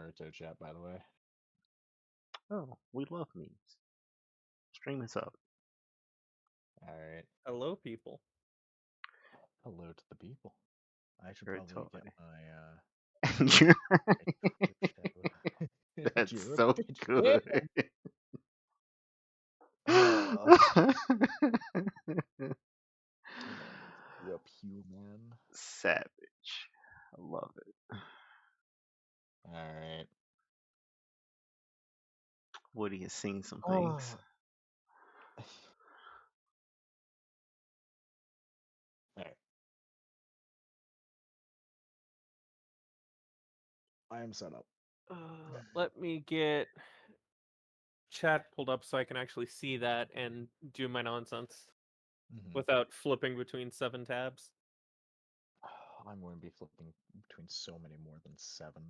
Naruto chat, by the way. Oh, we love memes. Stream is up. All right. Hello, people. Hello to the people. I should You're probably toy. get my That's Jira so page. good. Uh, Rip human. Savage. I love it. All right. Woody has seen some things. Oh. All right. I am set up. Let me get chat pulled up so I can actually see that and do my nonsense Mm-hmm. without flipping between 7 tabs. I'm going to be flipping between so many more than 7.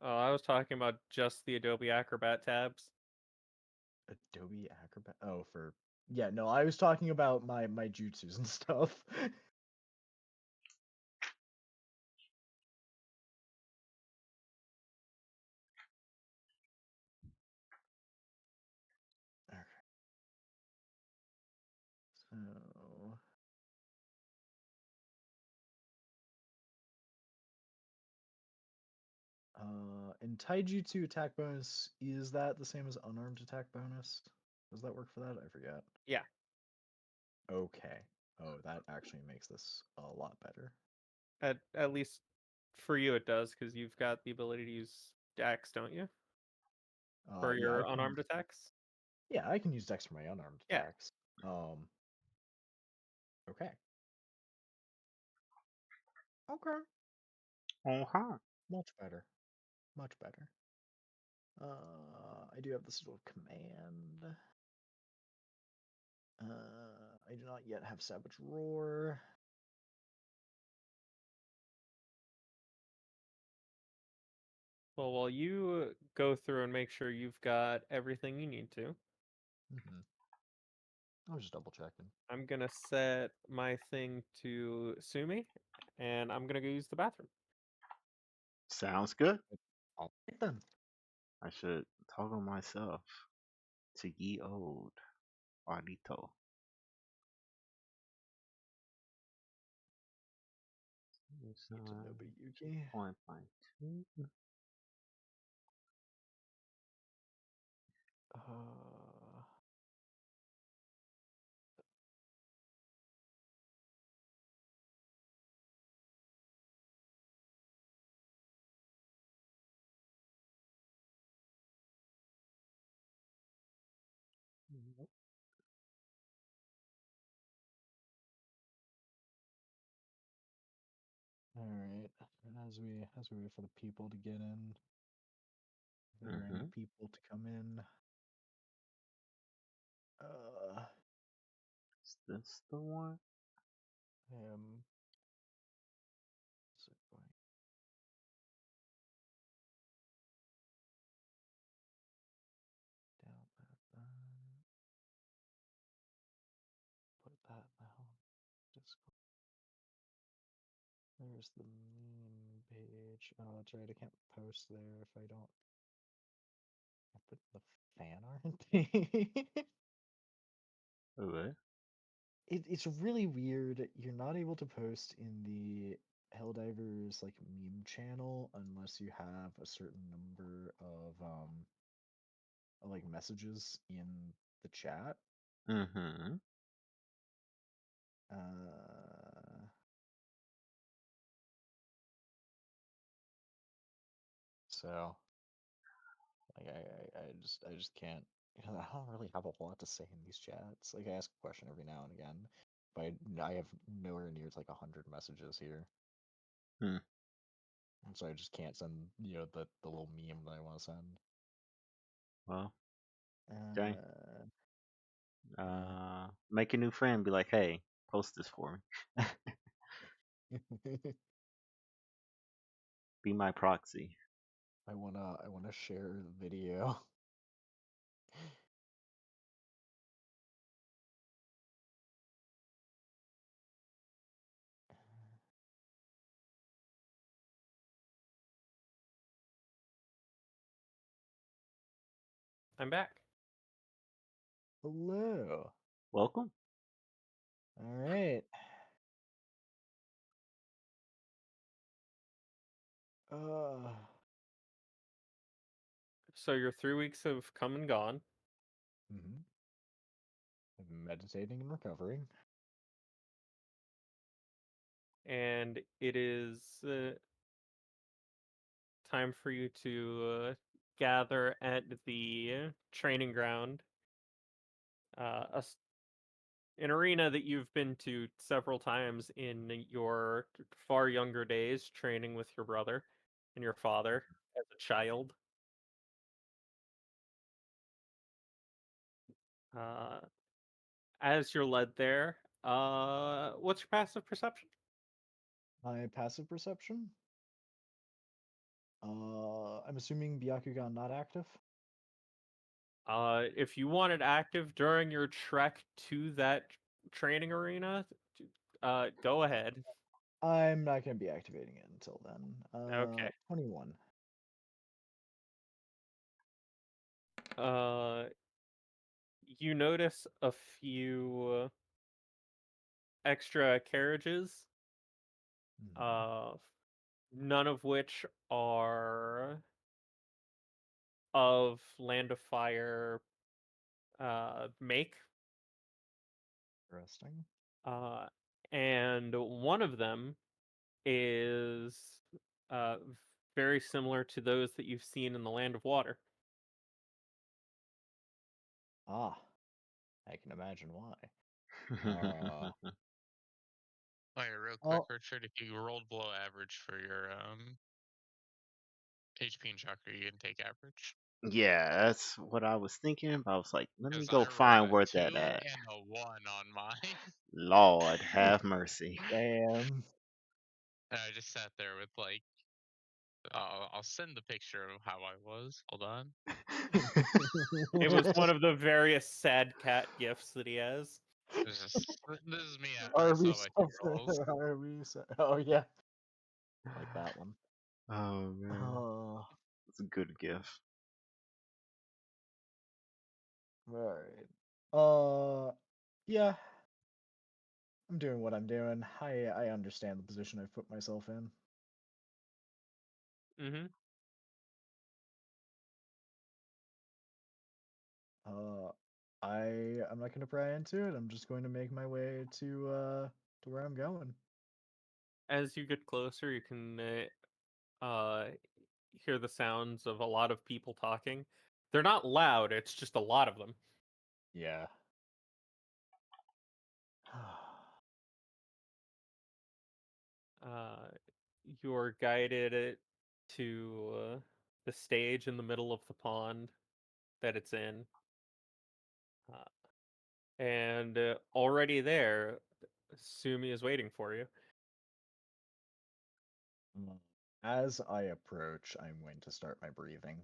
I was talking about just the Adobe Acrobat tabs. Adobe Acrobat. Oh, for yeah. No, I was talking about my jutsus and stuff. Okay. So. In Taijutsu attack bonus, is that the same as unarmed attack bonus? Does that work for that? I forget. Yeah. Okay. Oh, that actually makes this a lot better. At least for you it does, because you've got the ability to use Dex, don't you? For Yeah, your unarmed attacks? I can use Dex for my unarmed Yeah. attacks. Okay. Okay. Uh-huh. Much better. Much better. I do have this little command. I do not yet have Savage Roar. Well, while you go through and make sure you've got everything you need to, I was just double checking. I'm gonna set my thing to Sumi, and I'm gonna go use the bathroom. Sounds good. All right then. I should toggle myself to ye old Arito. It's Get to Nobuyuki. 0.52. Uh, Nope. all right. And as we wait for the people to get in, if there are any people to come in. Is this the one? Him. So going down that. Put that now. Discord. There's the meme page. Oh, that's right. I can't post there if I don't. I put the fan art thing. Okay. It's really weird. You're not able to post in the Helldivers like meme channel unless you have a certain number of like messages in the chat. Mm-hmm. Uh, so like I just can't. I don't really have a whole lot to say in these chats. Like I ask a question every now and again, but I have nowhere near it's like 100 messages here. Hmm. And so I just can't send the little meme that I want to send. Well, dang. Uh, Make a new friend. Be like, hey, post this for me. yeah. Be my proxy. I wanna share the video. I'm back. Hello. Welcome. All right. Uh, So your 3 weeks have come and gone, mhm. Meditating and recovering. and it is time for you to gather at the training ground, an arena that you've been to several times in your far younger days, training with your brother and your father as a child. Uh, as you're led there, what's your passive perception? My passive perception. I'm assuming Byakugan not active. If you want it active during your trek to that training arena, go ahead. I'm not going to be activating it until then. Okay. 21. Uh, you notice a few extra carriages, Mhm. uh, none of which are of Land of Fire make. Interesting. Uh, and one of them is uh, very similar to those that you've seen in the Land of Water. Ah, I can imagine why. Uh, Oh, yeah, real quick, oh, Richard, if you rolled below average for your HP and chakra, you can take average. Yeah, that's what I was thinking. But I was like, let me Because go I rolled find a where that 2 at. and a 1 on mine. Lord have mercy. damn. And I just sat there with like, I'll send the picture of how I was. Hold on. It was one of the various sad cat gifts that he has. This is me after I Arby saw my 2 suffer. rolls. Oh yeah, like that one. Oh man, Oh, it's a good gift. all right. Yeah, I'm doing what I'm doing. I understand the position I've put myself in. Mm-hmm. Uh, I'm not gonna pry into it. I'm just going to make my way to where I'm going. As you get closer, you can uh, hear the sounds of a lot of people talking. They're not loud, it's just a lot of them. Yeah. Uh, you're guided to the stage in the middle of the pond that it's in. Uh, and already there, Sumi is waiting for you. As I approach, I'm going to start my breathing.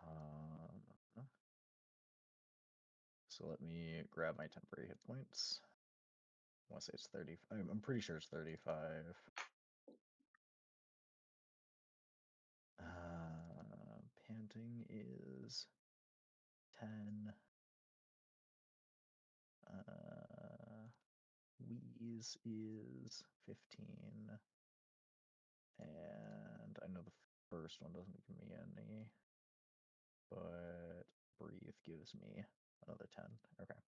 Um, so let me grab my temporary hit points. I want to say it's 30. I'm pretty sure it's 35. Panting is 10. Wheeze is 15. And I know the first one doesn't give me any, but breathe gives me another 10. Okay.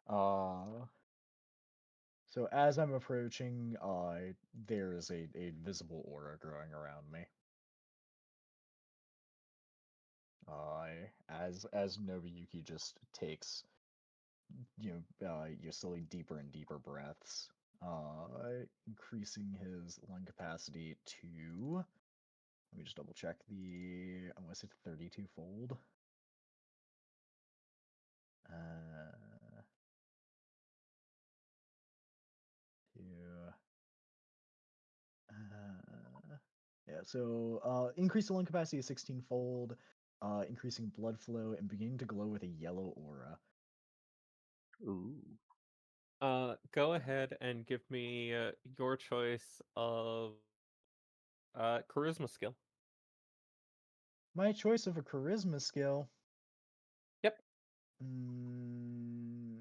Uh, so as I'm approaching, there is a visible aura growing around me. As Nobuyuki just takes, you're slowly deeper and deeper breaths, increasing his lung capacity to, let me just double check I want to say 32 fold. Uh, to, yeah, so increase the lung capacity 16 fold, increasing blood flow and beginning to glow with a yellow aura. Ooh. Go ahead and give me your choice of charisma skill. My choice of a charisma skill. Yep. Mm,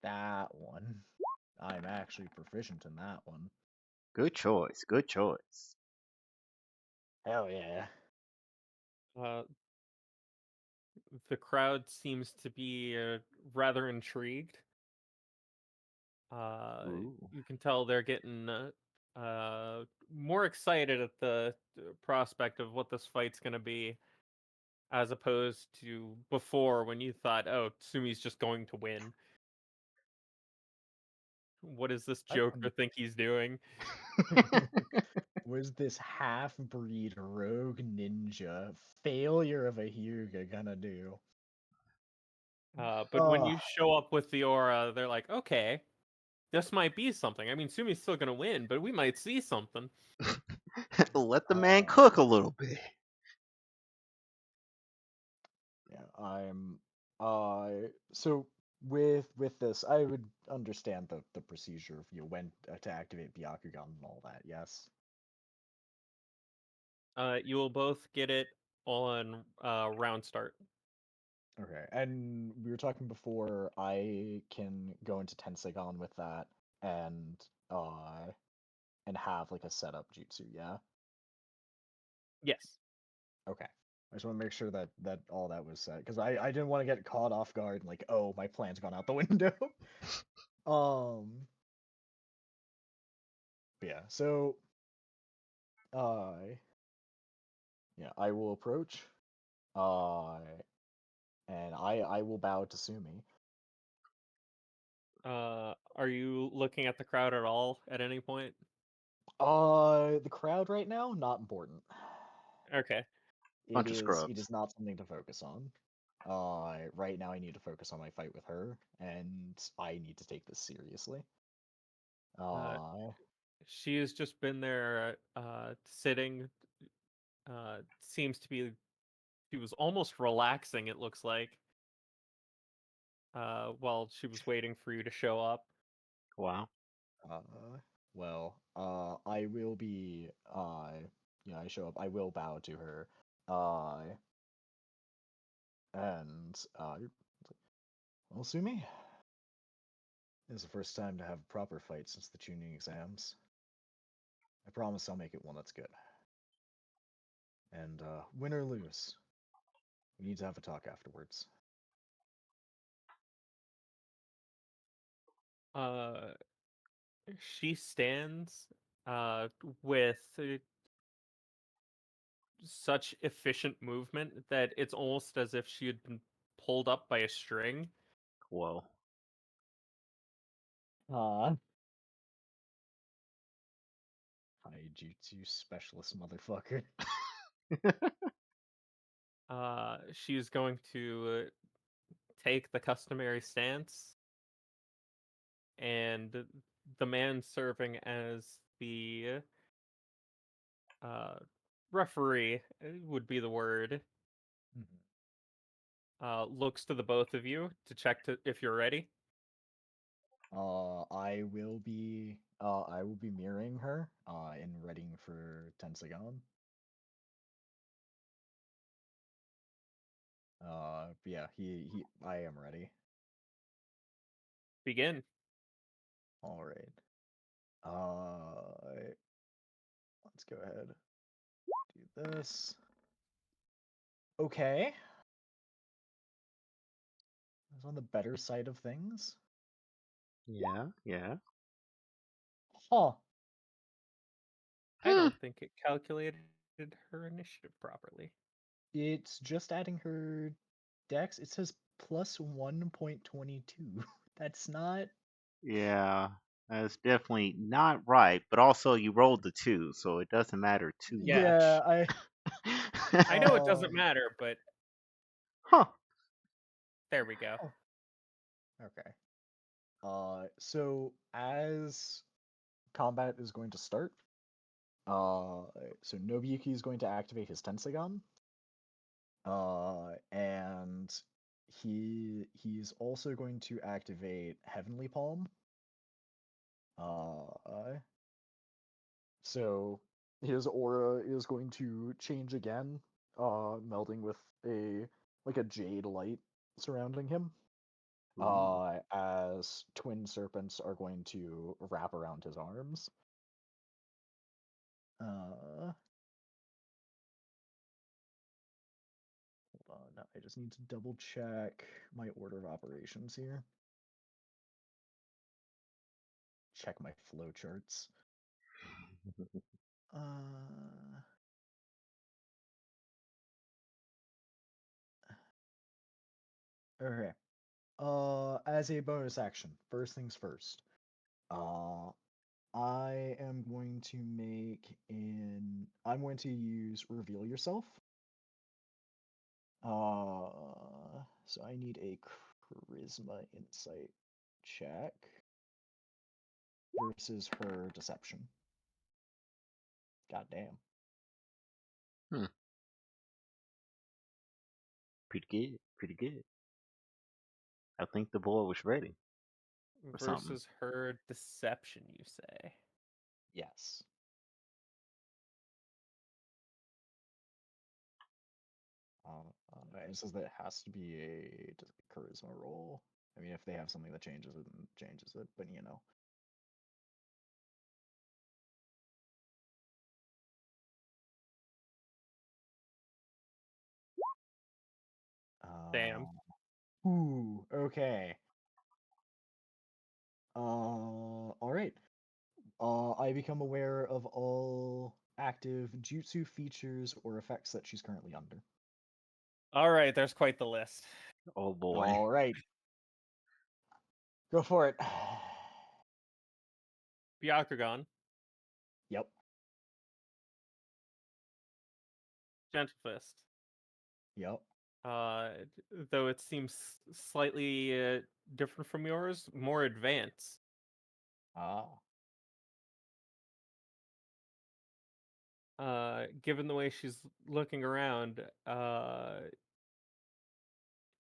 that one. I'm actually proficient in that one. Good choice. Good choice. Hell yeah. Uh, the crowd seems to be rather intrigued. Ooh. You can tell they're getting more excited at the prospect of what this fight's going to be, as opposed to before when you thought, "Oh, Sumi's just going to win." What does this I Joker think he's doing? was this half-breed rogue ninja failure of a Hyuga gonna do? But when you show up with the aura, they're like, "Okay, this might be something. I mean, Sumi's still going to win, but we might see something." Let the man cook a little bit. Yeah, I'm so with this, I would understand the procedure of when to activate Byakugan and all that, yes. You will both get it on round start. Okay. And we were talking before, I can go into Tensegon with that and uh and have like a setup jutsu, yeah? Yes. Okay. I just want to make sure that all that was set because I didn't want to get caught off guard and like, oh, my plan's gone out the window. um but yeah, so uh yeah, I will approach uh and I will bow to Sumi. Are you looking at the crowd at all at any point? The crowd right now, not important. Okay. Bunch of It scrubs. is not something to focus on. Right now I need to focus on my fight with her, and I need to take this seriously. Uh, Uh, she has just been there, sitting. Seems to be. She was almost relaxing. It looks like. While she was waiting for you to show up. Wow. uh, I will be, I show up, I will bow to her, and, well, Sumi, this is the first time to have a proper fight since the tuning exams. I promise I'll make it one that's good. And, win or lose, we need to have a talk afterwards. Uh, she stands, with such efficient movement that it's almost as if she had been pulled up by a string. Whoa. Uh, Taijutsu specialist motherfucker. She's going to take the customary stance, and the man serving as the uh, referee would be the word. Mhm. Looks to the both of you to check if you're ready. I will be mirroring her, and readying for Tensagon. But yeah, I am ready. Begin. All right. Uh, let's go ahead. Do this. Okay. I was on the better side of things. Yeah, yeah. Huh. I Hmm. don't think it calculated her initiative properly. It's just adding her dex. It says plus 1.22. That's not. Yeah. That's definitely not right, but also you rolled the 2, so it doesn't matter too Yeah, Yeah, much. I know it doesn't um, matter, but Huh. there we go. oh, okay. So as combat is going to start, uh, so Nobuyuki is going to activate his Tensagon, and he's also going to activate Heavenly Palm. So his aura is going to change again, melding with a jade light surrounding him. Ooh. As twin serpents are going to wrap around his arms. Hold on, I just need to double check my order of operations here. Check my flow charts. Okay. As a bonus action, first things first. I am going to I'm going to use Reveal Yourself. So I need a Charisma Insight check versus her Deception. God damn. Hmm. Pretty good. Pretty good. I think the boy was ready for something. Versus her deception, you say? Yes. It says that it has to be a charisma roll. I mean, if they have something that changes it, then changes it, but you know. Damn. Okay. All right. I become aware of all active jutsu features or effects that she's currently under. All right, there's quite the list. Oh boy. All right. Go for it. Byakugan, Yep. Gentle Fist. Yep. Though it seems slightly different from yours, more advanced. Ah. Given the way she's looking around,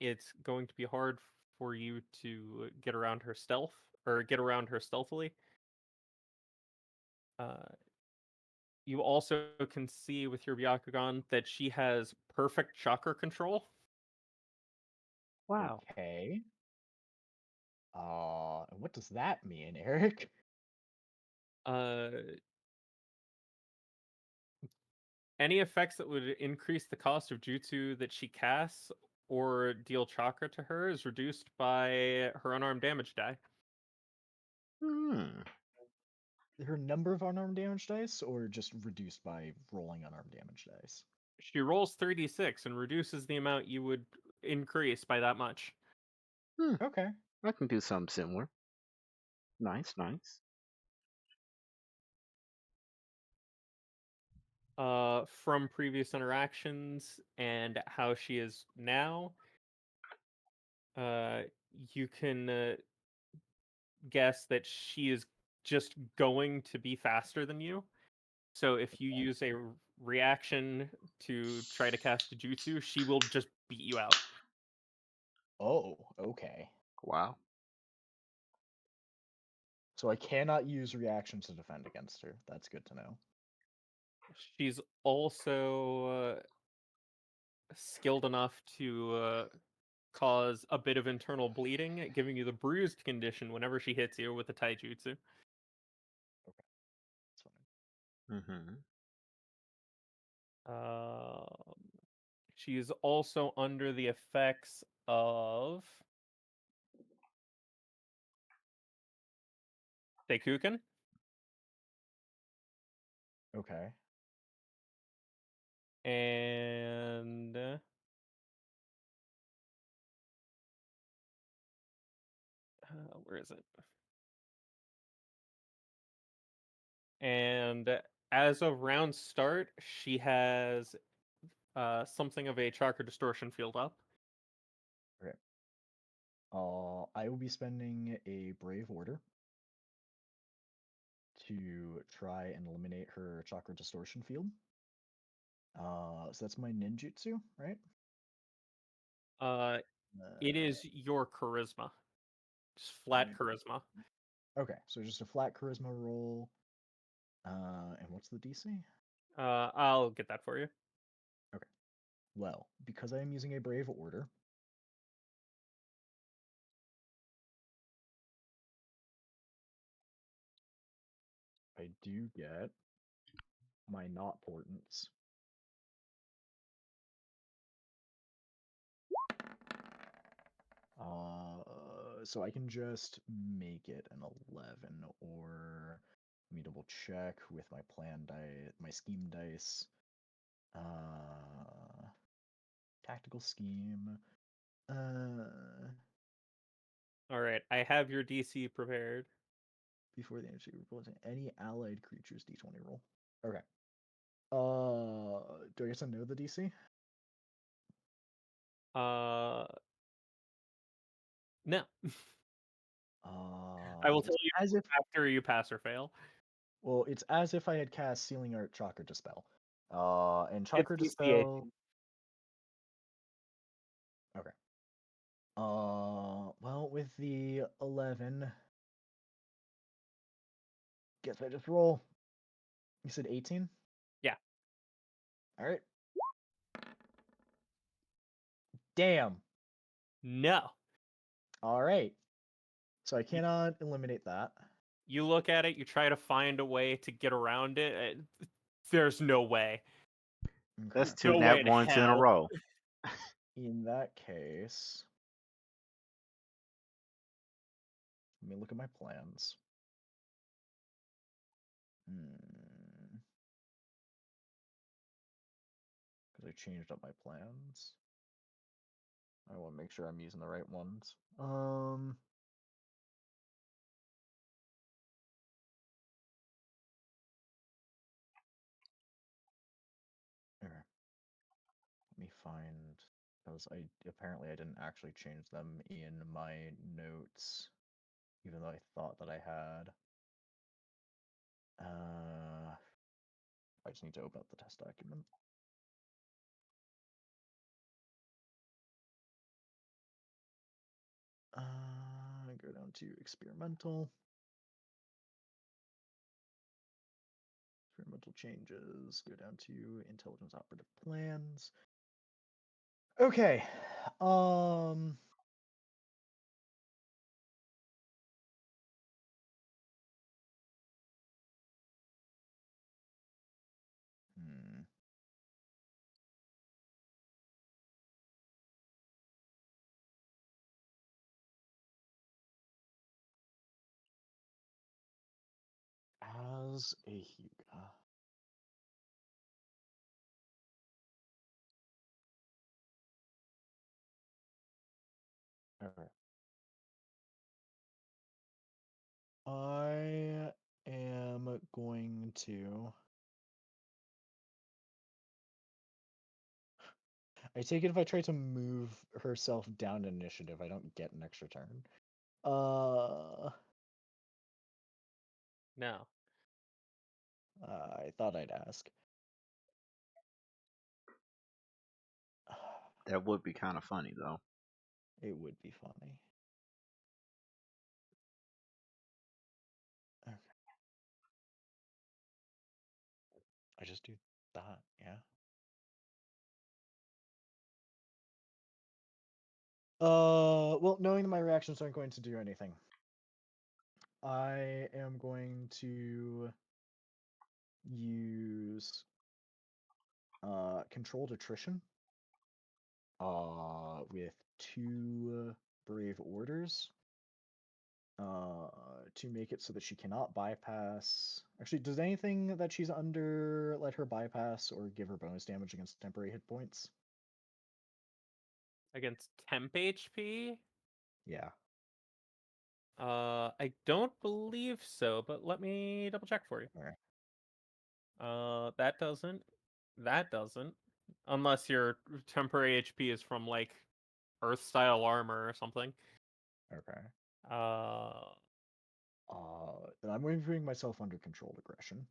it's going to be hard for you to get around her stealth or get around her stealthily. Uh, you also can see with your Byakugan that she has perfect chakra control. Wow. Okay. What does that mean, Eric? Uh, any effects that would increase the cost of jutsu that she casts or deal chakra to her is reduced by her unarmed damage die. Hmm. Her number of unarmed damage dice, or just reduced by rolling unarmed damage dice? She rolls 3d6 and reduces the amount you would increase by that much. Hmm. Okay. I can do something similar. Nice, nice. From previous interactions and how she is now, uh, you can guess that she is just going to be faster than you. So if you use a reaction to try to cast a jutsu, she will just beat you out. Oh, okay. Wow. So I cannot use reactions to defend against her. That's good to know. She's also skilled enough to cause a bit of internal bleeding, giving you the bruised condition whenever she hits you with a taijutsu. Okay, that's fine. Mm-hmm. Um, she's also under the effects of Seikuken, Okay. and where is it? And as of round start, she has something of a chakra distortion field up. Okay. I will be spending a brave order to try and eliminate her chakra distortion field. So that's my ninjutsu, right? Uh, It is your charisma. Just flat charisma. Okay, so just a flat charisma roll. And what's the DC? I'll get that for you. Okay. Well, because I am using a brave order, I do get my not portents. So I can just make it an 11, or let me double check with my plan die, my scheme dice. Tactical scheme. All right, I have your DC prepared. Before the energy rolls any allied creatures d20 roll. Okay. Do I guess I know the DC? No. I will tell It's you as if after you pass or fail. well, it's as if I had cast Sealing Art Chakra Dispel. And It's Chakra DC Dispel. 18. Okay. Well, with the 11, guess I just roll. You said 18? Yeah. All right. Damn. No. All right. So I cannot eliminate that. You look at it, you try to find a way to get around it. There's no way. Okay. That's two No way nat in ones in a hell. row. In that case, let me look at my plans. Because I changed up my plans. I want to make sure I'm using the right ones. Here. Let me find, because apparently I didn't actually change them in my notes, even though I thought that I had. I just need to open up the test document. Go down to experimental. Experimental changes. Go down to intelligence operative plans. Okay. Hmm. As a Hyuga. Okay. I am going to. I take it if I try to move herself down initiative, I don't get an extra turn. No. I thought I'd ask. That would be kind of funny, though. It would be funny. Okay. I just do that, yeah. Well, knowing that my reactions aren't going to do anything, I am going to use controlled attrition with 2 brave orders to make it so that she cannot bypass. Actually, does anything that she's under let her bypass or give her bonus damage against temporary hit points? Against temp HP? Yeah. I don't believe so, but let me double check for you. Okay. That doesn't. That doesn't. Unless your temporary HP is from like Earth style armor or something. Okay. Uh, Then I'm going to bring myself under controlled aggression.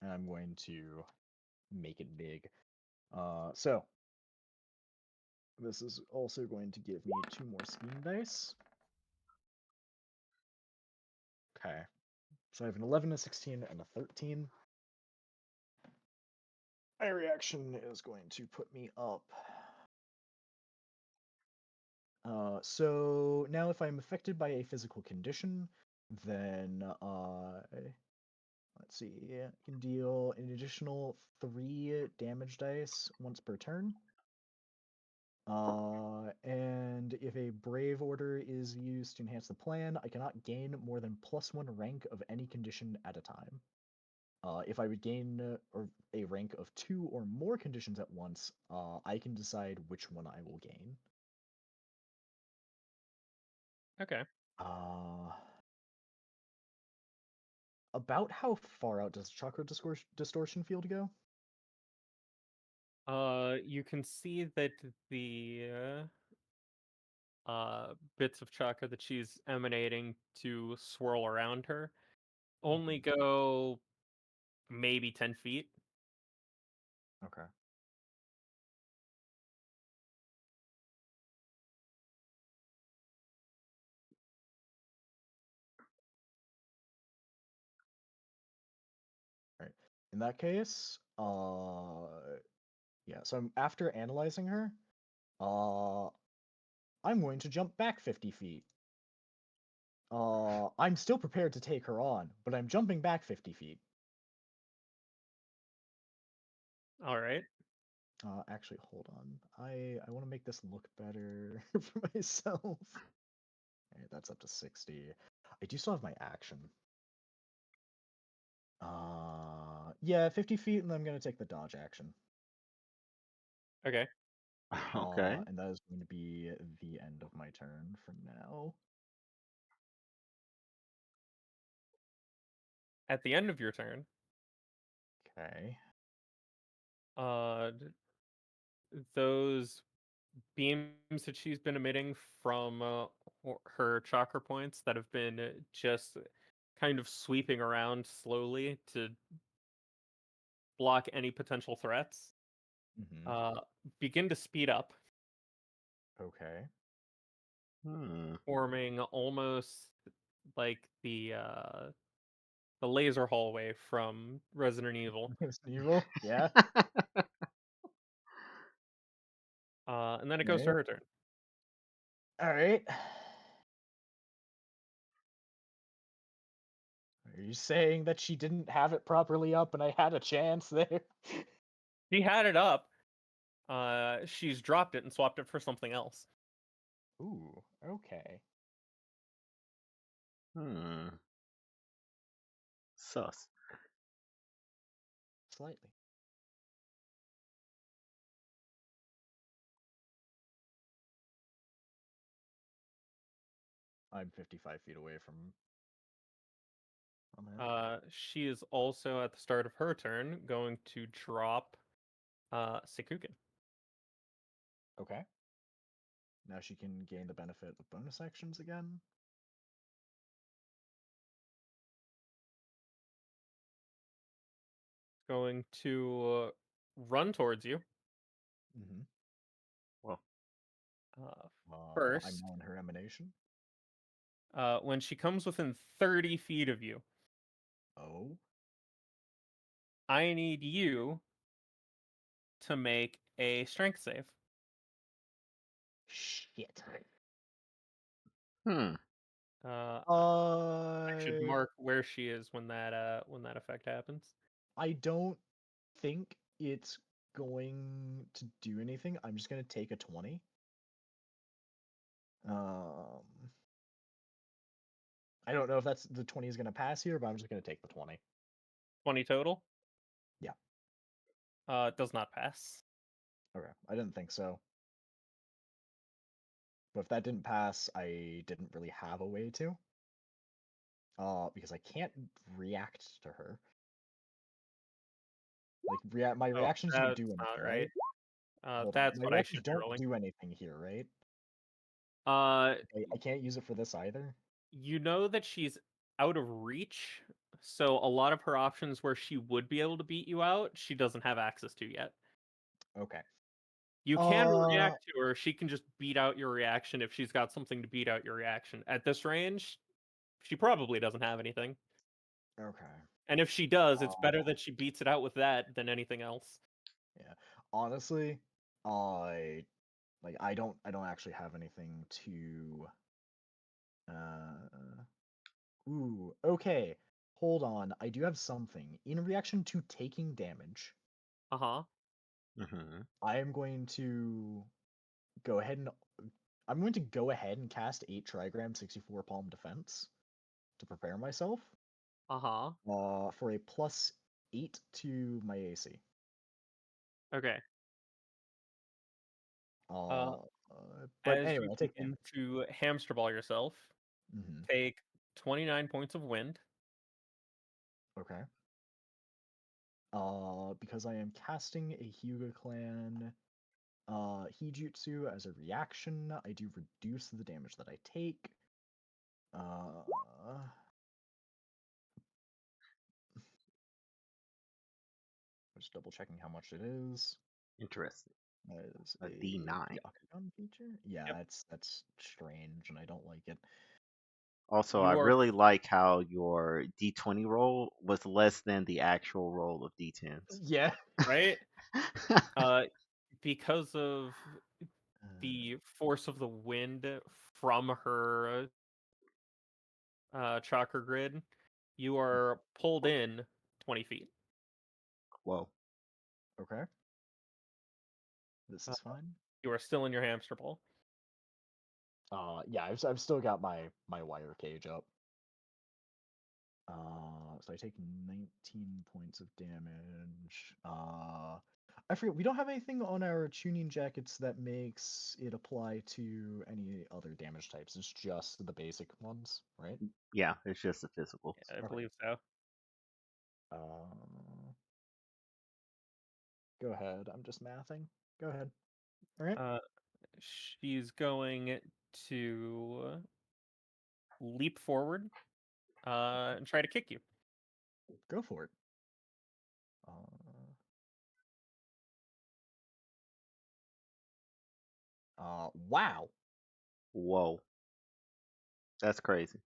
And I'm going to make it big. So this is also going to give me 2 more scheme dice. Okay. So I have an 11, a 16, and a 13. My reaction is going to put me up. So now if I'm affected by a physical condition, then let's see, I can deal an additional 3 damage dice once per turn. And if a brave order is used to enhance the plan, I cannot gain more than +1 rank of any condition at a time. If I would gain or a rank of 2 or more conditions at once, I can decide which one I will gain. Okay. Uh, about how far out does chakra distortion field go? You can see that the bits of chakra that she's emanating to swirl around her only go maybe 10 feet. Okay. Right. In that case, yeah. So after analyzing her, I'm going to jump back 50 feet. I'm still prepared to take her on, but I'm jumping back 50 feet. All right. Actually, hold on. I want to make this look better for myself. Alright, that's up to 60. I do still have my action. Yeah, 50 feet, and I'm gonna take the dodge action. Okay. Okay. And that is going to be the end of my turn for now. At the end of your turn, Okay. those beams that she's been emitting from her chakra points that have been just kind of sweeping around slowly to block any potential threats Mm-hmm. uh, begin to speed up, Okay. Hmm. forming almost like the laser hallway from Resident Evil. Resident Evil? Yeah. And then it goes to Alright. her turn. Alright. Are you saying that she didn't have it properly up and I had a chance there? She had it up. She's dropped it and swapped it for something else. Ooh, okay. Hmm. Sus. Slightly. I'm 55 feet away from it. She is also at the start of her turn going to drop Sekukin. Okay. Now she can gain the benefit of bonus actions again. Going to run towards you. Mm-hmm. Well, I'm First, now in her emanation. when she comes within 30 feet of you, Oh. I need you to make a strength save. Shit. hmm. I should Uh, mark where she is when that effect happens. I don't think it's going to do anything. I'm just gonna take a 20. Um, I don't know if that's the 20 is gonna pass here, but I'm just gonna take the 20. 20 total. Yeah. Does not pass. Okay. I didn't think so. But if that didn't pass, I didn't really have a way to. Because I can't react to her. Like my Oh, reactions don't that's do not anything, right. right? Hold on. That's My what I reactions should be don't rolling. do anything here, right? Uh, I can't use it for this either. you know that she's out of reach, so a lot of her options where she would be able to beat you out, she doesn't have access to yet. Okay. You can Uh, react to her. She can just beat out your reaction if she's got something to beat out your reaction. At this range, she probably doesn't have anything. okay. And if she does, it's better Uh, that she beats it out with that than anything else. yeah. Honestly, I don't actually have anything to uh ooh, okay. Hold on. I do have something. In reaction to taking damage, Uh-huh. Hmm. I am going to go ahead and I'm going to go ahead and cast 8 Trigram 64 Palm Defense to prepare myself. Uh-huh. For a plus 8 to my AC. Okay. Uh, Uh, but as anyway, you I take begin damage. to hamster ball yourself, Hmm. take 29 points of wind. Okay. Because I am casting a Hyuga Clan Hijutsu as a reaction, I do reduce the damage that I take. Uh, just double checking how much it is. Interesting. That is A a D9. Yakugan feature? Yeah, Yep. that's strange, and I don't like it. Also, I You are really like how your D20 roll was less than the actual roll of D10s. Yeah. right. Uh, because of Uh, the force of the wind from her chakra grid, you are pulled in 20 feet. Whoa. okay. This Uh, is fine. you are still in your hamster ball. Yeah, I've still got my wire cage up. So I take 19 points of damage. I forget, we don't have anything on our tuning jackets that makes it apply to any other damage types. It's just the basic ones, right? Yeah, it's just a physical. Yeah, I Okay. believe so. Uh, Go ahead. I'm just mathing. Go ahead. All right. Uh, she's going to leap forward and try to kick you. Go for it. Uh, wow. Whoa. That's crazy.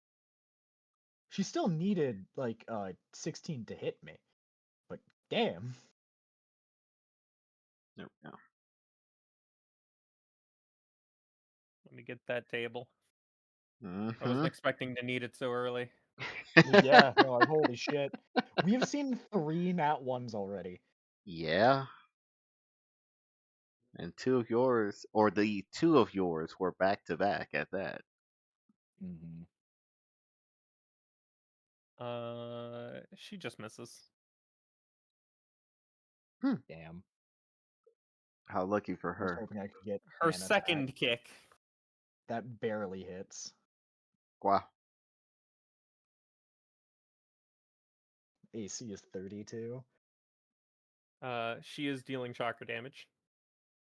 She still needed like 16 to hit me, but damn. There we go. Let me get that table. I Hmm. wasn't expecting to need it so early. Yeah, no, like, holy shit. We've seen 3 nat ones already. Yeah. And two of yours, or the two of yours, were back to back at that. Mm-hmm. She just misses. Hmm. Damn. How lucky for I was her. hoping I could get Her an attack. second kick. That barely hits. Wow. AC is 32. She is dealing chakra damage.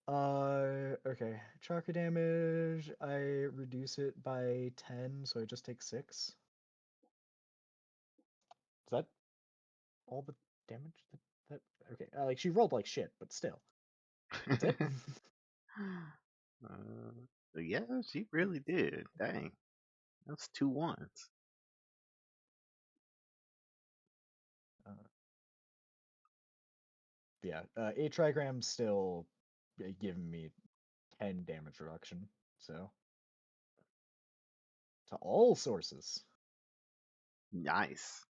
Okay. Chakra damage, I reduce it by 10, so I just take 6. Is that all the damage that okay. Like she rolled like shit, but still. That's it? Yeah, she really did. Dang. That's 2 ones. uh, yeah. A trigram still giving me 10 damage reduction. So to all sources. Nice.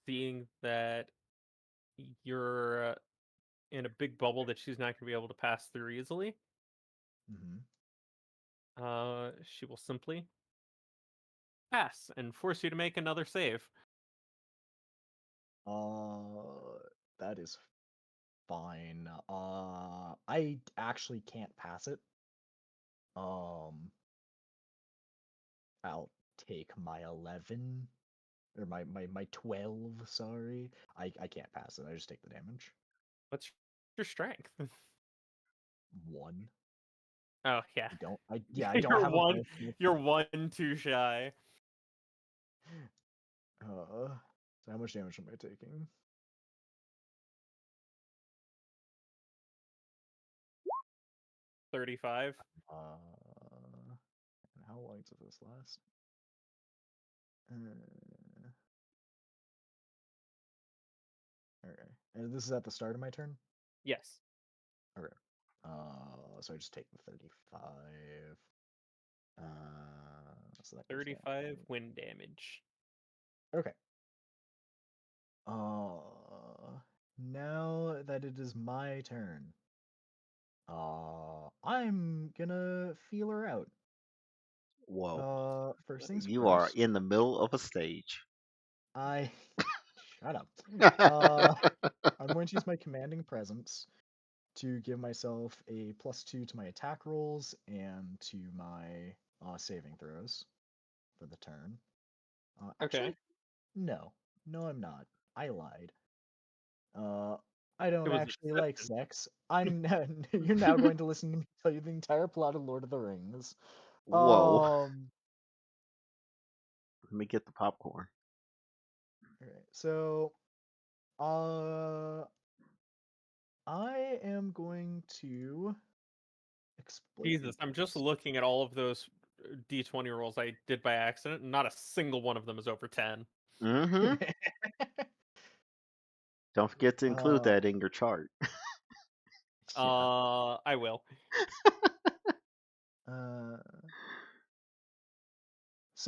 Seeing that you're in a big bubble that she's not going to be able to pass through easily, Mm-hmm. she will simply pass and force you to make another save. Uh, that is fine. I actually can't pass it. Um, I'll take my 11 or my 12, sorry. I can't pass it. I just take the damage. What's your strength? 1. Oh yeah, I don't you're have a one. bonus. You're one too shy. Uh, So how much damage am I taking? $35. And how long does this last? Okay. And this is at the start of my turn? Yes. Okay. So I just take the 35. So that goes down. 35 wind damage. Okay. Now that it is my turn, I'm gonna feel her out. Whoa. First things You are first, in the middle of a stage. I shut up. I'm going to use my commanding presence to give myself a +2 to my attack rolls and to my saving throws for the turn. Okay. Actually, no, I'm not. I lied. I It don't was actually like deception. sex. You're now going to listen to me tell you the entire plot of Lord of the Rings. Whoa. Um, Let me get the popcorn. okay, so uh, I am going to exploit Jesus, I'm just weakness. looking at all of those D20 rolls I did by accident. And not a single one of them is over 10. Mm-hmm. Don't forget to include uh, that in your chart. yeah. I will.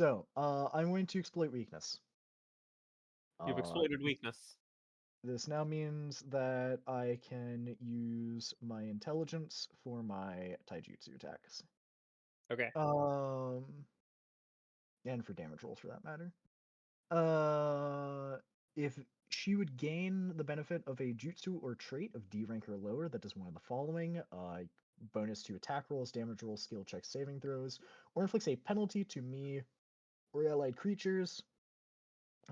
Uh, I'm going to exploit weakness. You've Uh, exploited weakness. this now means that I can use my intelligence for my taijutsu attacks. Okay. Um, and for damage rolls for that matter. Uh, if she would gain the benefit of a jutsu or trait of D rank or lower that does one of the following: bonus to attack rolls, damage rolls, skill checks, saving throws, or inflicts a penalty to me or allied creatures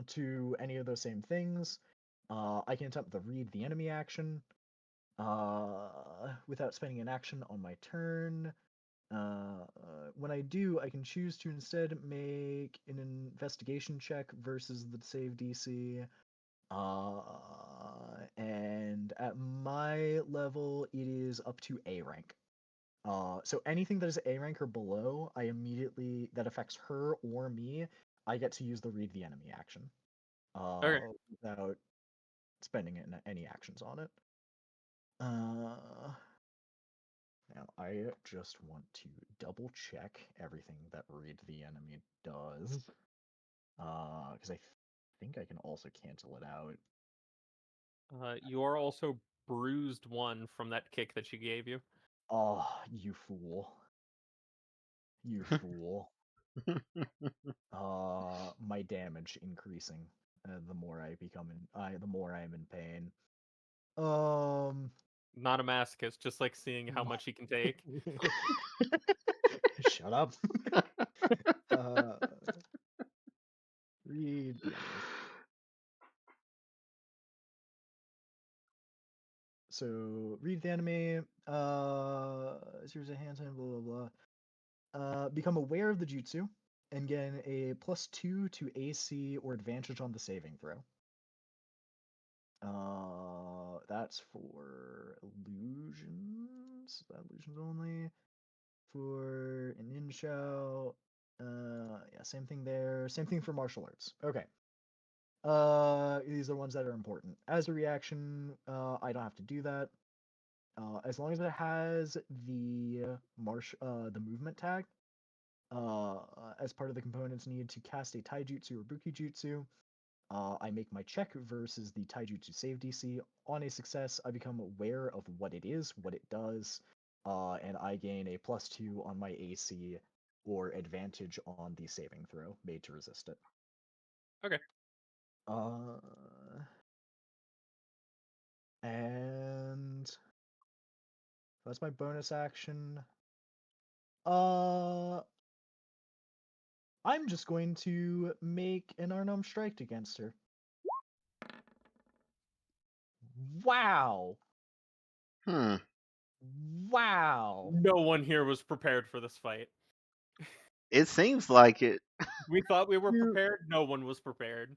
to any of those same things. I can attempt the read the enemy action without spending an action on my turn. When I do, I can choose to instead make an investigation check versus the save DC. And at my level, it is up to A rank. So anything that is A rank or below, that affects her or me, I get to use the read the enemy action. Okay. Without spending any actions on it. Uh, Now, I just want to double check everything that read the enemy does. Because I think I can also cancel it out. You are also bruised 1 from that kick that she gave you. Oh, you fool. You fool. My damage increasing the more the more I am in pain. Um, Not a masochist, just like seeing how much he can take. Shut up. uh, Read the enemy. So read the enemy. Series of hand sign. Blah blah blah. Become aware of the jutsu and gain a +2 to AC or advantage on the saving throw. That's for illusions. Illusions only. For an in show. Yeah, same thing there. Same thing for martial arts. Okay. These are ones that are important. As a reaction, I don't have to do that. As long as it has the movement tag, as part of the components needed to cast a taijutsu or bukijutsu, I make my check versus the taijutsu save DC. On a success, I become aware of what it is, what it does, and I gain a +2 on my AC or advantage on the saving throw made to resist it. Okay. And that's my bonus action. Uh, I'm just going to make an unarmed strike against her. Wow! Hmm. Wow! No one here was prepared for this fight. It seems like it. We thought we were You prepared. No one was prepared.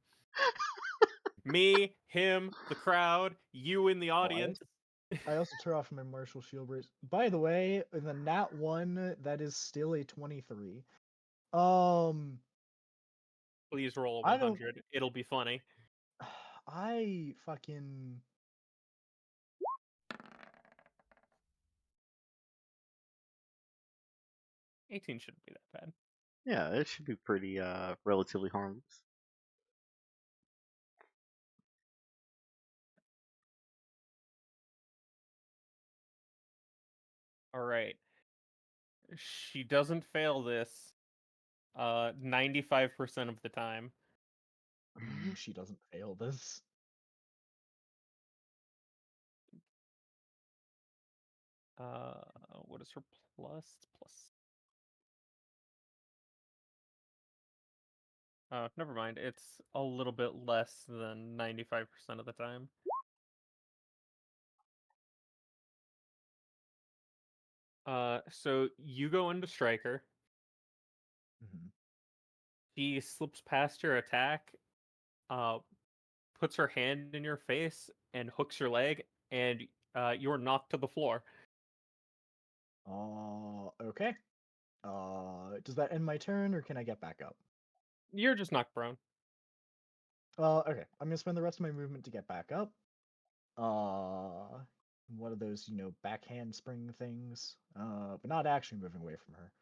Me, him, the crowd, you in the Oh, audience. I also turn off my martial shield brace. By the way, in the nat 1, that is still a 23. Please roll a I don't. 100. It'll be funny. I fucking. 18 shouldn't be that bad. Yeah, it should be pretty relatively harmless. All right. She doesn't fail this 95% of the time. She doesn't fail this. What is her plus? Plus. Never mind. It's a little bit less than 95% of the time. So you go into striker. Mm-hmm. She slips past your attack, puts her hand in your face, and hooks your leg, and you're knocked to the floor. Okay. Does that end my turn, or can I get back up? You're just knocked prone. Okay. I'm gonna spend the rest of my movement to get back up. One of those, backhand spring things. But not actually moving away from her.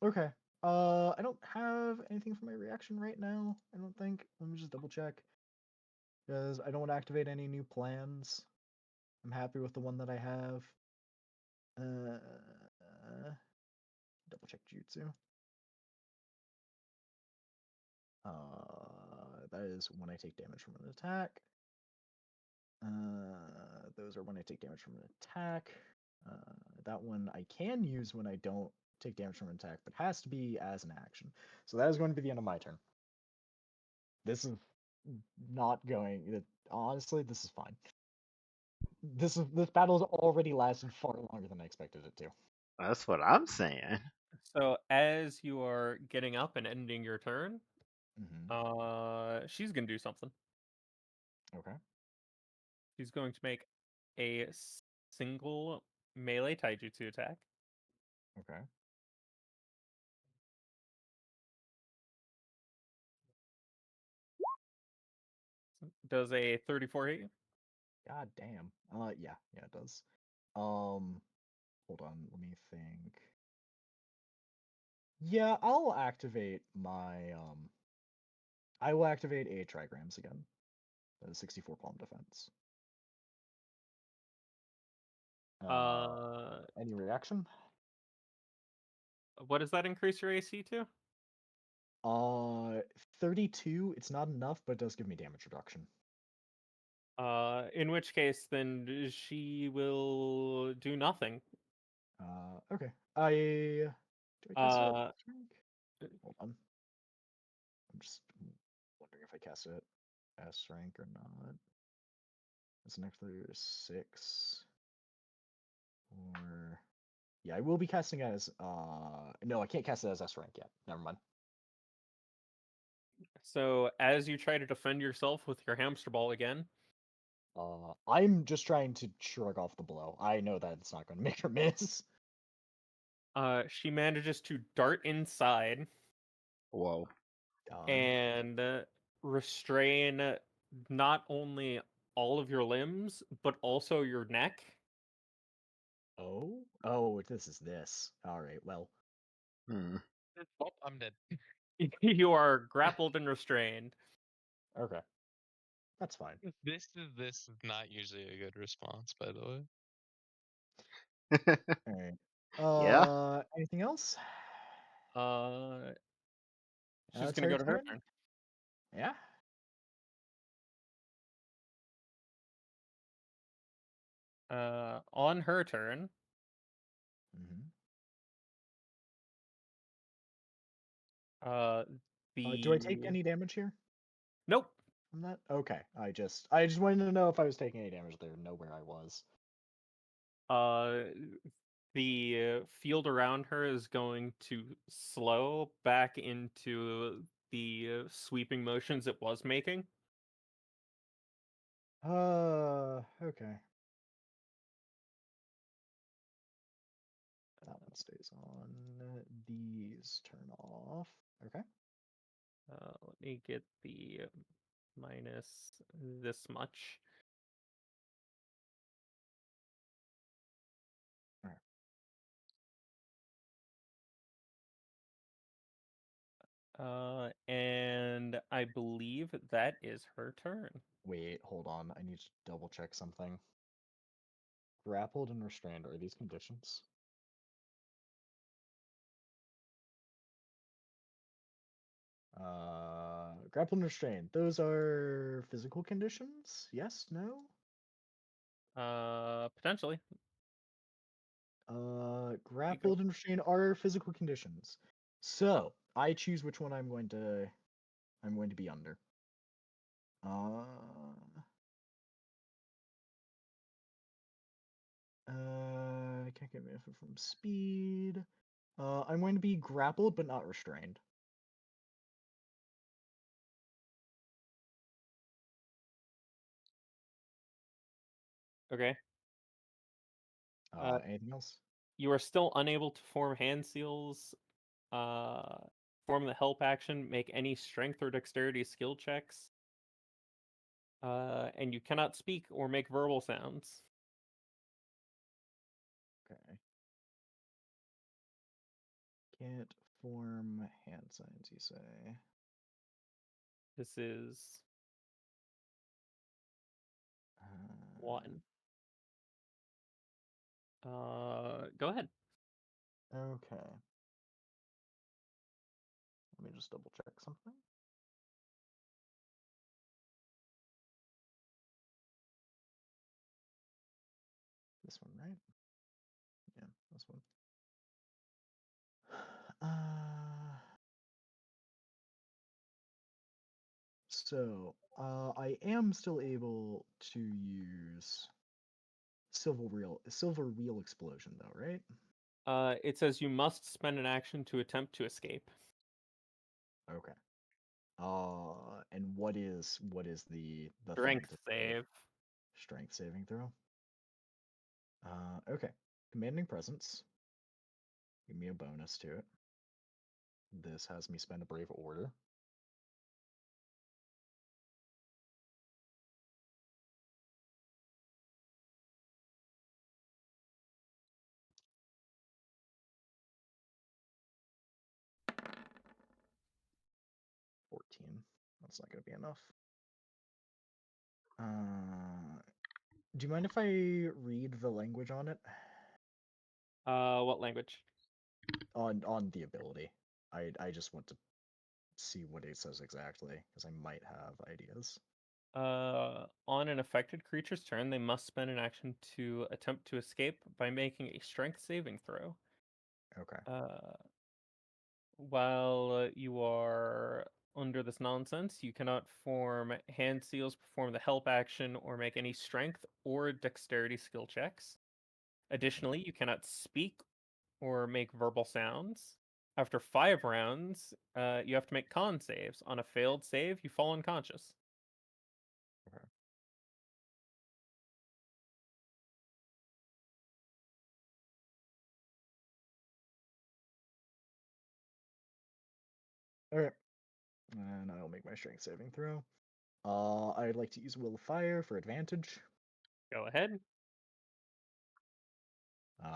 Okay. I don't have anything for my reaction right now. I don't think. Let me just double check. Because I don't want to activate any new plans. I'm happy with the one that I have. Uh, double check jutsu. That is when I take damage from an attack. Those are when I take damage from an attack. That one I can use when I don't take damage from an attack, but has to be as an action. So that is going to be the end of my turn. This is not going. Honestly, this is fine. This battle's already lasted far longer than I expected it to. That's what I'm saying. So as you are getting up and ending your turn, she's gonna do something. Okay. She's going to make a single melee taijutsu attack. Okay. Does a 34 hit you? God damn. Yeah, it does. Hold on, let me think. Yeah, I'll activate my I will activate a trigrams again. That is 64 palm defense. Any reaction? What does that increase your AC to? 32. It's not enough, but it does give me damage reduction. In which case, then she will do nothing. Okay. Do I cast it at Uh, S rank? Hold on. I'm just wondering if I cast it at S rank or not. It's next to 6. Or yeah, I will be casting it as no, I can't cast it as S rank yet. Never mind. so as you try to defend yourself with your hamster ball again, I'm just trying to shrug off the blow. I know that it's not going to make her miss. she manages to dart inside Whoa. and restrain not only all of your limbs, but also your neck. Oh, this is this. All right, well, Hmm. Oh, I'm dead. You are grappled and restrained. okay, that's fine. This is not usually a good response, by the way. All right. Yeah. Anything else? Uh, she's It's gonna her go to her turn. turn. Yeah. On her turn, Mm-hmm. uh, Do I take the any damage here nope. from that? Okay. I just wanted to know if I was taking any damage there. Know where I was. Uh, the field around her is going to slow back into the sweeping motions it was making. Okay. That one stays on. These turn off. Okay. Let me get the minus this much. And I believe that is her turn. Wait, hold on. I need to double check something. Grappled and restrained, are these conditions? Grappled and restrained. Those are physical conditions? Yes? No? Potentially. Grappled and restrained are physical conditions. So I choose which one I'm going to be under. I can't get benefit from speed. I'm going to be grappled but not restrained. Okay. Anything else? You are still unable to form hand seals. Form the help action. Make any strength or dexterity skill checks. And you cannot speak or make verbal sounds. Okay. Can't form hand signs, you say? This is one. Go ahead. Okay. Let me just double check something. This one, right? Yeah, this one. So, I am still able to use silver wheel explosion though, right? It says you must spend an action to attempt to escape. Okay. And what is the thing Strength to do? save. Strength saving throw. Okay. Commanding presence. Give me a bonus to it. This has me spend a brave order. That's not going to be enough. Do you mind if I read the language on it? What language? On the ability. I just want to see what it says exactly because I might have ideas. On an affected creature's turn, they must spend an action to attempt to escape by making a strength saving throw. Okay. While you are under this nonsense, you cannot form hand seals, perform the help action, or make any strength or dexterity skill checks. Additionally, you cannot speak or make verbal sounds. After 5 rounds, you have to make con saves. On a failed save, you fall unconscious. Okay. Okay. And I'll make my strength saving throw. I'd like to use Will of Fire for advantage. Go ahead.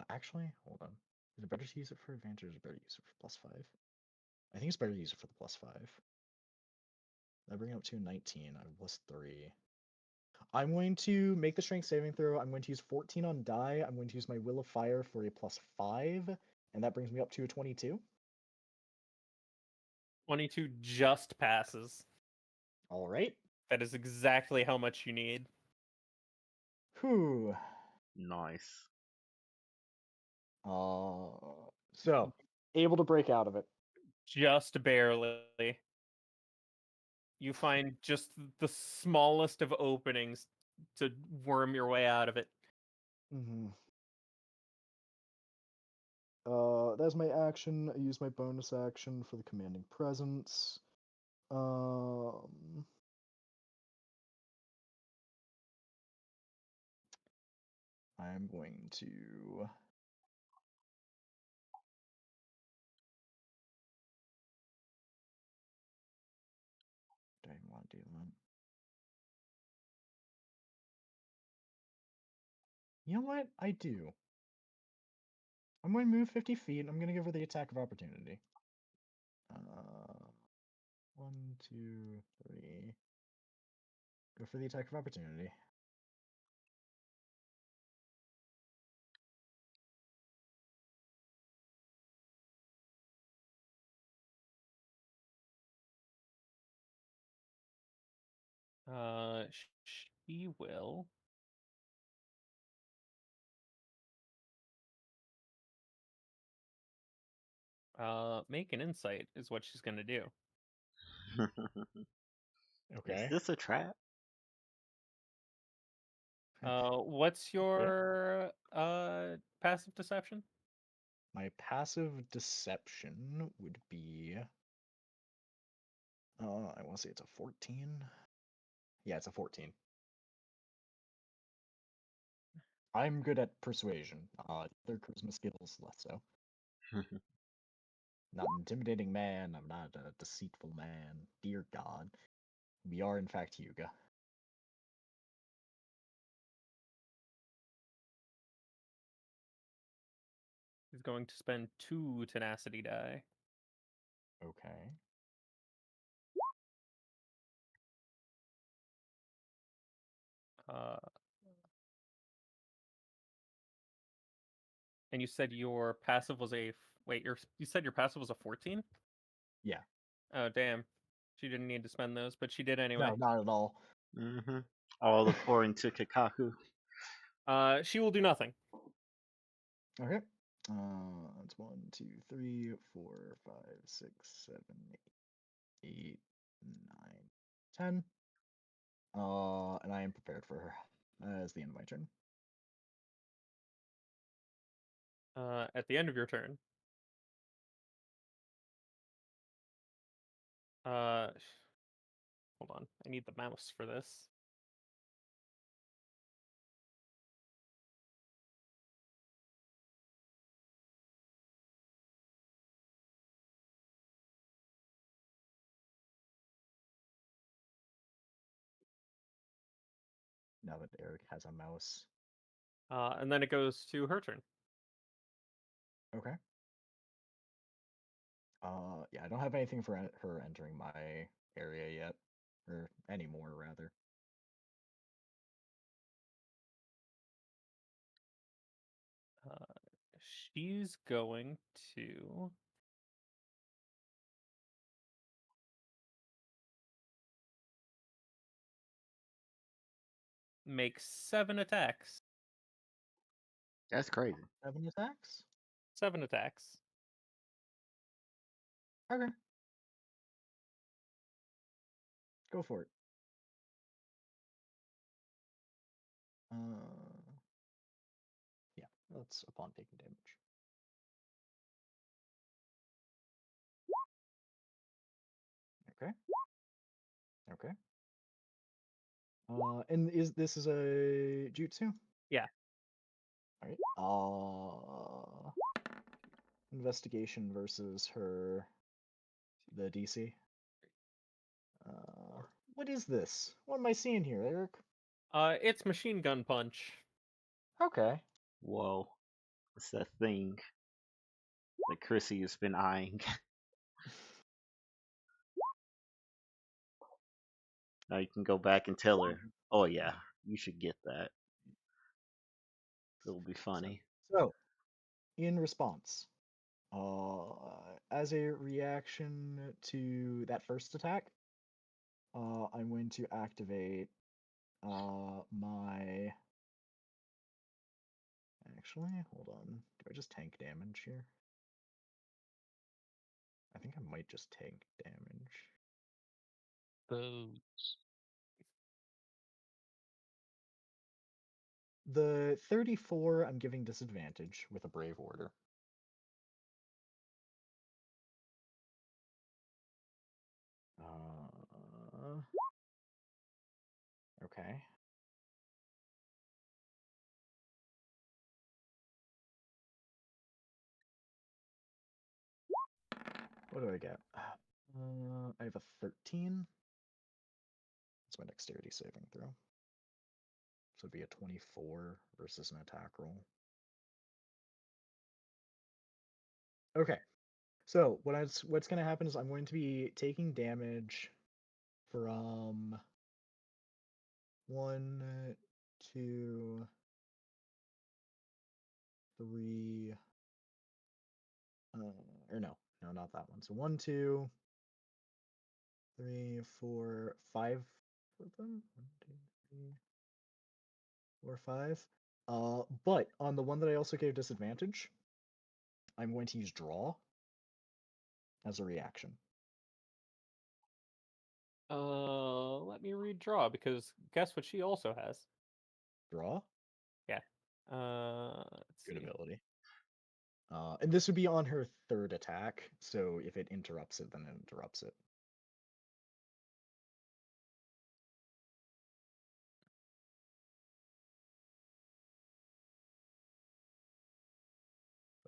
Actually, hold on. Is it better to use it for advantage or is it better to use it for +5? I think it's better to use it for the +5. I bring it up to 19. I was 3. I'm going to make the strength saving throw. I'm going to use 14 on die. I'm going to use my Will of Fire for a +5, and that brings me up to a 22. 22 just passes. All right. That is exactly how much you need. Whew. Nice. So able to break out of it. Just barely. You find just the smallest of openings to worm your way out of it. Mm-hmm. that's my action. I use my bonus action for the commanding presence. I'm going to. Do I even want to do that? You know what? I do. I'm going to move 50 feet. I'm going to give her the attack of opportunity. 1, 2, 3. Go for the attack of opportunity. She will. Make an insight is what she's gonna do. Is Okay. this a trap? What's your passive deception? My passive deception would be. I want to say it's a 14. Yeah, it's a 14. I'm good at persuasion. Their charisma skills less so. Not an intimidating man. I'm not a deceitful man. Dear God, we are in fact Hyuga. He's going to spend 2 tenacity die. Okay. Uh, and you said your passive was a wait. You said your passive was a 14. Yeah. Oh damn, she didn't need to spend those, but she did anyway. No, not at all. Mm-hmm. All according to Kikaku. She will do nothing. Okay. It's 1, 2, 3, 4, 5, 6, 7, 8, 9, 10. And I am prepared for her. As the end of my turn. At the end of your turn. Hold on. I need the mouse for this. Now that Eric has a mouse. And then it goes to her turn. Okay. Yeah, I don't have anything for her entering my area yet, or anymore rather. She's going to make 7 attacks. That's crazy. 7 attacks. 7 attacks. Okay. Go for it. Yeah, that's upon taking damage. Okay. Okay. And this is a jutsu? Yeah. All right. Investigation versus the DC. What is this? What am I seeing here, Eric? It's machine gun punch. Okay. Whoa. What's that thing that Chrissy has been eyeing? Now you can go back and tell her, oh yeah, you should get that. It'll be funny. So, in response, as a reaction to that first attack, I'm going to activate my. Actually, hold on. Do I just tank damage here? I think I might just tank damage. Those. The 34, I'm giving disadvantage with a brave order. Okay. What do I get? I have a 13. That's my dexterity saving throw. So it'd be a 24 versus an attack roll. Okay. So what's going to happen is I'm going to be taking damage from 1, 2, 3, or no, not that one. So 1, 2, 3, 4, 5 of them. 1, 2, 3, 4, 5. But on the one that I also gave disadvantage, I'm going to use draw as a reaction. Let me redraw because guess what she also has? Draw? Yeah. Let's Good see. ability. And this would be on her third attack, so if it interrupts it, then it interrupts it.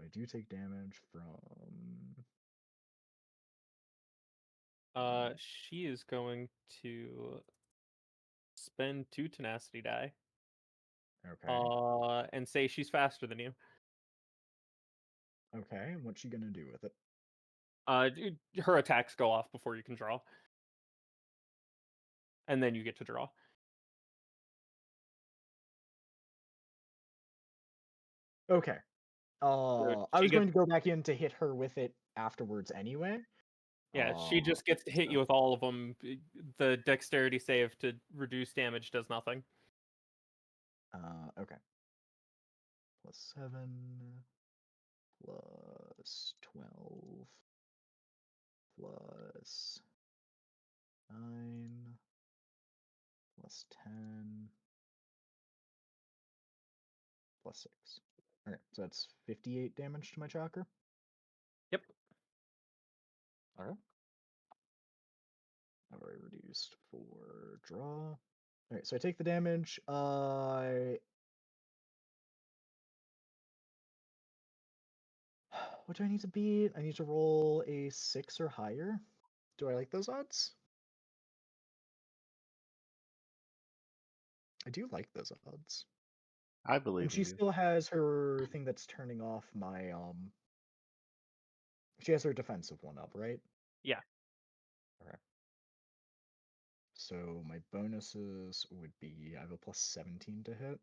I do take damage from. She is going to spend 2 tenacity die. Okay. And say she's faster than you. Okay, and what's she gonna do with it? Her attacks go off before you can draw, and then you get to draw. Okay. So I she was going gets, to go back in to hit her with it afterwards anyway. yeah, she just gets to hit you so- with all of them. The dexterity save to reduce damage does nothing. Okay. +7, +12, +9, +10, +6. Okay, so that's 58 damage to my chakra. Yep. Alright. I've already reduced for draw. Alright, so I take the damage. What do I need to beat? I need to roll a 6 or higher. Do I like those odds? I do like those odds. I And believe in she you. still has her thing that's turning off my she has her defensive one up, right? Yeah. Okay. So my bonuses would be I have a +17 to hit.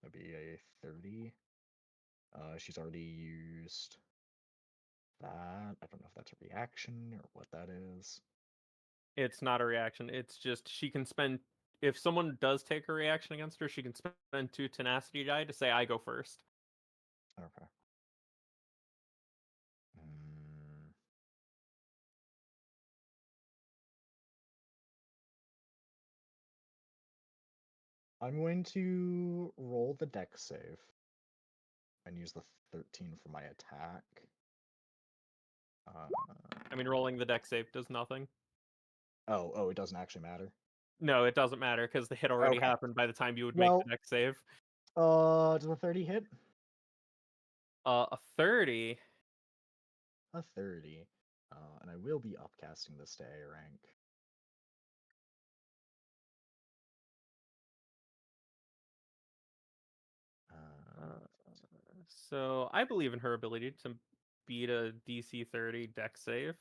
That'd be a 30. She's already used that. I don't know if that's a reaction or what that is. It's not a reaction. It's just she can spend. If someone does take a reaction against her, she can spend 2 tenacity die to say, I go first. Okay. Mm, I'm going to roll the dex save and use the 13 for my attack. I mean, rolling the dex save does nothing. Oh, it doesn't actually matter. No, it doesn't matter because the hit already Okay. happened by the time you would make Well, the dex save. does a 30 hit? A 30. A 30. And I will be upcasting this to A rank. So I believe in her ability to beat a DC 30 dex save.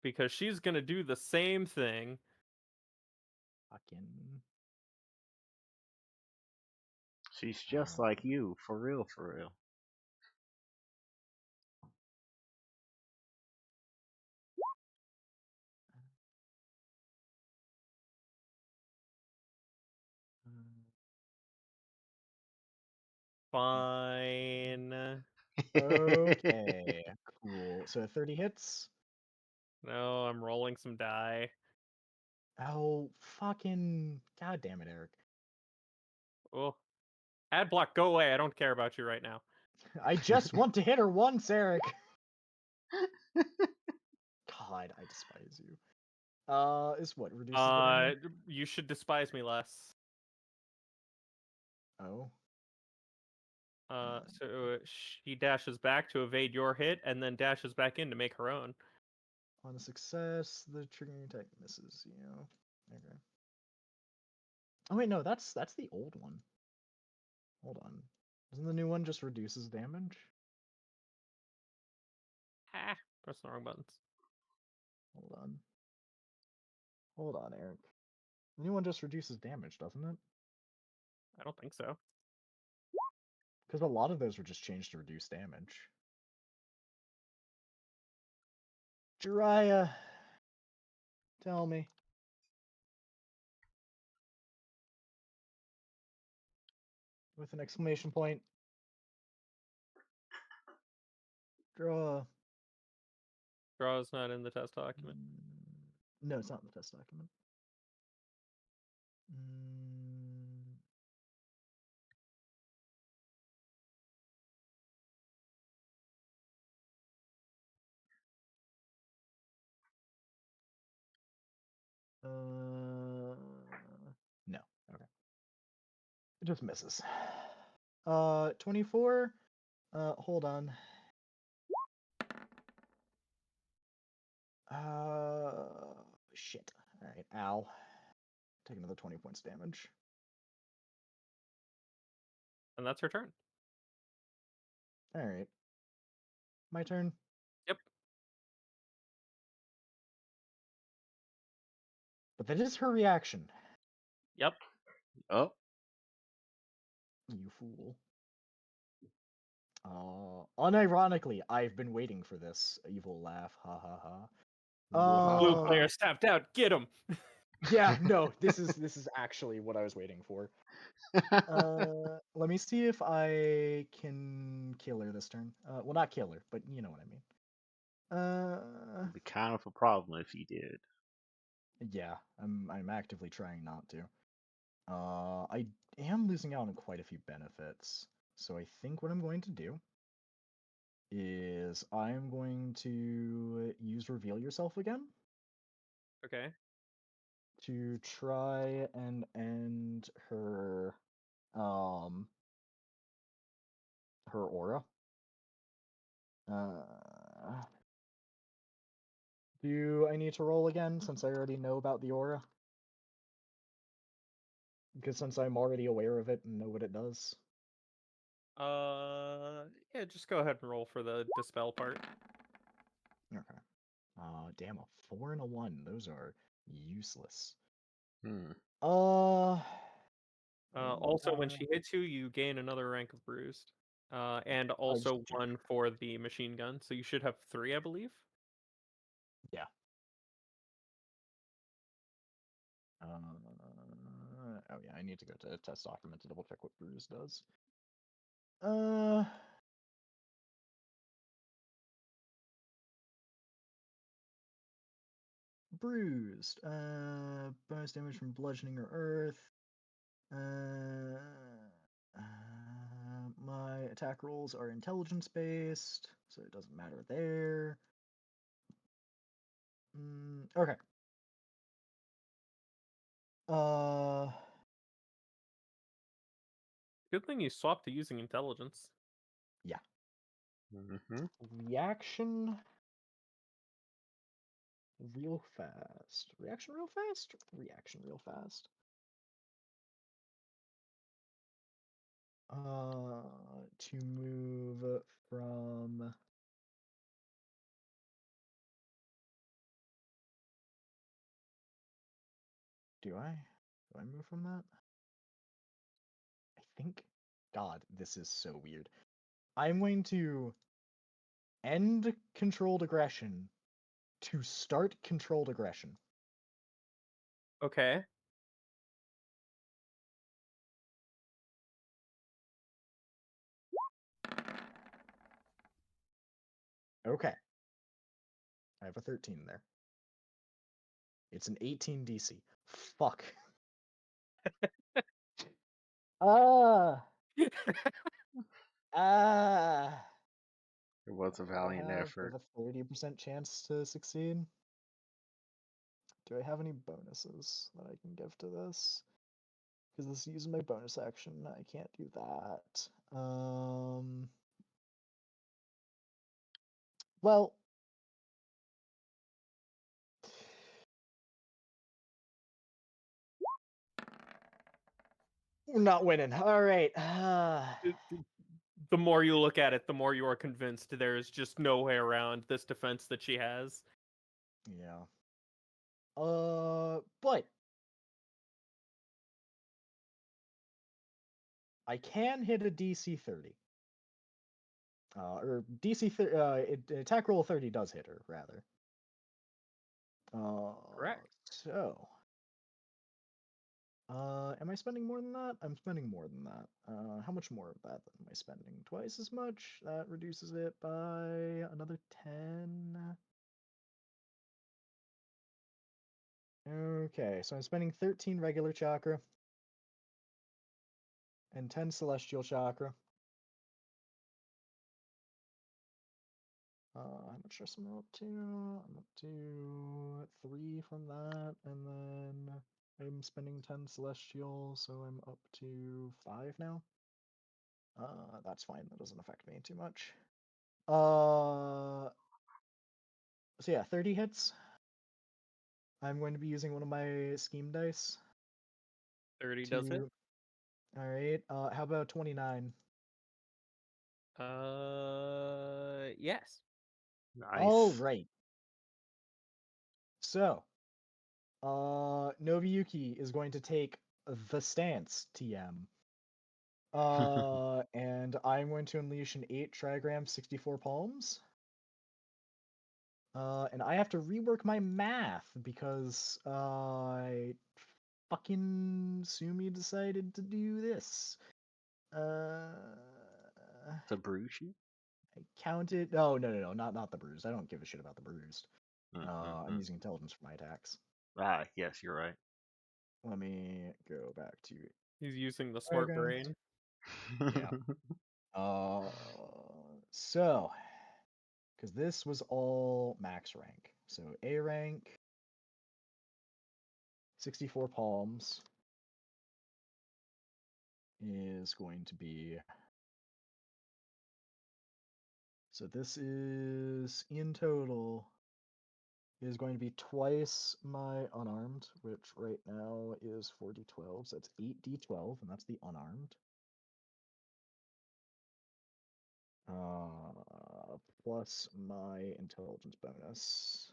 Because she's going to do the same thing. Fucking. She's just like you, for real, for real. Fine. Okay, cool. So 30 hits? No, I'm rolling some die. Oh, fucking. God damn it, Eric. Oh. Ad block, go away. I don't care about you right now. I just want to hit her once, Eric. God, I despise you. Is what reduces the damage? You should despise me less. Oh. So she dashes back to evade your hit, and then dashes back in to make her own. On a success, the triggering attack misses you. Okay. Oh wait, no, that's the old one. Hold on. Doesn't the new one just reduces damage? Ah, press the wrong buttons. Hold on. Hold on, Eric. The new one just reduces damage, doesn't it? I don't think so. Because a lot of those were just changed to reduce damage. Jiraiya, tell me. With an exclamation point. Draw. Draw is not in the test document. No, it's not in the test document. Mm, no. Okay. It just misses. 24. Hold on. Shit. All right, ow. Take another 20 points damage. And that's her turn. All right. My turn. Yep. But that is her reaction. Yep. Oh, You fool. Unironically, I've been waiting for this evil laugh. Ha ha ha. Blue Wahaha. player tapped out. Get him. Yeah, no, this is actually what I was waiting for. Let me see if I can kill her this turn. Well, not kill her, but you know what I mean. It'd be kind of a problem if you did. Yeah, I'm actively trying not to. I am losing out on quite a few benefits, so I think what I'm going to do is I'm going to use Reveal Yourself again Okay. to try and end um her aura. Do I need to roll again since I already know about the aura? Because since I'm already aware of it and know what it does. Yeah, just go ahead and roll for the dispel part. Okay. Damn, a 4 and a 1. Those are useless. Hmm. Also, when she hits you, you gain another rank of bruised. And also check. one for the machine gun. So you should have 3, I believe. Yeah. Oh yeah, I need to go to test document to double check what bruise does. Bruised. Bonus damage from bludgeoning or earth. My attack rolls are intelligence based, so it doesn't matter there. Okay. Good thing you swapped to using intelligence. Yeah. Mm-hmm. Reaction real fast. Reaction real fast? Reaction real fast. To move from do I move from that? I think God, this is so weird. I'm going to end controlled aggression to start controlled aggression. Okay. Okay. I have a 13 there. It's an 18 DC. Fuck. Ah. Ah. It was a valiant effort. Have a 30% chance to succeed. Do I have any bonuses that I can give to this? Because this is using my bonus action. I can't do that. Well, we're not winning. All right. The more you look at it, the more you are convinced there's just no way around this defense that she has. Yeah. But I can hit a DC 30. Or DC 30, attack roll 30 does hit her, rather. Correct. So, am I spending more than that? I'm spending more than that. How much more of that am I spending? Twice as much? That reduces it by another 10. Okay, so I'm spending 13 regular chakra and 10 celestial chakra. How much stress am I up to? I'm up to 3 from that, and then I'm spending 10 celestial, so I'm up to 5 now. That's fine. That doesn't affect me too much. So yeah, 30 hits. I'm going to be using one of my scheme dice 30 does hit. to. All right. How about 29? Yes. All Nice. right. So, Nobuyuki is going to take the stance, TM. And I'm going to unleash an 8 trigram 64 palms. And I have to rework my math because fucking Sumi decided to do this. To bruise you? I counted. Oh, no, not the bruised. I don't give a shit about the bruised. I'm Mm-hmm. using intelligence for my attacks. Ah, yes, you're right. Let me go back to He's using the smart diagrams. brain. Yeah. So, because this was all max rank. So A rank, 64 palms is going to be. So this is in total is going to be twice my unarmed, which right now is 4d12. So that's 8d12, and that's the unarmed. Plus my intelligence bonus.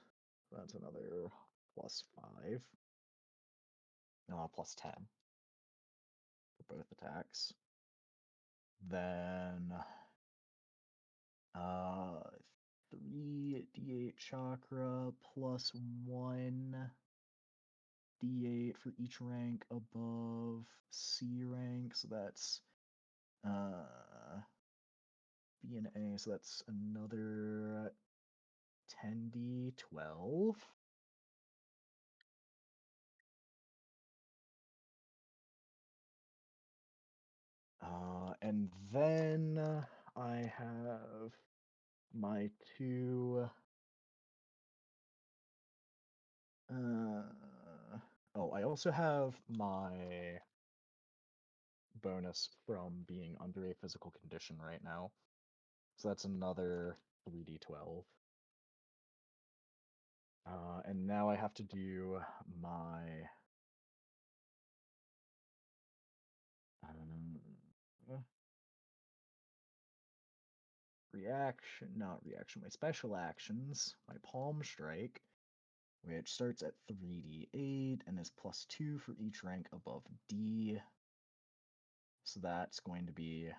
That's another plus 5. Plus 10 for both attacks. Then 3d8 chakra plus 1d8 for each rank above C rank. So that's B and A. So that's another 10d12. And then I have my 2. Oh, I also have my bonus from being under a physical condition right now. So that's another 3d12. And now I have to do my my special actions, my palm strike, which starts at 3d8 and is plus 2 for each rank above D. So that's going to be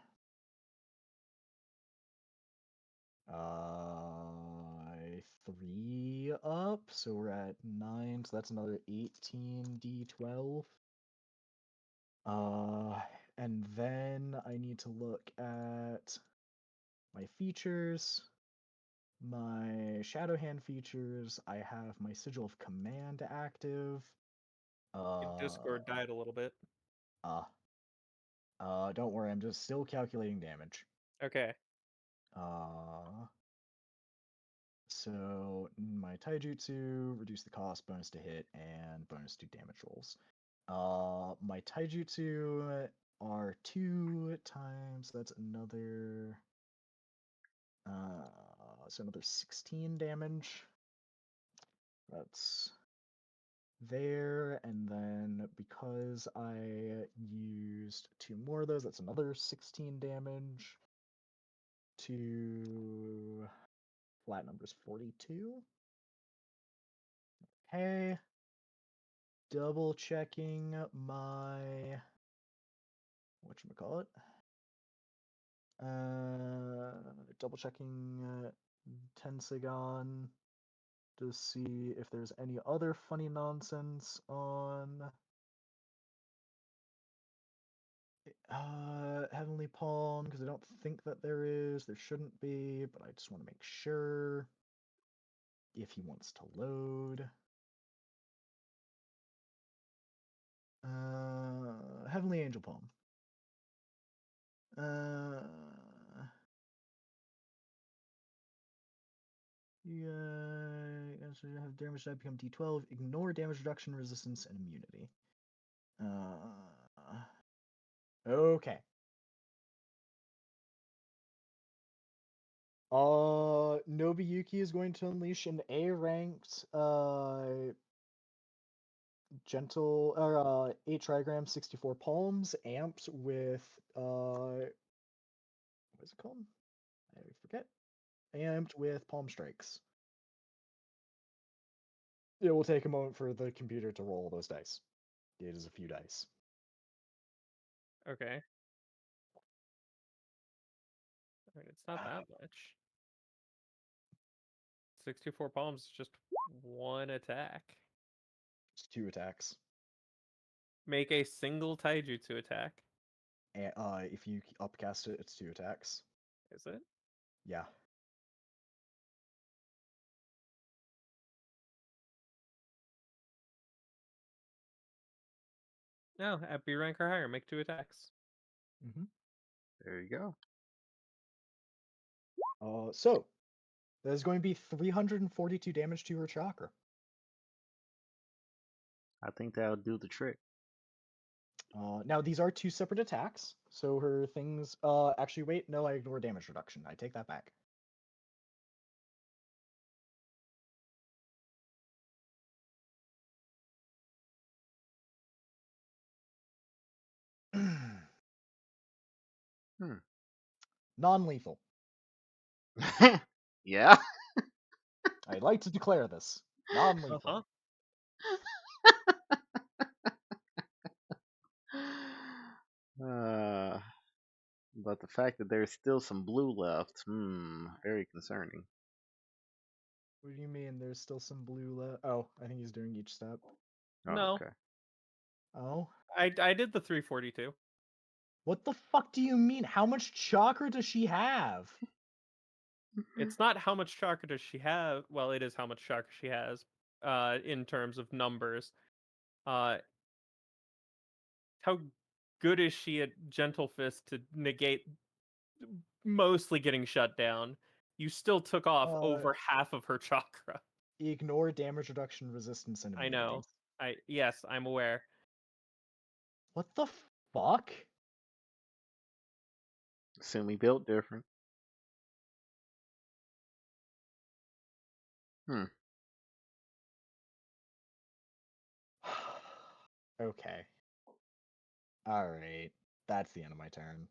3 up, so we're at 9, so that's another 18d12. And then I need to look at my features, my Shadow Hand features. I have my Sigil of Command active. Your Discord died a little bit. Don't worry, I'm just still calculating damage. Okay. So my taijutsu, reduce the cost, bonus to hit, and bonus to damage rolls. My taijutsu are 2 times. That's another. So another 16 damage. That's there, and then because I used 2 more of those, that's another 16 damage. To flat numbers 42. Okay. Double checking my whatchamacallit. Double checking Tensagon to see if there's any other funny nonsense on Heavenly Palm, because I don't think that there is. There shouldn't be, but I just want to make sure if he wants to load. Heavenly Angel Palm. Yeah, have damage die become D12. Ignore damage reduction, resistance, and immunity. Okay. Nobuyuki is going to unleash an A-ranked gentle or 8 trigrams, 64 palms, amped with what is it called? I forget. Amped with palm strikes. It will take a moment for the computer to roll those dice. It is a few dice. Okay. I mean, it's not that much. 64 palms is just 1 attack. It's 2 attacks. Make a single taijutsu attack. And if you upcast it, it's 2 attacks. Is it? Yeah. No, at B rank or higher, make 2 attacks. Mm-hmm. There you go. So there's going to be 342 damage to her chakra. I think that'll do the trick. Now these are 2 separate attacks, so her things. Actually, wait, no, I ignore damage reduction. I take that back. Non-lethal. Yeah. I'd like to declare this non-lethal. Uh-huh. But the fact that there's still some blue left, very concerning. What do you mean? There's still some blue left? Oh, I think he's doing each step. Oh, No. okay. Oh, I did the 342. what the fuck do you mean? How much chakra does she have? It's not how much chakra does she have. Well, it is how much chakra she has, in terms of numbers. How good is she at Gentle Fist to negate mostly getting shut down? You still took off over half of her chakra. Ignore damage reduction, resistance, and I immunity. know. Yes, I'm aware. What the fuck? Assume we built different. Okay. Alright. That's the end of my turn.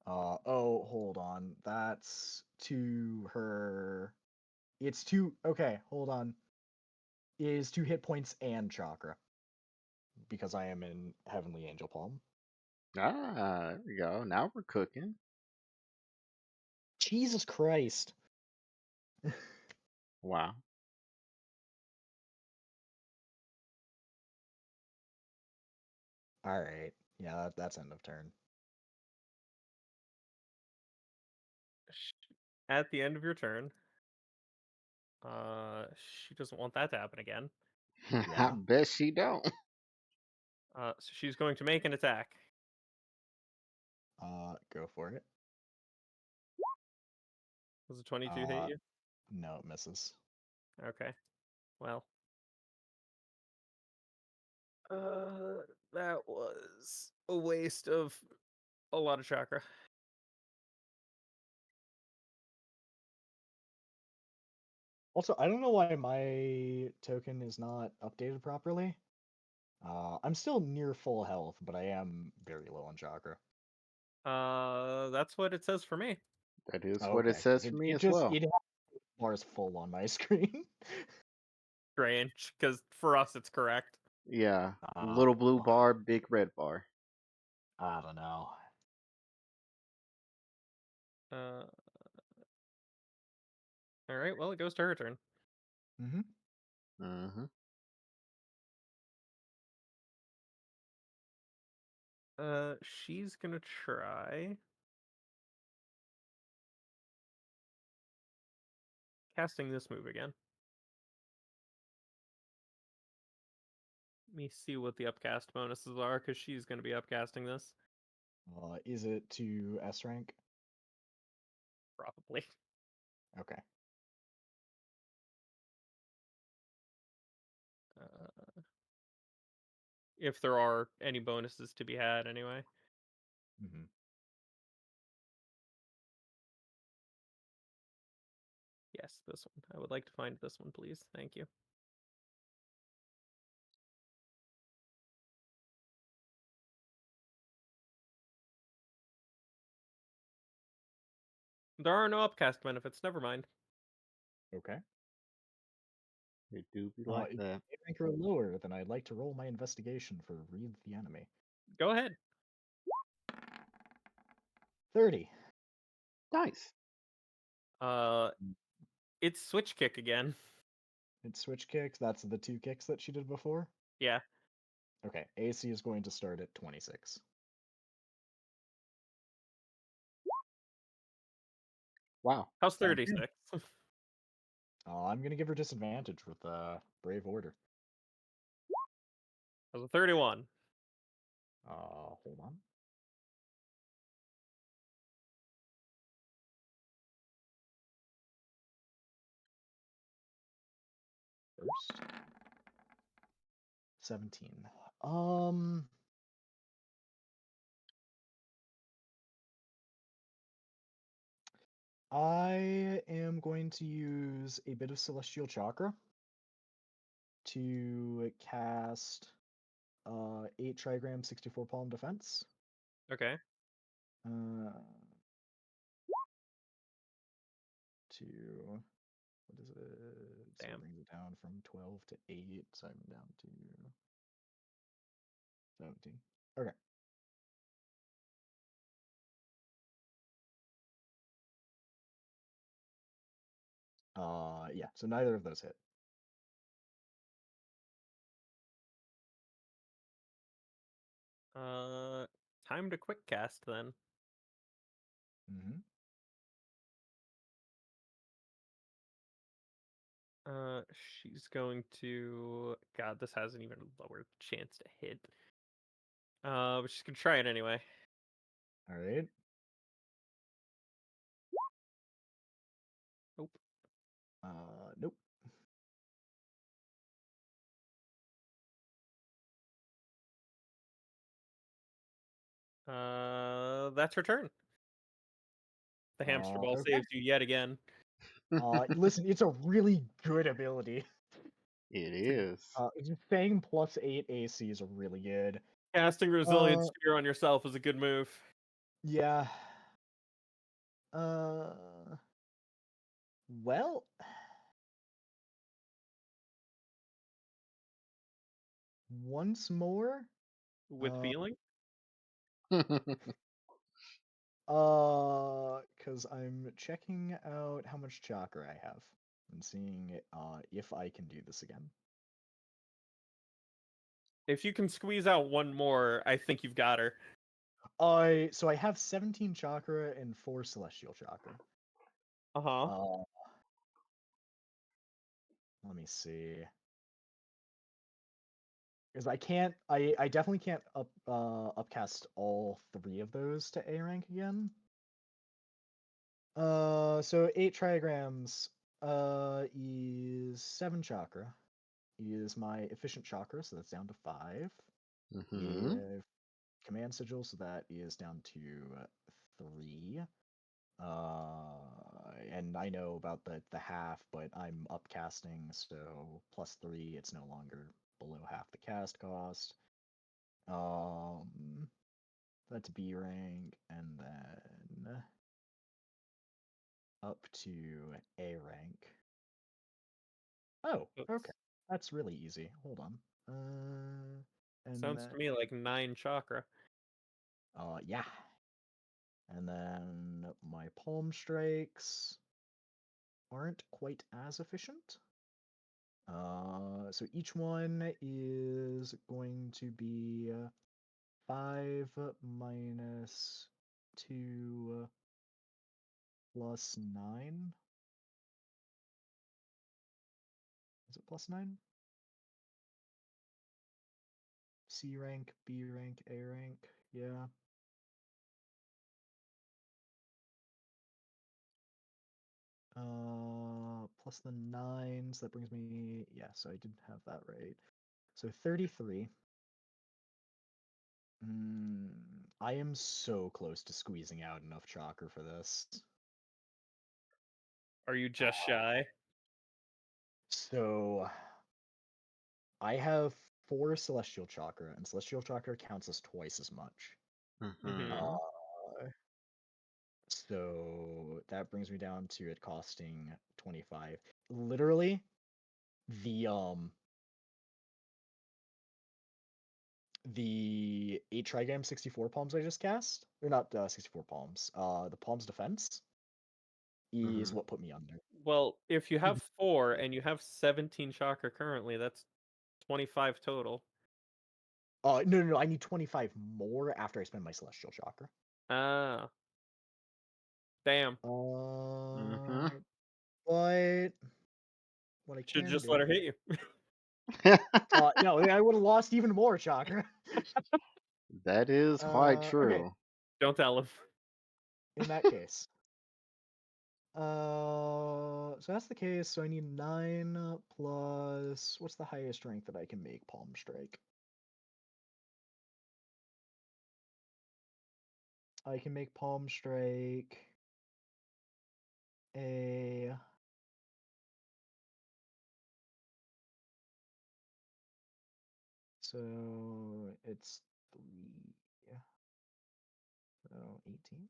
Oh, hold on. That's to her. It's two. Okay, hold on. It is 2 hit points and chakra. Because I am in Heavenly Angel Palm. There we go. Now we're cooking. Jesus Christ. Wow. Alright. Yeah, that's end of turn. At the end of your turn, she doesn't want that to happen again. I Yeah. bet she don't. So she's going to make an attack. Go for it. Does a 22 hit Uh, you? no, it misses. Okay. Well. That was a waste of a lot of chakra. Also, I don't know why my token is not updated properly. I'm still near full health, but I am very low on chakra. That's what it says for me. That is what it Okay, says for it me it as just well. it bars full on my screen. Strange, because for us it's correct. Yeah. Uh, Little blue bar, big red bar. I don't know. Uh, all right. Well, it goes to her turn. Mm-hmm. Mm-hmm. She's gonna try casting this move again. Let me see what the upcast bonuses are, because she's gonna be upcasting this. Is it to S rank? Probably. Okay. If there are any bonuses to be had, anyway. Mm-hmm. Yes, this one. I would like to find this one, please. Thank you. There are no upcast benefits. Never mind. Okay. It do be like If that. A rank or lower, then I'd like to roll my investigation for read the enemy. Go ahead. 30. Nice. It's switch kick again. It's switch kicks. That's the 2 kicks that she did before. Yeah. Okay. AC is going to start at 26. Wow. How's Sounds 36? I'm gonna give her disadvantage with Brave Order. How's a 31? Hold on. First. 17. I am going to use a bit of Celestial Chakra to cast 8 Trigram 64 Palm Defense. Okay. Uh, to what is it? So it Damn. brings it down from 12 to 8, so I'm down to 17. Okay. Yeah, so neither of those hit. Time to quick cast then. Mm-hmm. She's going to. God, this has an even lower chance to hit. But she's gonna try it anyway. All right. Nope. Nope. That's her turn. The hamster ball Okay. saves you yet again. Listen, it's a really good ability. It is. Fang plus 8 AC is really good. Casting Resilient Sphere on yourself is a good move. Yeah. Well, once more, With feeling? because I'm checking out how much chakra I have and seeing if I can do this again. If you can squeeze out one more, I think you've got her. So I have 17 chakra and 4 celestial chakra. Uh-huh. Let me see. Because I definitely can't upcast all 3 of those to A rank again. So 8 trigrams is 7 chakra. Is my efficient chakra, so that's down to 5. Mm-hmm. If command sigil, so that is down to 3. And I know about the half, but I'm upcasting, so +3. It's no longer below half the cast cost. That's B rank, and then up to A rank. Oh, okay. That's really easy. Hold on. And Sounds to then, me like 9 chakra. yeah. And then my palm strikes aren't quite as efficient. So each one is going to be 5 minus 2 plus 9. Is it plus 9? C rank, B rank, A rank. Yeah. Plus the 9s. That brings me. Yeah, so I didn't have that right. So 33. I am so close to squeezing out enough chakra for this. Are you just shy? So I have 4 celestial chakra, and celestial chakra counts as twice as much. Mm-hmm. Uh, Mm-hmm. so that brings me down to it costing 25. Literally, the 8 Trigam 64 palms I just cast, or not 64 palms, the palms defense is Mm-hmm. what put me under. Well, if you have 4 and you have 17 chakra currently, that's 25 total. No, I need 25 more after I spend my celestial chakra. Ah. Damn. Mm-hmm. But what I Should can just let her do, hit you. no, I would have lost even more chakra. That is quite Okay, true. Don't tell him. in that case. So that's the case. So I need 9 plus what's the highest rank that I can make Palm Strike? I can make Palm Strike a so it's 3. So 18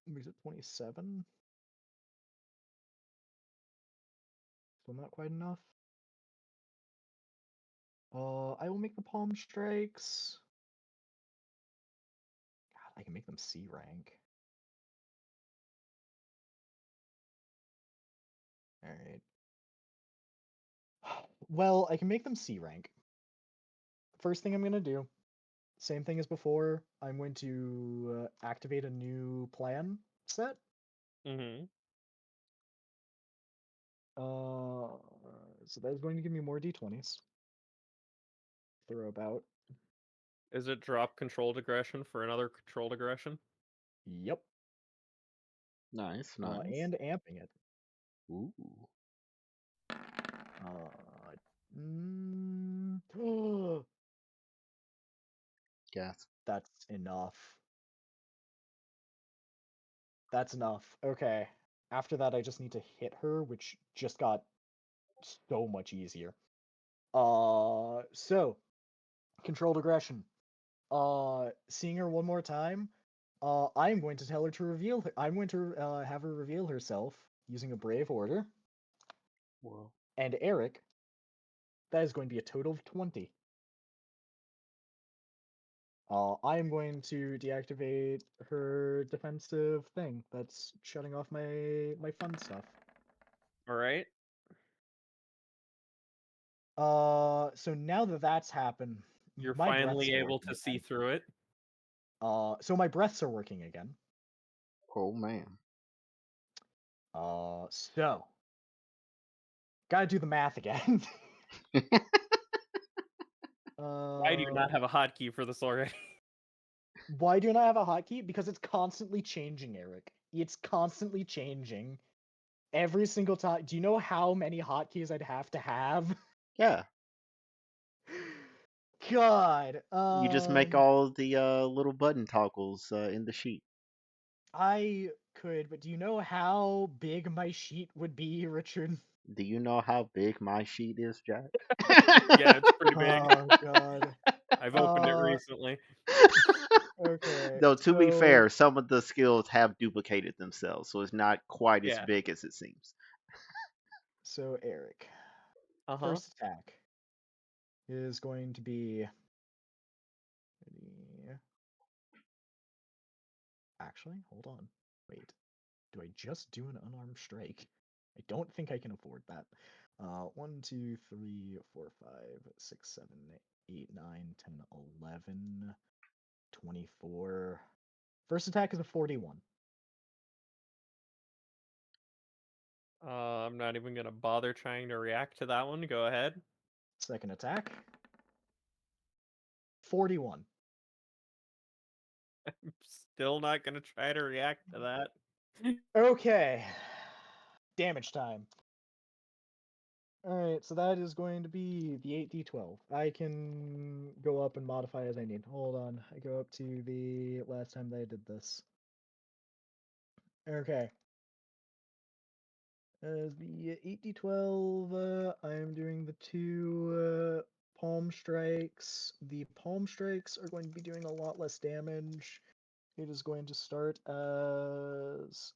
makes it 27. Still not quite enough. I will make the Palm Strikes. God, I can make them C rank. All right. Well, I can make them C rank. First thing I'm gonna do, same thing as before. I'm going to activate a new plan set. Mm-hmm. So that is going to give me more d20s. Throw about. Is it drop controlled aggression for another controlled aggression? Yep. Nice, nice. And amping it. Ooh. Gasp. That's enough. That's enough. Okay. After that, I just need to hit her, which just got so much easier. So controlled aggression. Seeing her one more time, I'm going to tell her to reveal her. I'm going to have her reveal herself using a brave order. Whoa. And Eric, that is going to be a total of 20. I am going to deactivate her defensive thing. That's shutting off my fun stuff. All right. So now that that's happened, You're my breaths finally are able working to see again. through it. So my breaths are working again. Oh man. So gotta do the math again. Why do you not have a hotkey for this already? Why do I not have a hotkey? Because it's constantly changing, Eric. It's constantly changing. Every single time. Do you know how many hotkeys I'd have to have? Yeah, God. you just make all of the little button toggles in the sheet. I could, but do you know how big my sheet would be, Richard? Do you know how big my sheet is, Jack? Yeah, it's pretty big. Oh God. I've opened it Uh, recently. okay. Though to be So fair, some of the skills have duplicated themselves, so it's not quite as Yeah. big as it seems. Eric, Uh-huh. first attack is going to be. Actually, hold on. Wait. Do I just do an unarmed strike? I don't think I can afford that. 1, 2, 3, 4, 5, 6, 7, 8, 9, 10, 11, 24. First attack is a 41. I'm not even gonna bother trying to react to that one. Go ahead. Second attack, 41. I'm still not gonna try to react to that. Okay. Damage time. Alright, so that is going to be the 8d12. I can go up and modify as I need. Hold on. I go up to the last time that I did this. Okay. As the 8d12, I'm doing the 2 palm strikes. The palm strikes are going to be doing a lot less damage. It is going to start as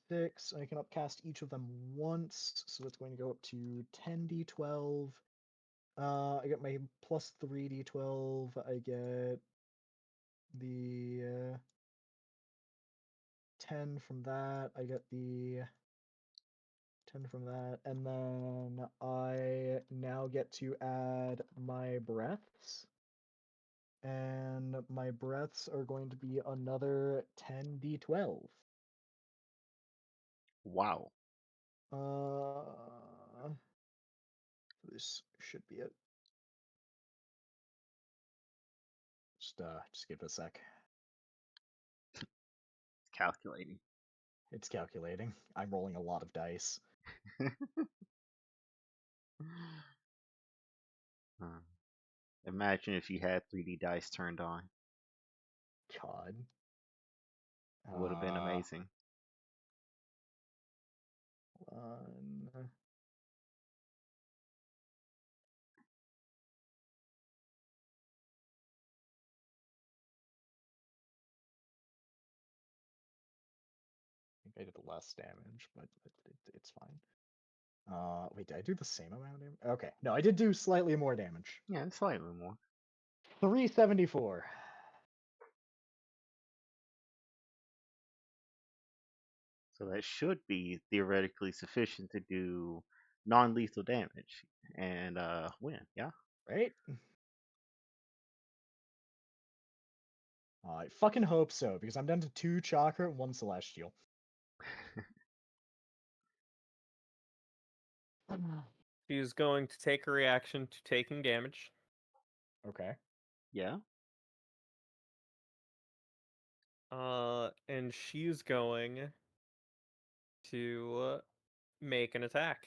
6. I can upcast each of them once, so it's going to go up to 10d12. I get my plus 3d12. I get the 10 from that. I get the 10 from that. And then I now get to add my breaths. And my breaths are going to be another 10d12. Wow. This should be it. Just give it a sec. Calculating. It's calculating. I'm rolling a lot of dice. Huh. Imagine if you had 3D dice turned on. God. It would have been amazing. One. I think I did less damage, but it's fine. Wait, did I do the same amount of damage? Okay, no, I did do slightly more damage. Yeah, it's slightly more. 374. So that should be theoretically sufficient to do non-lethal damage and win. Yeah. Right? I fucking hope so, because I'm down to 2 chakra and 1 celestial. She's going to take a reaction to taking damage. Okay. Yeah. And she's going to make an attack.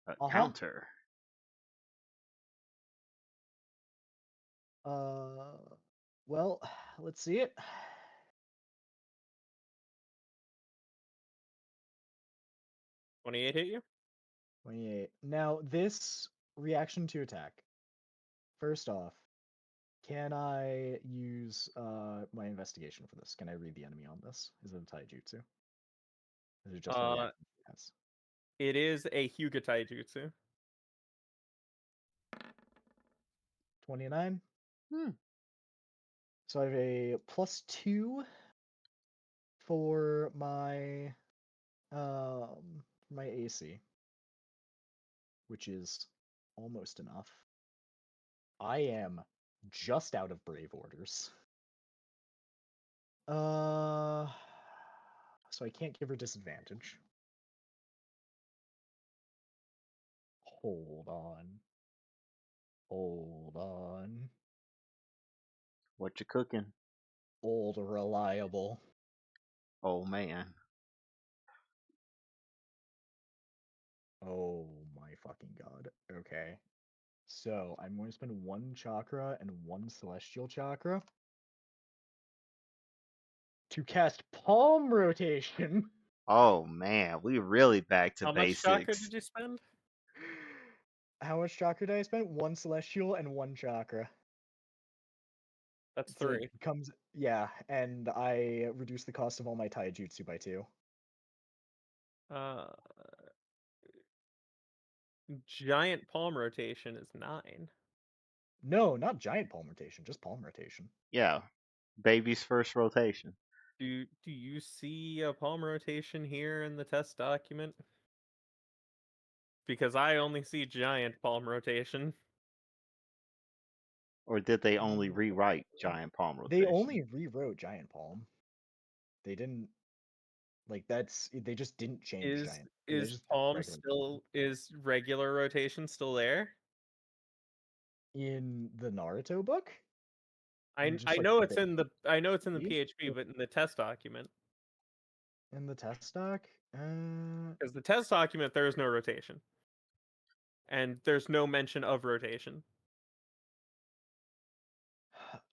A Uh-huh. counter. Well, let's see it. 28 hit you? 28. Now, this reaction to attack. First off, can I use my investigation for this? Can I read the enemy on this? Is it a taijutsu? Is it just a reaction? Yes. It is a Hyuga Taijutsu. 29. Hmm. So I have a +2 for my AC, which is almost enough. I am just out of brave orders. So I can't give her disadvantage. Hold on. Hold on. What you cooking? Old reliable. Oh man. Oh my fucking god. Okay. So I'm going to spend 1 chakra and 1 celestial chakra to cast palm rotation. Oh man, we really back to How much chakra basics. did you spend? How much chakra did I spend? 1 celestial and 1 chakra. That's So it 3. comes, yeah, and I reduce the cost of all my taijutsu by 2. Uh, giant palm rotation is 9. No, not giant palm rotation, just palm rotation. Yeah. Baby's first rotation. Do you see a palm rotation here in the test document? Because I only see giant palm rotation. Or did they only rewrite giant palm They rotation? only rewrote giant palm. They didn't they just didn't change giant. They Is just palm regular still is regular rotation still there? in the Naruto book. I Just I like know the it's in the page PHP, but in the test document, in the test doc. because the test document there is no rotation, and there's no mention of rotation.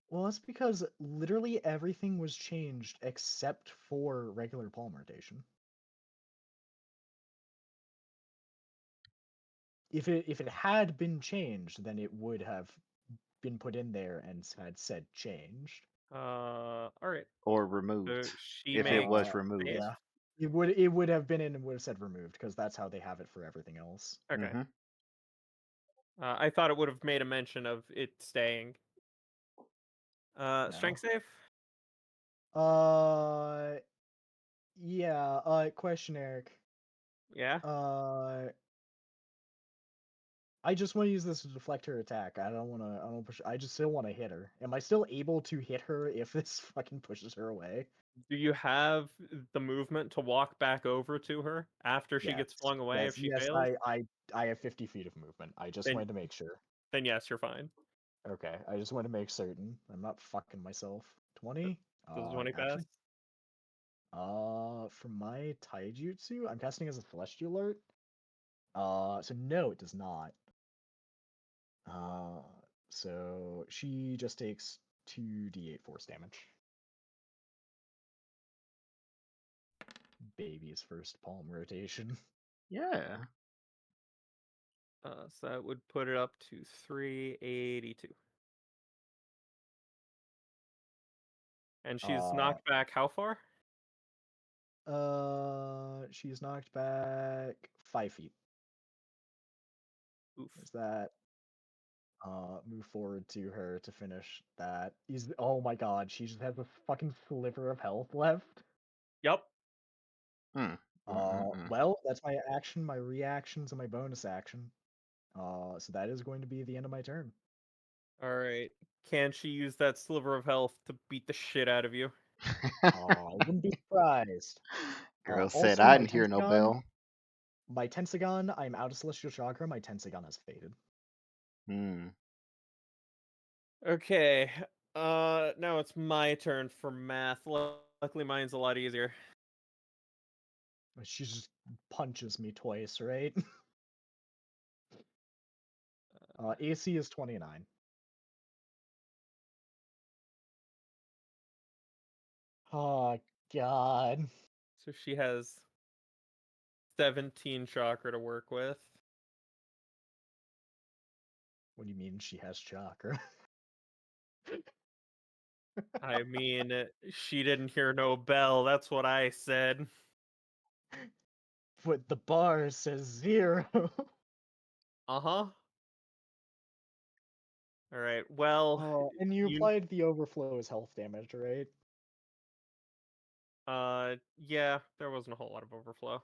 Well, that's because literally everything was changed except for regular palm rotation. If it had been changed, then it would have been put in there and had said changed. All right. Or So removed. she If it makes was removed. base. Yeah, it would have been in and would have said removed because that's how they have it for everything else. Okay. Mm-hmm. I thought it would have made a mention of it staying. No. Strength save. Uh, yeah. Question, Eric. Yeah. I just want to use this to deflect her attack. I don't want to. I don't push. I just still want to hit her. Am I still able to hit her if this fucking pushes her away? Do you have the movement to walk back over to her after she Yes. gets flung away Yes. if she Yes. fails? I have 50 feet of movement. I just Then wanted to make sure. yes, you're fine. Okay. I just want to make certain. I'm not fucking myself. 20. Does the 20 pass? Action. For my taijutsu, I'm casting as a celestial art. So no, it does not. Uh, so she just takes 2d8 force damage. Baby's first palm rotation. Yeah. So that would put it up to 382. And she's Uh, knocked back how far? she's knocked back 5 feet. Oof. There's that. Move forward to her to finish that. Oh my god, she just has a fucking sliver of health left. Yep. Hmm. Well, that's my action, my reactions, and my bonus action. So that is going to be the end of my turn. All right. Can she use that sliver of health to beat the shit out of you? I wouldn't be surprised. Girl said Also, I didn't hear no bell. my Tensagon, I'm out of Celestial Chakra. My Tensagon has faded. Hmm. Okay. Now it's my turn for math. Luckily, mine's a lot easier. She just punches me twice, right? AC is 29. Oh, God. So she has 17 chakra to work with. What do you mean she has chakra? I mean, she didn't hear no bell. That's what I said. But the bar says 0. Uh-huh. All right. Well, And you you applied the overflow as health damage, right? yeah, there wasn't a whole lot of overflow.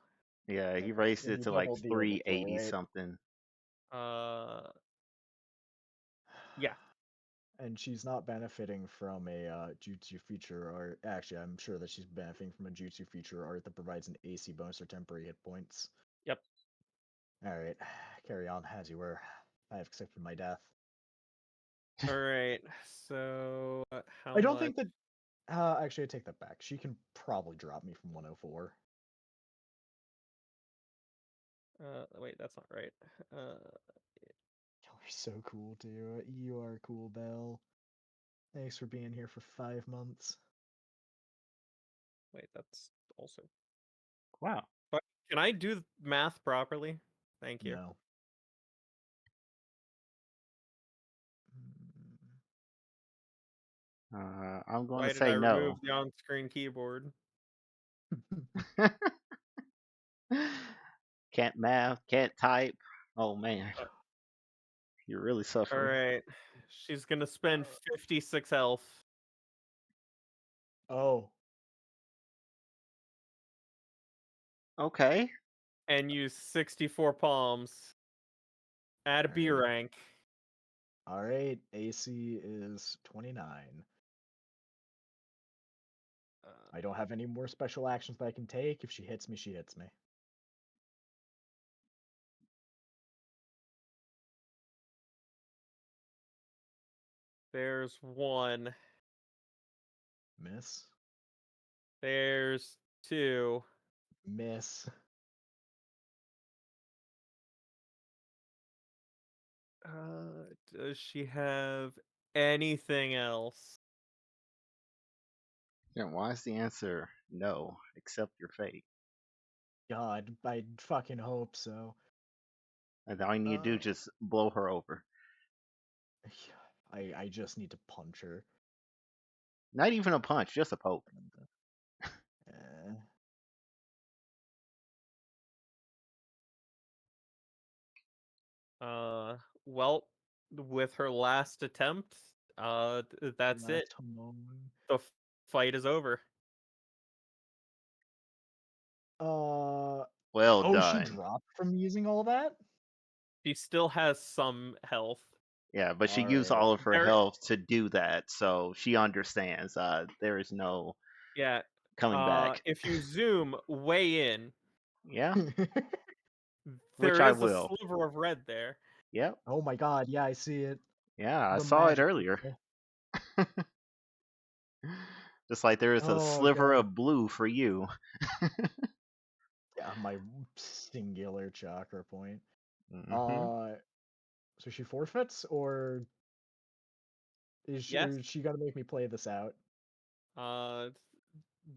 Yeah, he Okay, raised then it you to like doubled the overflow, 380 right? something. Yeah. And she's not benefiting from a jutsu feature art. Actually, I'm sure that she's benefiting from a jutsu feature art that provides an AC bonus or temporary hit points. Yep. Alright, carry on as you were. I have accepted my death. All right. So how I don't much? think that. Actually, I take that back. She can probably drop me from 104. Wait, that's not right. You're so cool, too. You are cool, Belle. Thanks for being here for 5 months. Wait, that's also. Wow. But can I do math properly? Thank you. No. I'm going Why to did I say remove no. the on-screen keyboard? Can't math, can't type. Oh man, Uh, you're really All suffering. right. She's gonna spend 56 health Oh. Okay. and use 64 palms. Add a B Alright. rank. Alright, AC is 29. I don't have any more special actions that I can take. If she hits me, she hits me. There's one. Miss. There's two. Miss. Does she have anything else? Then why is the answer no? Accept your fate. God, I fucking hope so. And all you need to do is just blow her over. I just need to punch her. Not even a punch, just a poke. Eh. Well, with her last attempt, that's it. Last home. The fight is over. Well Oh, she done. dropped from using all that? She still has some health. Yeah, but she used Alright. all of her There, health to do that, so she understands. There is no yeah. coming back. If you zoom way in, Yeah, which there I is a will. sliver of red there. Yep. Oh my god, yeah, I see it. Yeah, I The saw it magic earlier. pixel. Just like there is a Oh sliver god. of blue for you. Yeah, my singular chakra point. Hmm. So she forfeits, or Yes. is she gonna make me play this out? Uh,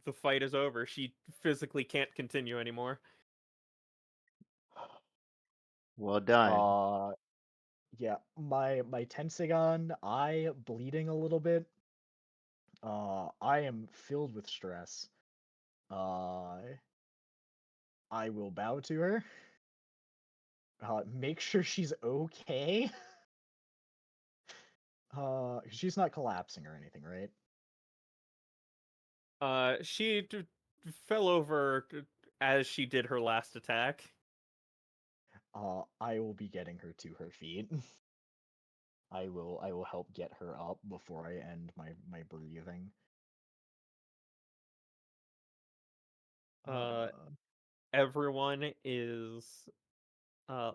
the fight is over. She physically can't continue anymore. Well done. Yeah, my Tensigon eye bleeding a little bit. I am filled with stress. Uh, I will bow to her. Make sure she's okay. She's not collapsing or anything, right? She fell over as she did her last attack. I will be getting her to her feet. I will help get her up before I end my breathing. Uh, Everyone is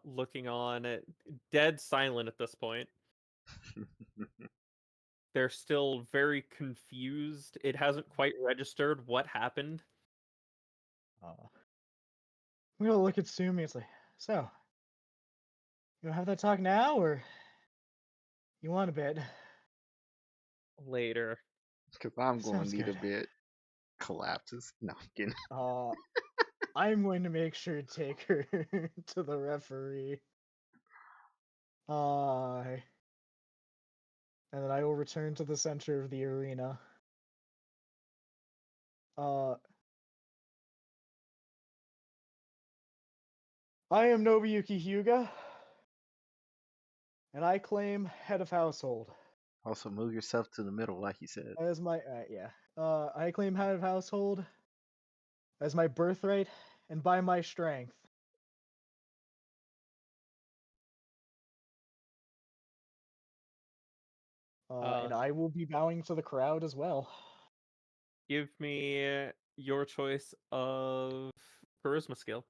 looking on, dead silent at this point. They're still very confused. It hasn't quite registered what happened. I'm gonna look at Sumi. It's like, so you wanna have that talk now, or you want a bit? Later. Because I'm going Sounds to need a good. bit. Collapses. No, I'm kidding. I'm going to make sure to take her to the referee. And then I will return to the center of the arena. I am Nobuyuki Hyuga, and I claim head of household. Also, move yourself to the middle, like you said. As my yeah. I claim head of household as my birthright and by my strength. And I will be bowing to the crowd as well. Give me your choice of charisma skill.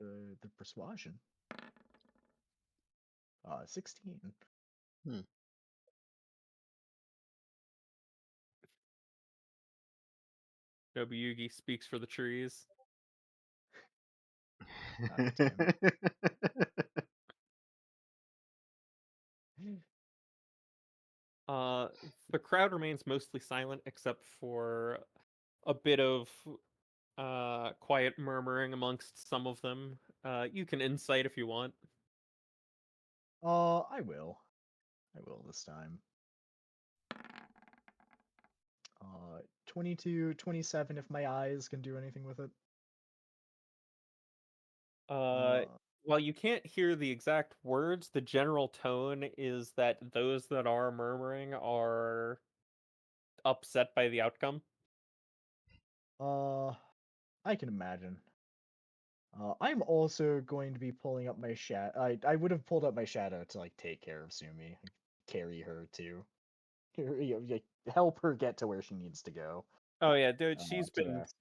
The persuasion. 16. Nobuyugi speaks for the trees. God damn it. The crowd remains mostly silent except for a bit of quiet murmuring amongst some of them. You can insight if you want. I will. I will this time. 22, 27 if my eyes can do anything with it. Uh, while you can't hear the exact words, the general tone is that those that are murmuring are upset by the outcome. I can imagine. I'm also going to be pulling up my shadow. I would have pulled up my shadow to like take care of Sumi, like, carry her to, help her get to where she needs to go. Oh yeah, dude, she's To been rest.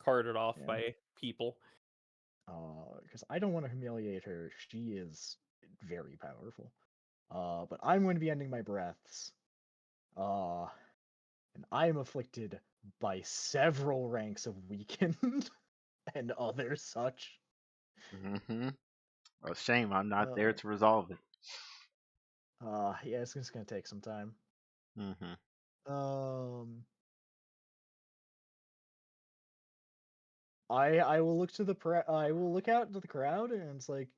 carted off Yeah. by people. Because I don't want to humiliate her. She is very powerful. But I'm going to be ending my breaths. And I am afflicted by several ranks of weakened and other such. A shame I'm not there Uh, to resolve it. yeah, it's just gonna take some time. Mm-hmm. I will look to I will look out to the crowd and it's like,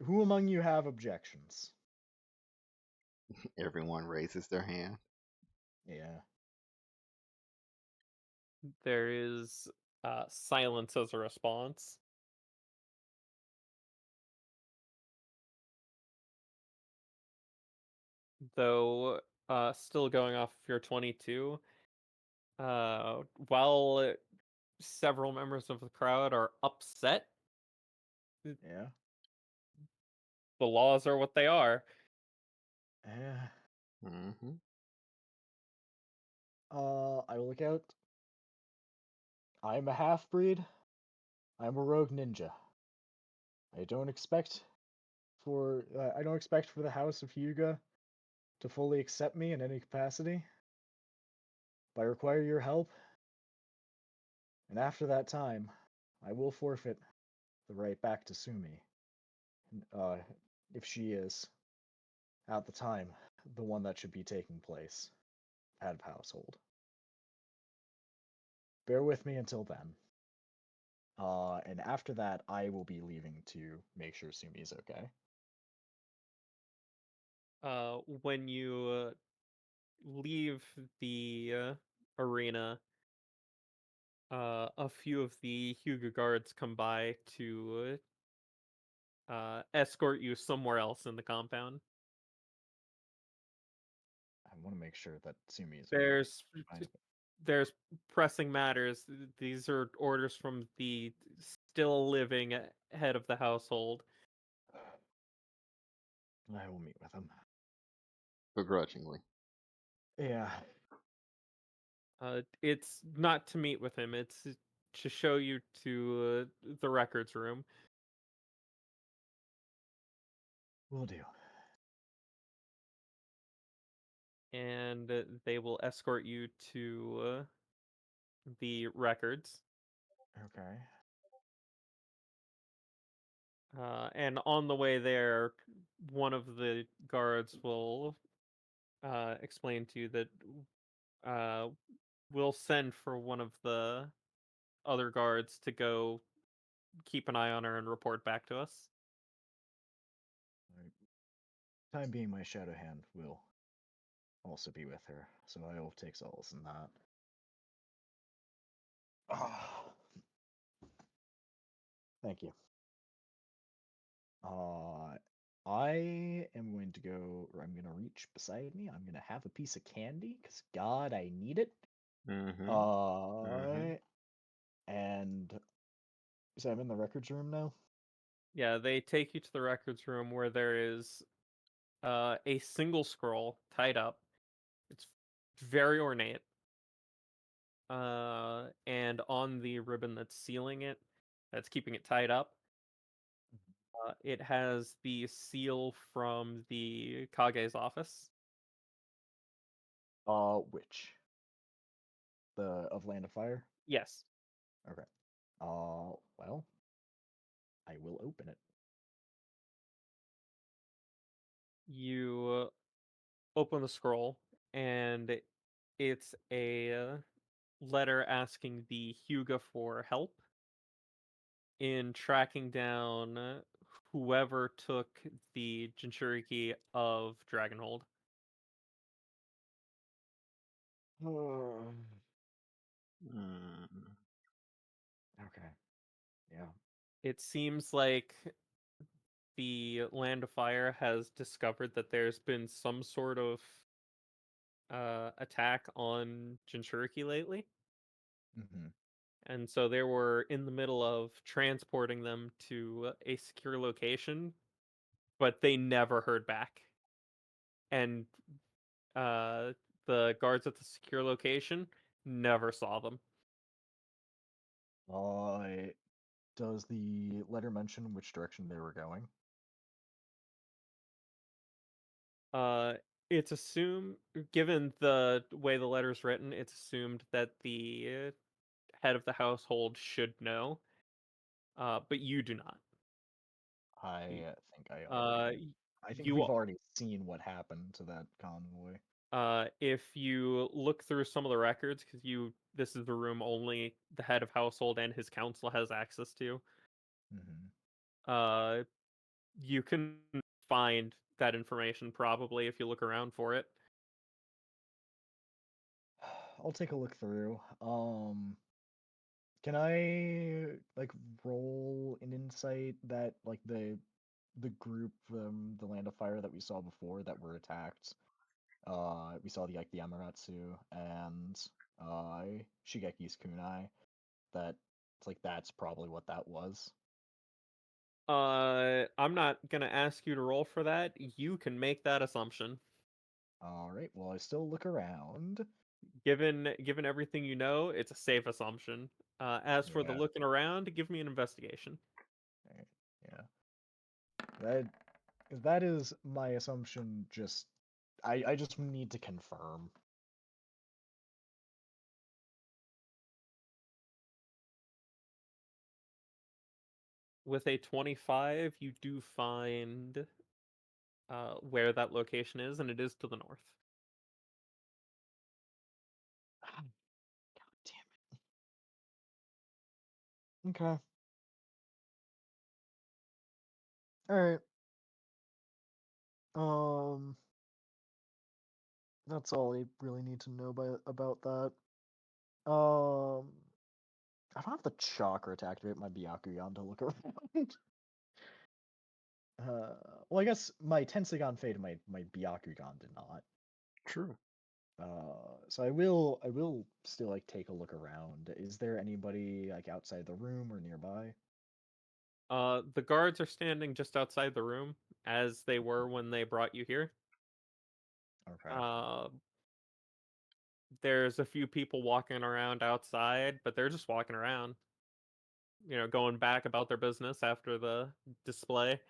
who among you have objections? Everyone raises their hand. Yeah. There is silence as a response. Though, still going off of your 22, while several members of the crowd are upset, Yeah. the laws are what they are. Yeah. Mm-hmm. I will look out. I'm a half-breed. I'm a rogue ninja. I don't expect I don't expect for the House of Hyuga to fully accept me in any capacity. But I require your help, and after that time, I will forfeit the right back to Sumi. Uh, if she is, at the time, the one that should be taking place. Head of household. Bear with me until then. And after that, I will be leaving to make sure Sumi's okay. When you leave the arena, a few of the Hyuga guards come by to escort you somewhere else in the compound. I want to make sure that Sumi is okay. There's there's pressing matters. These are orders from the still living head of the household. I will meet with him. Begrudgingly. Yeah. It's not to meet with him. It's to show you to the records room. Will do. And they will escort you to the records. Okay. And on the way there, one of the guards will explain to you that we'll send for one of the other guards to go keep an eye on her and report back to us. Right. Time being, my shadow hand will also be with her, so I will take solace in that. Ah. Thank you. I am going to go, or I'm going to reach beside me. I'm going to have a piece of candy, because God, I need it. Mm-hmm. And so I'm in the records room now. Yeah, they take you to the records room where there is a single scroll tied up. It's very ornate. And on the ribbon that's sealing it, that's keeping it tied up, It has the seal from the Kage's office. Which? The of Land of Fire? Yes. Okay. Well, I will open it. You open the scroll, and it's a letter asking the Hyuga for help in tracking down whoever took the Jinchuriki of Dragonhold. Hmm. Okay. Yeah. It seems like the Land of Fire has discovered that there's been some sort of attack on Jinchuriki lately. Mm-hmm. And so they were in the middle of transporting them to a secure location, but they never heard back. And the guards at the secure location never saw them. Does the letter mention which direction they were going? Uh, it's assumed, given the way the letter's written, it's assumed that the head of the household should know, but you do not. I think I Uh, already. I think you we've already seen what happened to that convoy. If you look through some of the records, because this is the room only the head of household and his council has access to, Mm-hmm. uh, you can find that information probably if you look around for it. I'll take a look through. Can I like roll an insight that like the group from the Land of Fire that we saw before that were attacked? We saw the Amaterasu and Shigeki's kunai. That it's like that's probably what that was. I'm not gonna ask you to roll for that. You can make that assumption. All right. Well, I still look around. Given everything you know, it's a safe assumption. As for the Yeah. looking around, give me an investigation. Right. Yeah. That that is my assumption. Just I just need to confirm. With a 25, you do find where that location is, and it is to the north. Ah, God damn it. Okay. All right. Um, that's all I really need to know about that. Um, I don't have the chakra to activate my Byakugan to look around. Well, I guess my Tensagon Fade and my Byakugan did not. True. So I will still like take a look around. Is there anybody like outside the room or nearby? The guards are standing just outside the room, as they were when they brought you here. Okay. Uh, there's a few people walking around outside, but they're just walking around, going back about their business after the display.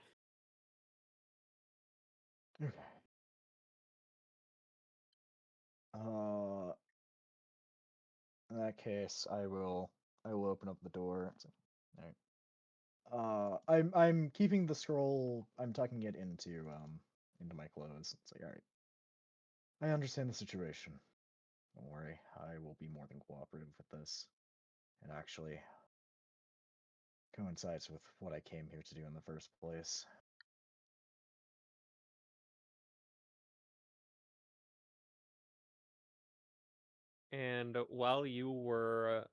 Okay. Uh, in that case, I will open up the door. All right. I'm keeping the scroll. I'm tucking it into my clothes. It's like, all right. I understand the situation. Don't worry. I will be more than cooperative with this. It actually coincides with what I came here to do in the first place. And while you were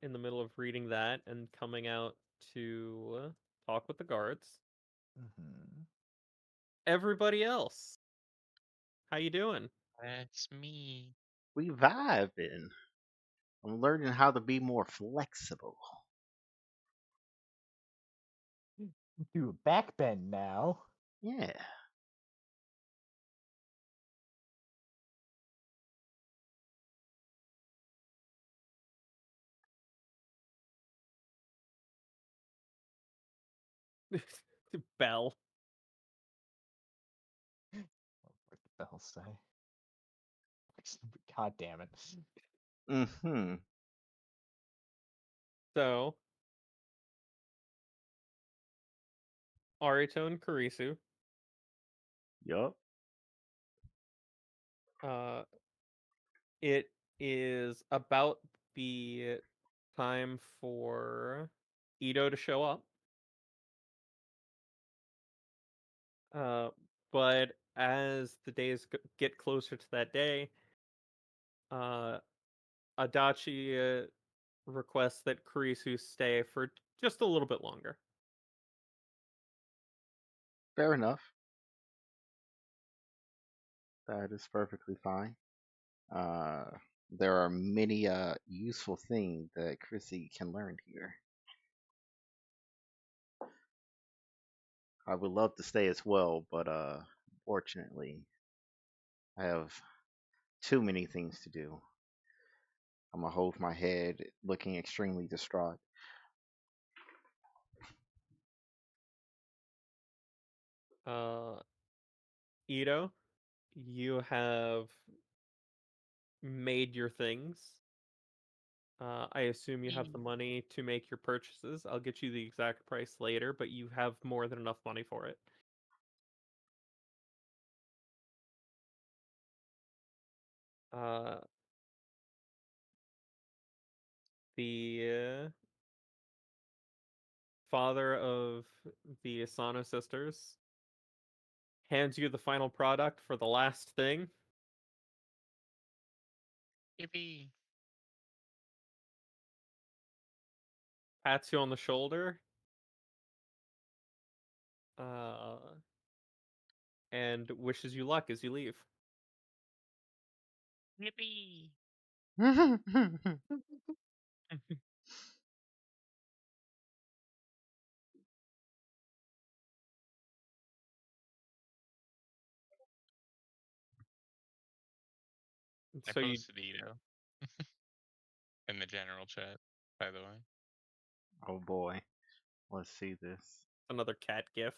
in the middle of reading that and coming out to talk with the guards, Mm-hmm. everybody else, how you doing? That's me. We vibing. I'm learning how to be more flexible. Do a backbend now. Yeah. Bell. What the hell say? God damn it. Mm-hmm. So Arito and Kurisu, Yup. uh, it is about the time for Ito to show up. Uh, but as the days get closer to that day, uh, Adachi requests that Kurisu stay for just a little bit longer. Fair enough. That is perfectly fine. Uh, there are many useful things that Chrissy can learn here. I would love to stay as well, but fortunately, I have too many things to do. I'm gonna hold my head, looking extremely distraught. Uh, Ito, you have made your things. I assume you have the money to make your purchases. I'll get you the exact price later, but you have more than enough money for it. Uh, the father of the Asano sisters hands you the final product for the last thing, Yippee. pats you on the shoulder, uh, and wishes you luck as you leave. Yippee. I So you posted Ito in the general chat, by the way. Oh boy, let's see this. another cat gif.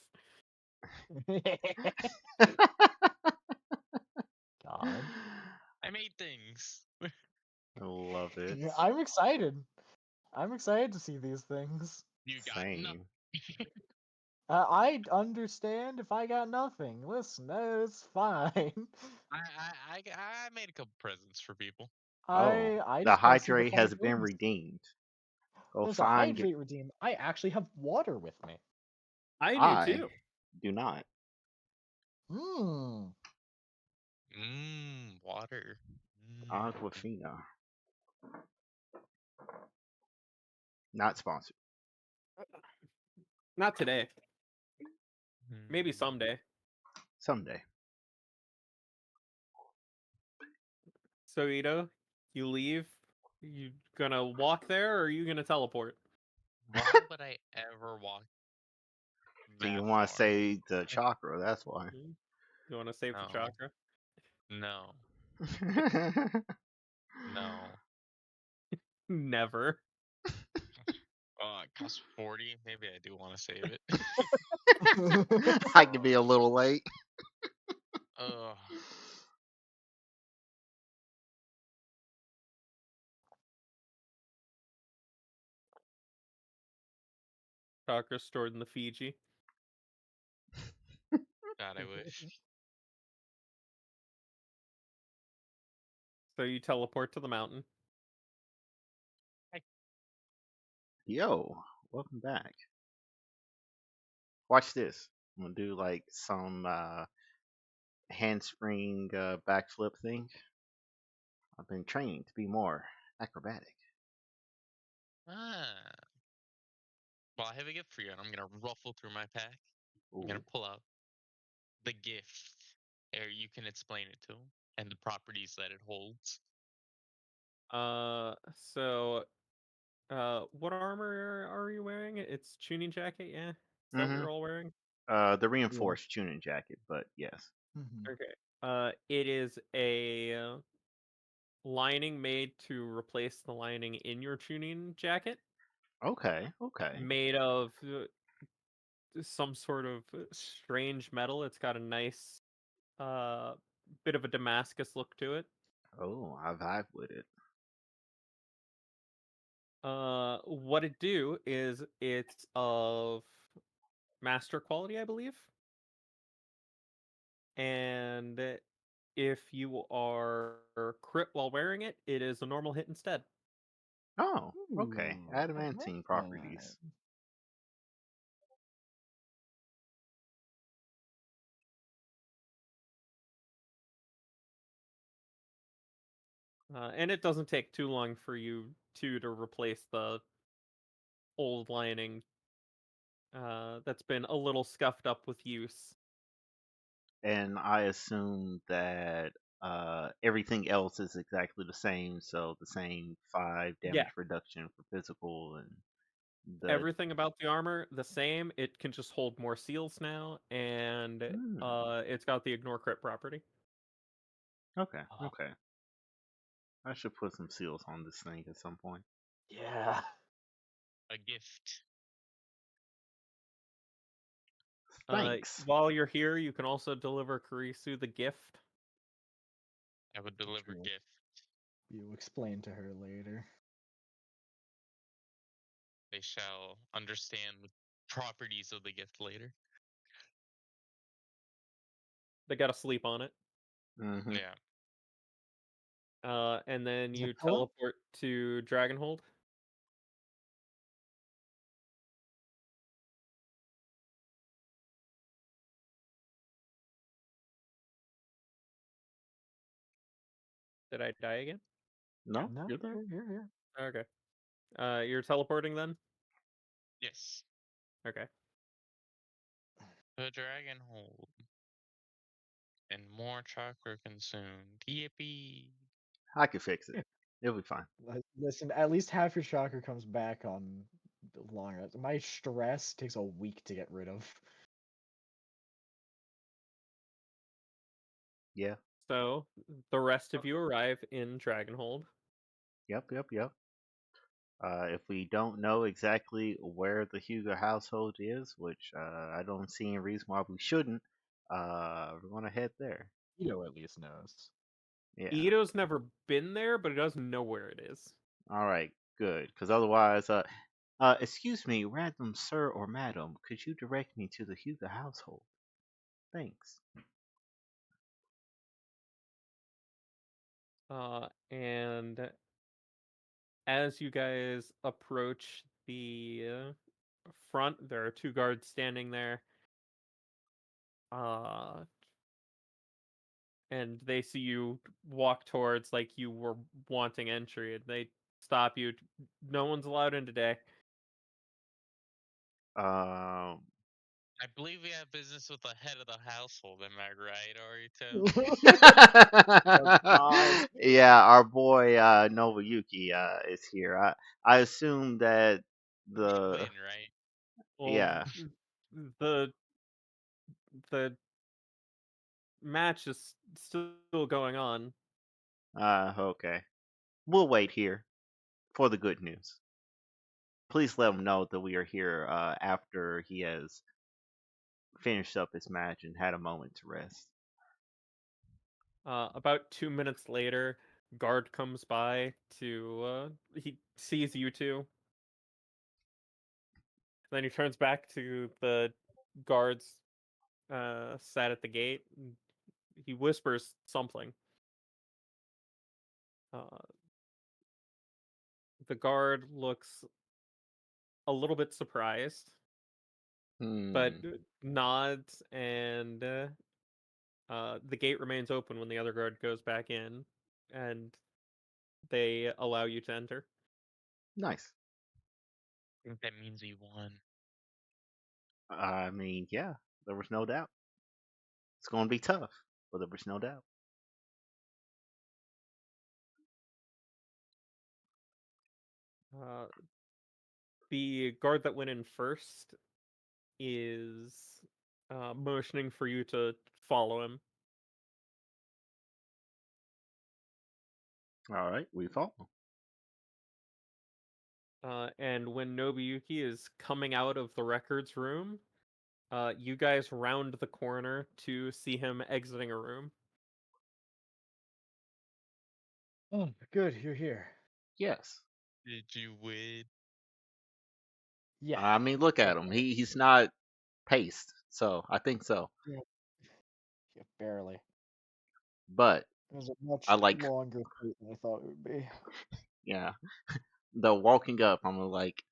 God. I made things. I love it. Yeah, I'm excited. I'm excited to see these things. You got Same. I understand if I got nothing. Listen, it's fine. I made a couple presents for people. Oh, I the just want to see the hydrate fun has been things. redeemed. Go There's a find your. hydrate redeem. I actually have water with me. I do I too. do not. Hmm. Water. Mm. Aquafina. Not sponsored. Not today. Maybe Mm. someday. Someday. So Ito, you leave. You gonna walk there, or are you gonna teleport? Why would I ever walk So you that want to far? say the chakra? That's why. You want to save the No, chakra? no, no. Never. It costs 40. Maybe I do want to save it. I could be a little late. Ugh. Chakra stored in the Fiji. God, I wish. So you teleport to the mountain. Yo, welcome back. Watch this. I'm gonna do like some handspring backflip thing. I've been training to be more acrobatic. Ah. Well, I have a gift for you, and I'm gonna ruffle through my pack. I'm gonna Ooh. pull out the gift, or you can explain it to him and the properties that it holds. So what armor are you wearing? It's tuning jacket, yeah? Is that what Mm-hmm. you're all wearing? The Yeah. reinforced tuning jacket, but yes. Mhm. Okay. It is a lining made to replace the lining in your tuning jacket, Okay, okay. made of some sort of strange metal. It's got a nice uh, bit of a Damascus look to it. Oh, I vibe with it. What it do is it's of master quality, I believe. And if you are crit while wearing it, it is a normal hit instead. Oh, okay. Ooh, Adamantine alright. properties. And it doesn't take too long for you to replace the old lining that's been a little scuffed up with use. And I assume that everything else is exactly the same, so the same 5 Yeah, damage reduction for physical and the everything about the armor the same. It can just hold more seals now, and hmm, it's got the ignore crit property. okay, Oh, okay. I should put some seals on this thing at some point. yeah. A gift. Thanks. While you're here, you can also deliver Karisu the gift. I would deliver True. gift. You explain to her later. They shall understand the properties of the gift later. They got to sleep on it. Hmm. Yeah. And then Is it you a pillow? teleport to Dragonhold. Did I die again? No, No, you're there. you're here. Okay. You're teleporting then? Yes. Okay. The dragon hold. And more chakra consumed. Yippee. I can fix it. It'll be fine. Listen, at least half your chakra comes back on the long rest. My stress takes a week to get rid of. Yeah. So the rest of you arrive in Dragonhold. Yep. Yep. Yep. If we don't know exactly where the Hugo household is, which I don't see any reason why we shouldn't, we're gonna head there. Ito at least knows. Yeah. Ito's never been there, but he doesn't know where it is. All right. Good. Because otherwise, excuse me, random sir or madam, could you direct me to the Hugo household? Thanks. And as you guys approach the front, there are two guards standing there. Uh, and they see you walk towards like you were wanting entry, and they stop you. No one's allowed in today. Um. I believe we have business with the head of the household. Am I right, Arito? Oh God. Yeah, our boy Nobuyuki is here. I assume that We the win, right? Well, yeah. the the match is still going on. Okay. We'll wait here for the good news. Please let him know that we are here after he has finished up his match and had a moment to rest. About 2 minutes later, guard comes by to he sees you two. Then he turns back to the guards sat at the gate. And he whispers something. Uh, the guard looks a little bit surprised, but Hmm. nods, and the gate remains open when the other guard goes back in, and they allow you to enter. Nice. I think that means we won. I mean, yeah, there was no doubt. It's going to be tough, but there was no doubt. Uh, the guard that went in first is motioning for you to follow him. All right, we follow. And when Nobuyuki is coming out of the records room, You guys round the corner to see him exiting a room. Oh, good, you're here. Yes. Did you win? Yeah. I mean, look at him. He's not paced, so I think so. Yeah, yeah, barely. But It was a much I like, longer fight than I thought it would be. yeah, the walking up. I'm gonna like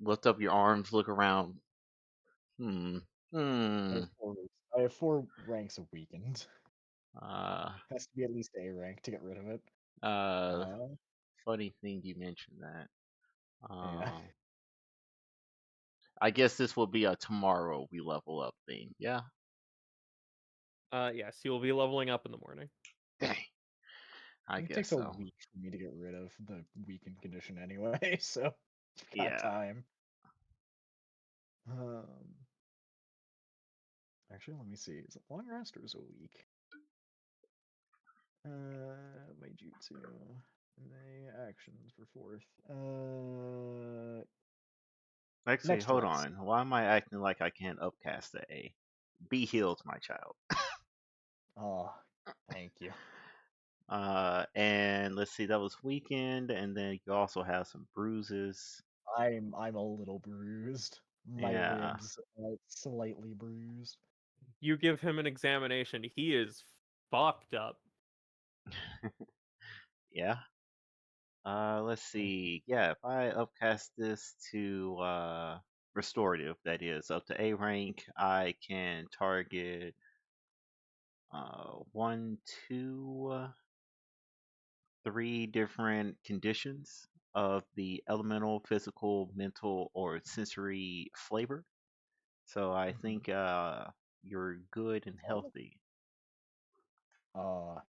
lift up your arms, look around. Hmm. I Hmm. have I have 4 ranks of weakened. Uh. Has to be at least A rank to get rid of it. Uh. Uh, Funny thing you mentioned that. yeah. I guess this will be a tomorrow we level up thing. Yeah. Yes, you will be leveling up in the morning. Dang. I It guess takes a so. week for me to get rid of the weakened condition anyway, so got Yeah. time. Um, actually, let me see. Is it long rest or is it a week? My jutsu, my actions for 4th. Actually, Next hold rest. on. Why am I acting like I can't upcast the A? Be healed, my child. Oh, thank you. And let's see, that was weekend, and then you also have some bruises. I'm a little bruised. My Yeah. ribs are slightly bruised. You give him an examination. He is fucked up. Yeah. Let's Oh, see. Yeah, if I upcast this to restorative, that is up to A rank, I can target one, two, 3 different conditions of the elemental, physical, mental, or sensory flavor. So I mhm. think you're good and Oh, healthy uh,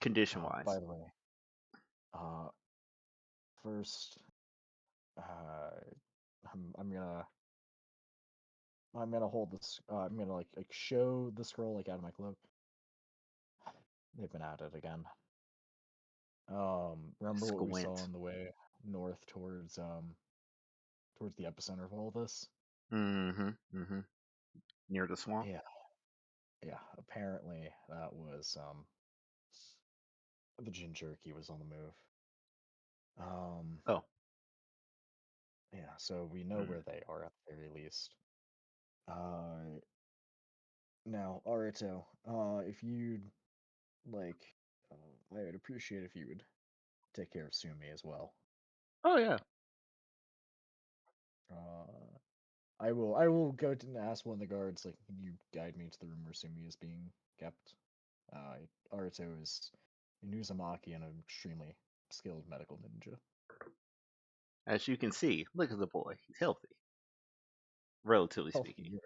condition by wise. the way, uh, first, uh, I'm gonna hold this. I'm gonna like show the scroll like out of my cloak. They've been at it again. Remember what we saw Squint. on the way north towards the epicenter of all this? Mm-hmm. Mm-hmm. Near the swamp. Yeah, yeah. Apparently that was the Jin Jerky was on the move. Um, Oh. yeah. So we know Mm. where they are at the very least. Uh, Now, Aruto, if you'd like, I would appreciate if you would take care of Sumi as well. Oh yeah. Uh, I will go to and ask one of the guards, like, can you guide me to the room where Sumi is being kept? Uh, Aruto is a Nuzumaki and an extremely skilled medical ninja. As you can see, look at the boy. He's healthy, relatively speaking.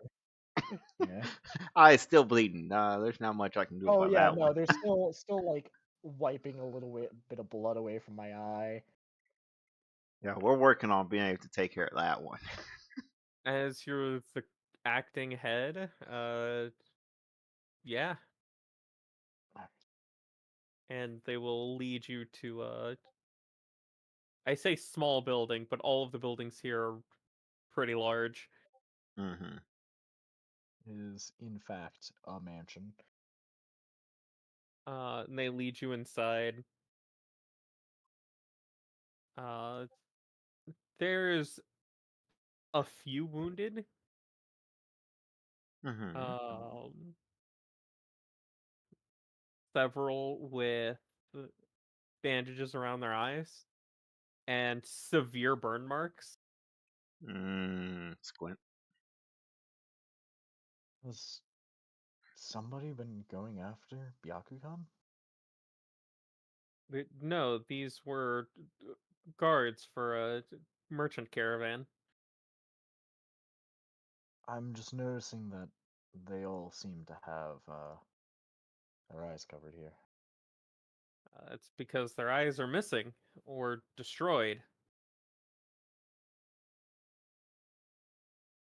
Healthy, yeah. Eye is still bleeding. There's not much I can do Oh about yeah, that one. no, there's still like wiping a little bit of blood away from my eye. Yeah, we're working on being able to take care of that one. As you're the acting head, yeah, and they will lead you to I say small building, but all of the buildings here are pretty large. Mm-hmm. Is in fact a mansion. And they lead you inside. Uh, there's a few wounded. Mm-hmm. Um, Several with bandages around their eyes and severe burn marks. Squint. Has somebody been going after Byakugan? No, these were guards for a merchant caravan. I'm just noticing that they all seem to have their eyes covered here. It's because their eyes are missing or destroyed.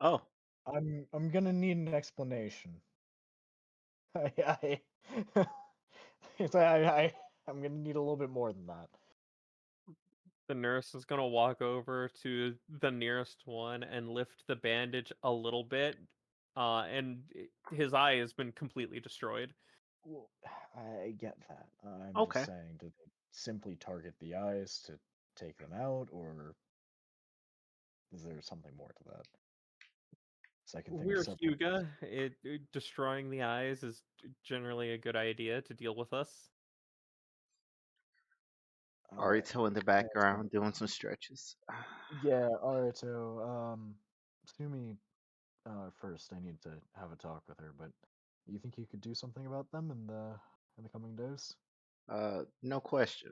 Oh, I'm gonna need an explanation. I, it's, I'm gonna need a little bit more than that. The nurse is gonna walk over to the nearest one and lift the bandage a little bit and his eye has been completely destroyed. Well, I get that. I'm just Okay. saying, did they simply target the eyes to take them out, or is there something more to that? So I can think of We're several. Hyuga. Destroying the eyes is generally a good idea to deal with us. Uh, Arito in the Alright, background doing some stretches. yeah, alright, so, Sumi, first, I need to have a talk with her, but you think you could do something about them in the coming days? No question.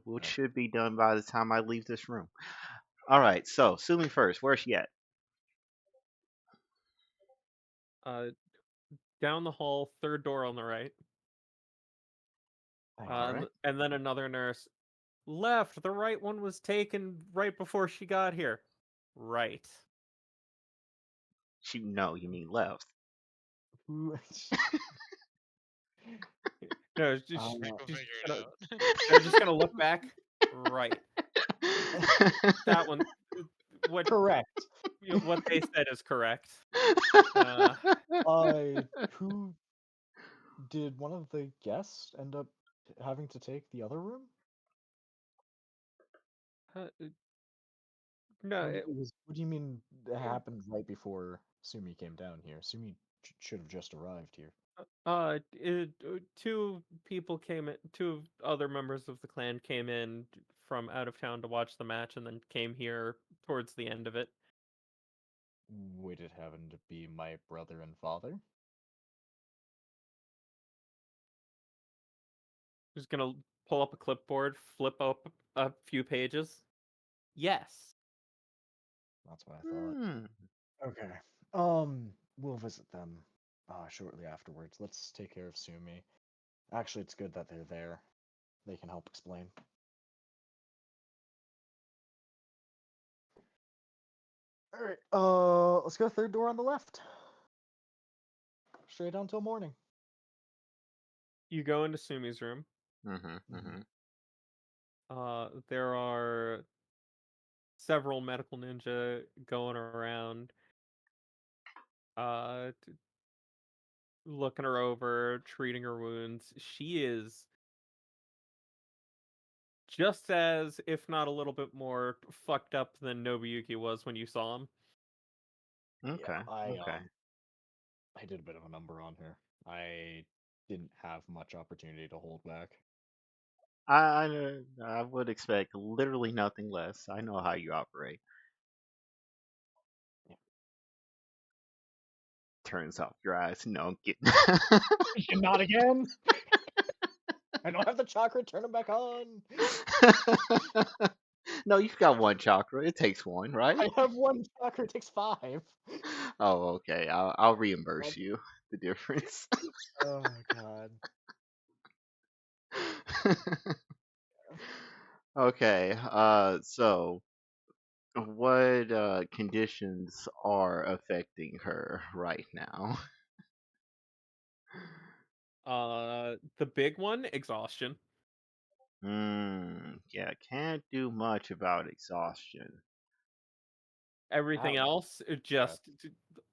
Which Okay. should be done by the time I leave this room. All right, so Sumi first. Where's she at? Uh, Down the hall, third door on the right. Thank All you. right. And then another nurse. Left. The right one was taken right before she got here. Right. No, you mean left. Who? No, We can she's figure it gonna, out. they're just gonna look back. Right. That one. What Correct. what they said is correct. Uh, Who did one of the guests end up having to take the other room? uh, no, What do you mean that happened right before Sumi came down here? Sumi should have just arrived here. two people came in. Two other members of the clan came in from out of town to watch the match, and then came here towards the end of it. Would it happen to be my brother and father? Just gonna pull up a clipboard, flip up a few pages. Yes. That's what I thought. Hmm. Okay. We'll visit them shortly afterwards. Let's take care of Sumi. Actually, it's good that they're there. They can help explain. All right. Let's go third door on the left. Straight on till morning. You go into Sumi's room. Mm-hmm. Mm-hmm. There are several medical ninja going around, looking her over, treating her wounds. She is just as, if not a little bit more, fucked up than Nobuyuki was when you saw him. Yeah, Okay. Okay. I did a bit of a number on her. I didn't have much opportunity to hold back. I would expect literally nothing less. I know how you operate. Yeah. Turns off your eyes. No, I'm kidding. Not again. I don't have the chakra. Turn them back on. No, you've got one chakra. It takes one, right? I have one chakra. It takes 5. Oh, okay. I'll reimburse you the difference. Oh god. Okay. So what conditions are affecting her right now? The big one, exhaustion. Yeah, can't do much about exhaustion. Everything Ouch. else, just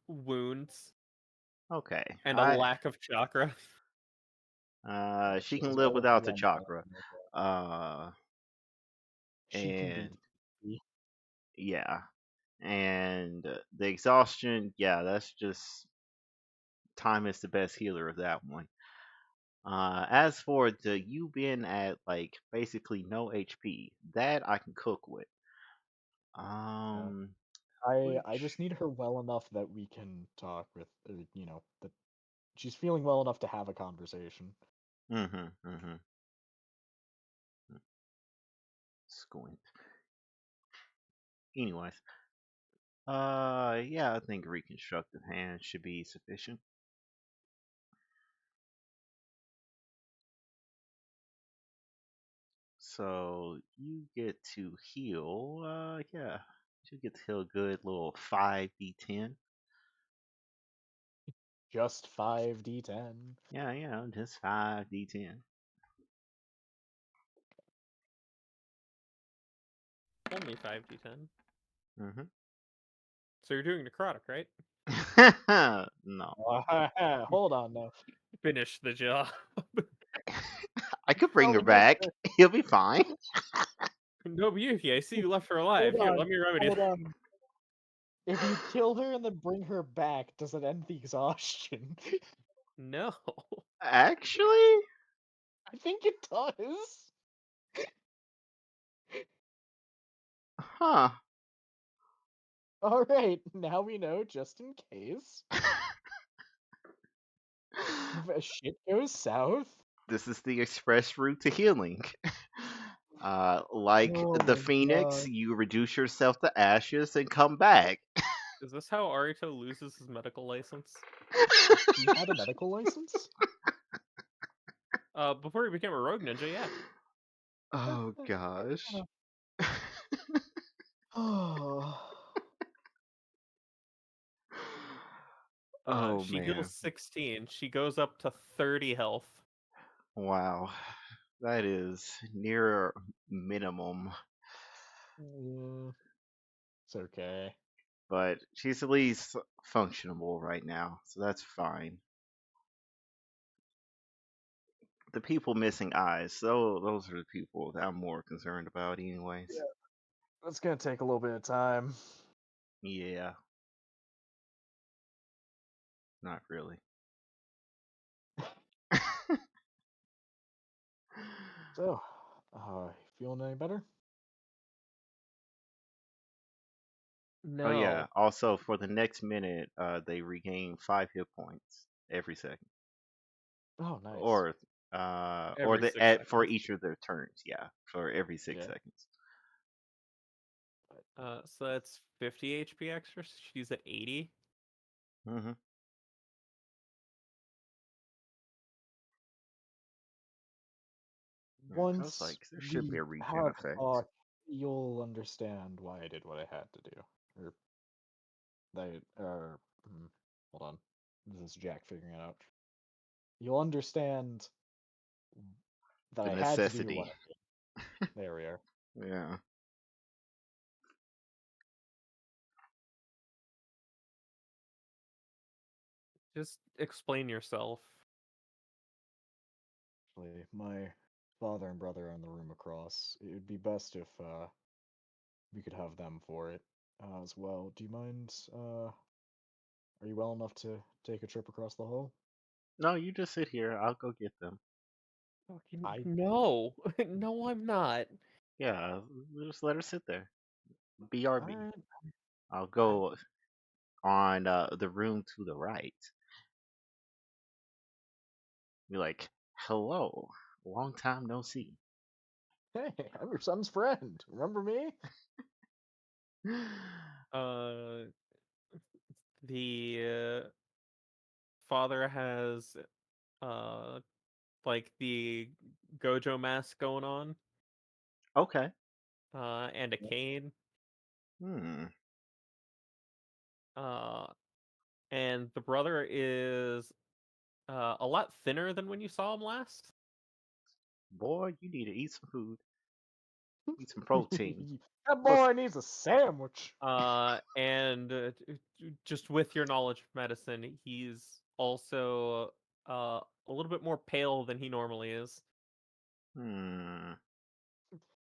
wounds Okay. and a lack of chakra. She She can has live all of the without the wrong chakra. thing. Okay. Uh, She can be and the yeah, and the exhaustion, yeah, that's just time is the best healer of that one. As for the you being at like basically no HP, that I can cook with. yeah. Um, I which just need her well enough that we can talk with, that she's feeling well enough to have a conversation. mm-hmm, mm-hmm. Squint. Anyways, yeah, I think reconstructive hand should be sufficient. So you get to heal. Yeah, you get to heal a good little 5d10. Just 5d10. Yeah, just 5d10. Only 5d10. Mm-hmm. So you're doing necrotic, right? No. Hold on now. Finish the job. I could bring her Probably not back. gonna- He'll be fine. Nobuyuki, I see you left her alive. Hold Here, on. let me remedy Hold that. on. If you kill her and then bring her back, does it end the exhaustion? No. Actually, I think it does. huh. All right, now we know just in case. If shit goes south. This is the express route to healing. Like Oh the my phoenix, god. you reduce yourself to ashes and come back. Is this how Arito loses his medical license? He had a medical license? Before he became a rogue ninja, yeah. Oh gosh. Oh. Oh She heals man. 16. She goes up to 30 health. Wow. That is near minimum. It's okay. But she's at least functionable right now, so that's fine. The people missing eyes, so those are the people that I'm more concerned about, anyways. Yeah. That's gonna take a little bit of time. Yeah, not really. So, feeling any better? Oh yeah. No. Also, for the next minute, they regain 5 hit points every second, Oh, nice. or Every the 6 for seconds. each of their turns. Yeah, for every six Yeah. seconds. So that's 50 HP extra. She's at 80. Mm-hmm. I was Once like, there should be we a regen have a effect. talk, you'll understand why I did what I had to do. Or they, hold on. This is Jack figuring it out. You'll understand that The I had to do what necessity. I did. There we are. Yeah. Just explain yourself. Actually, my father and brother are in the room across. It would be best if we could have them for it as well. Do you mind? Are you well enough to take a trip across the hall? No, you just sit here. I'll go get them. I No. No, I'm not. Yeah, just let her sit there. BRB. I, I'll go on the room to the right. Be like, hello, long time no see. hey, I'm your son's friend. Remember me? Uh, the father has uh like the Gojo mask going on, Okay. and a cane. Hmm. Uh, and the brother is a lot thinner than when you saw him last. Boy, you need to eat some food. Eat some protein. That Plus, boy needs a sandwich. And just with your knowledge of medicine, he's also a little bit more pale than he normally is. hmm.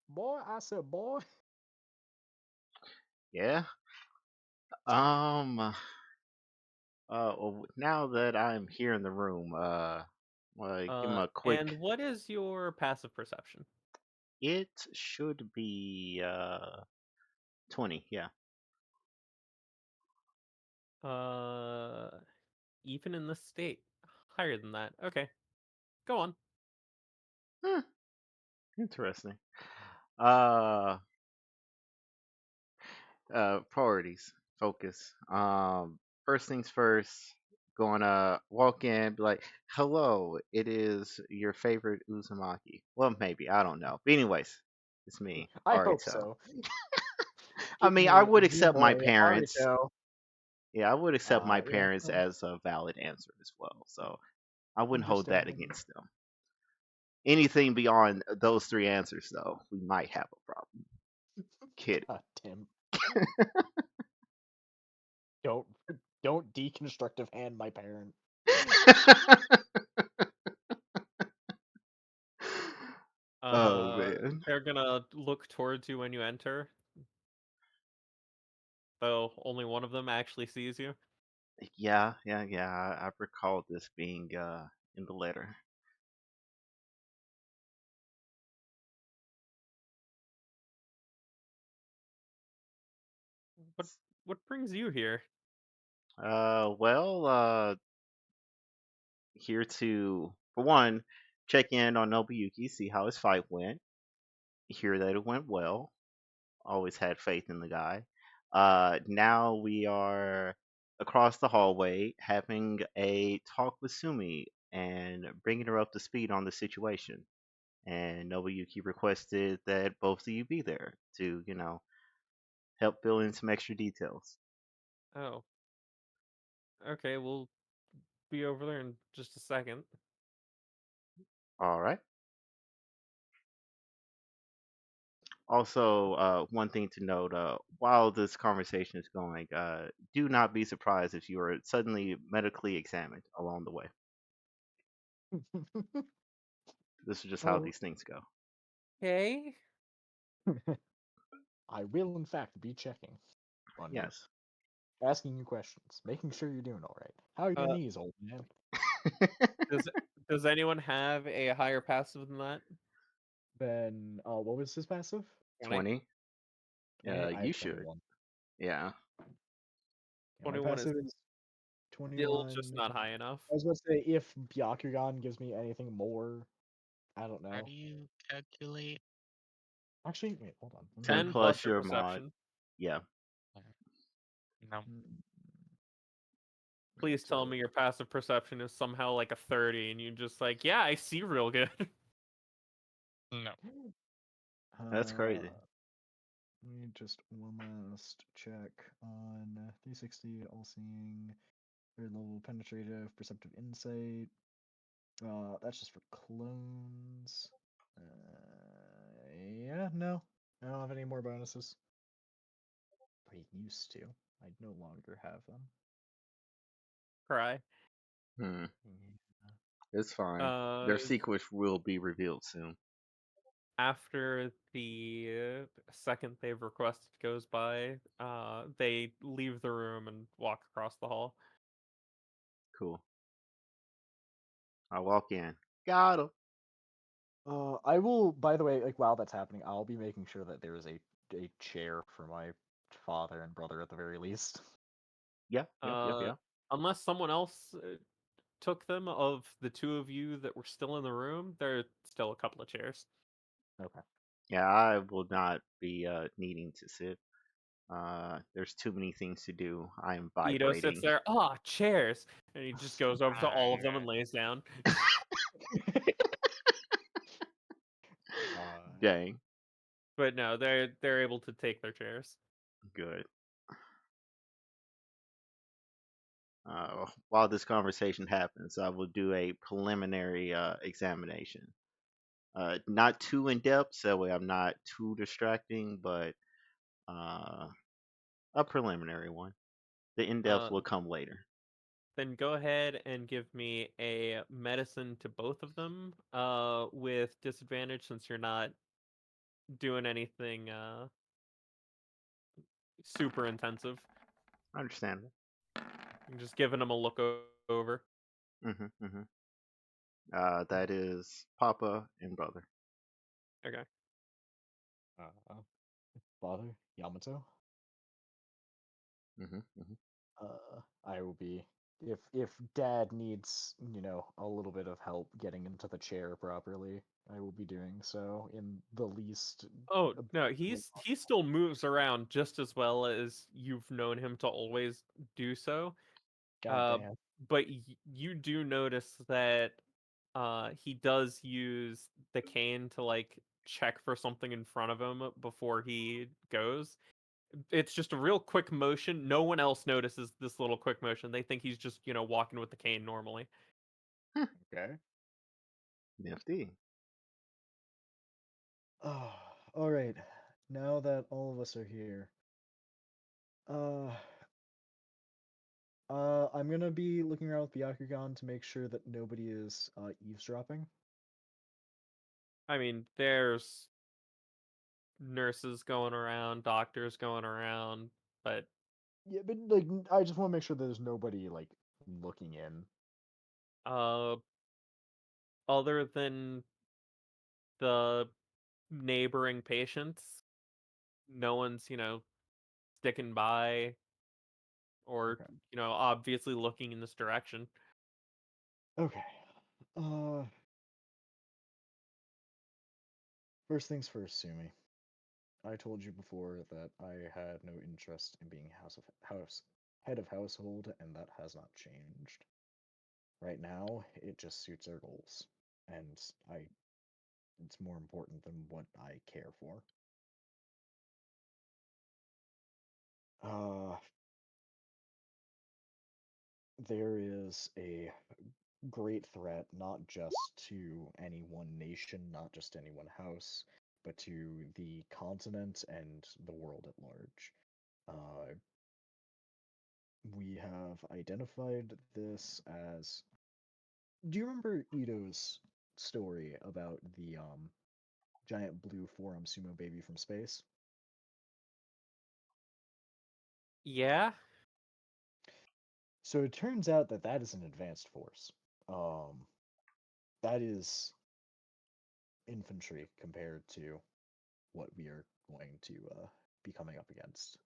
Boy, I said boy. Yeah. Well, now that I'm here in the room, give him a And quick. what is your passive perception? It should be 20. Yeah. Uh, Even in this state, higher than that. Okay, go on. Hmm. Interesting. Uh, Priorities, focus. First things first. Gonna walk in, be like, "Hello, it is your favorite Uzumaki." Well, maybe I don't know. But anyways, it's me, I hope Arito. so. I Give mean, I me would accept my Zumoi parents. Arito. Yeah, I would accept my Yeah, parents as a valid answer as well. So I wouldn't hold that understandable. against them. Anything beyond those three answers, though, we might have a problem. Kid. God damn. Don't. Don't deconstructive hand my parent. Oh man. They're gonna look towards you when you enter, though only one of them actually sees you. Yeah, yeah, yeah. I recall this being in the letter. What what brings you here? Well, here to, for one, check in on Nobuyuki, see how his fight went. Hear that it went well. Always had faith in the guy. Now we are across the hallway having a talk with Sumi and bringing her up to speed on the situation. And Nobuyuki requested that both of you be there to, help fill in some extra details. Oh, okay, we'll be over there in just a second. All right. Also, one thing to note, while this conversation is going, do not be surprised if you are suddenly medically examined along the way. This is just how Oh, these things go. Okay. I will in fact be checking on you, Yes. asking you questions, making sure you're doing all right. How are your Uh, knees, old man? does does anyone have a higher passive than that? Then, what was his passive? 20? 20. 20. I You have should. 21. Yeah. Yeah, my 21 is passive is still just 21. not high enough. I was going to say if Byakugan gives me anything more, I don't How know. do you calculate? Actually, wait, hold on. Let 10 10 me. plus plus your your mod. perception. Yeah. No, Please tell me your passive perception is somehow like a 30 and you just like, yeah, I see real good. no. That's Uh, crazy. let me just one last check on 360 all seeing, third level penetrative, perceptive insight. That's just for clones. Yeah, no. I don't have any more bonuses. I used to. I no longer have them. Cry. Hmm. Yeah. It's fine. Uh, Their secrets will be revealed soon. After the second they've requested goes by, they leave the room and walk across the hall. Cool. I walk in. Got him. I will. By the way, like while that's happening, I'll be making sure that there is a chair for my father and brother at the very least. Yeah, yeah, yeah, Uh, yeah. Unless someone else took them of the two of you that were still in the room, there are still a couple of chairs. Okay. Yeah, I will not be needing to sit. There's too many things to do. I am Ito sits vibrating. there, ah, chairs, and he just goes over to all of them and Okay. lays down. Uh, Dang. But no, they're able to take their chairs. Good. While this conversation happens, I will do a preliminary examination. Not too in depth, so that way I'm not too distracting, but uh, a preliminary one. The in depth Uh, will come later. then go ahead and give me a medicine to both of them, with disadvantage since you're not doing anything super intensive. Understandable. You're just giving them a look over. Mm-hmm. That is Papa and brother. Okay. uh, father Yamato. Mm-hmm. I will be if Dad needs a little bit of help getting into the chair properly. I will be doing so in the least. Oh no, Way he still moves around just as well as you've known him to always do so. God Uh, damn. but you do notice that he does use the cane to like check for something in front of him before he goes. It's just a real quick motion. No one else notices this little quick motion. They think he's just, walking with the cane normally. Okay. Nifty. Oh, all right. Now that all of us are here, uh, I'm gonna be looking around with Byakugan to make sure that nobody is eavesdropping. I mean, there's nurses going around, doctors going around, but Yeah, but like I just want to make sure that there's nobody like looking in. uh, other than the neighboring patients, no one's, sticking by or, Okay. obviously looking in this direction. Okay. Uh, First things first, Sumi. I told you before that I had no interest in being head of household, and that has not changed. Right now, it just suits our goals, and it's more important than what I care for. Uh, there is a great threat, not just to any one nation, not just any one house, but to the continent and the world at large. Uh, we have identified this as. Do you remember Ito's story about the giant blue forearm sumo baby from space? Yeah, So it turns out that that is an advanced force. Um, that is infantry compared to what we are going to be coming up against.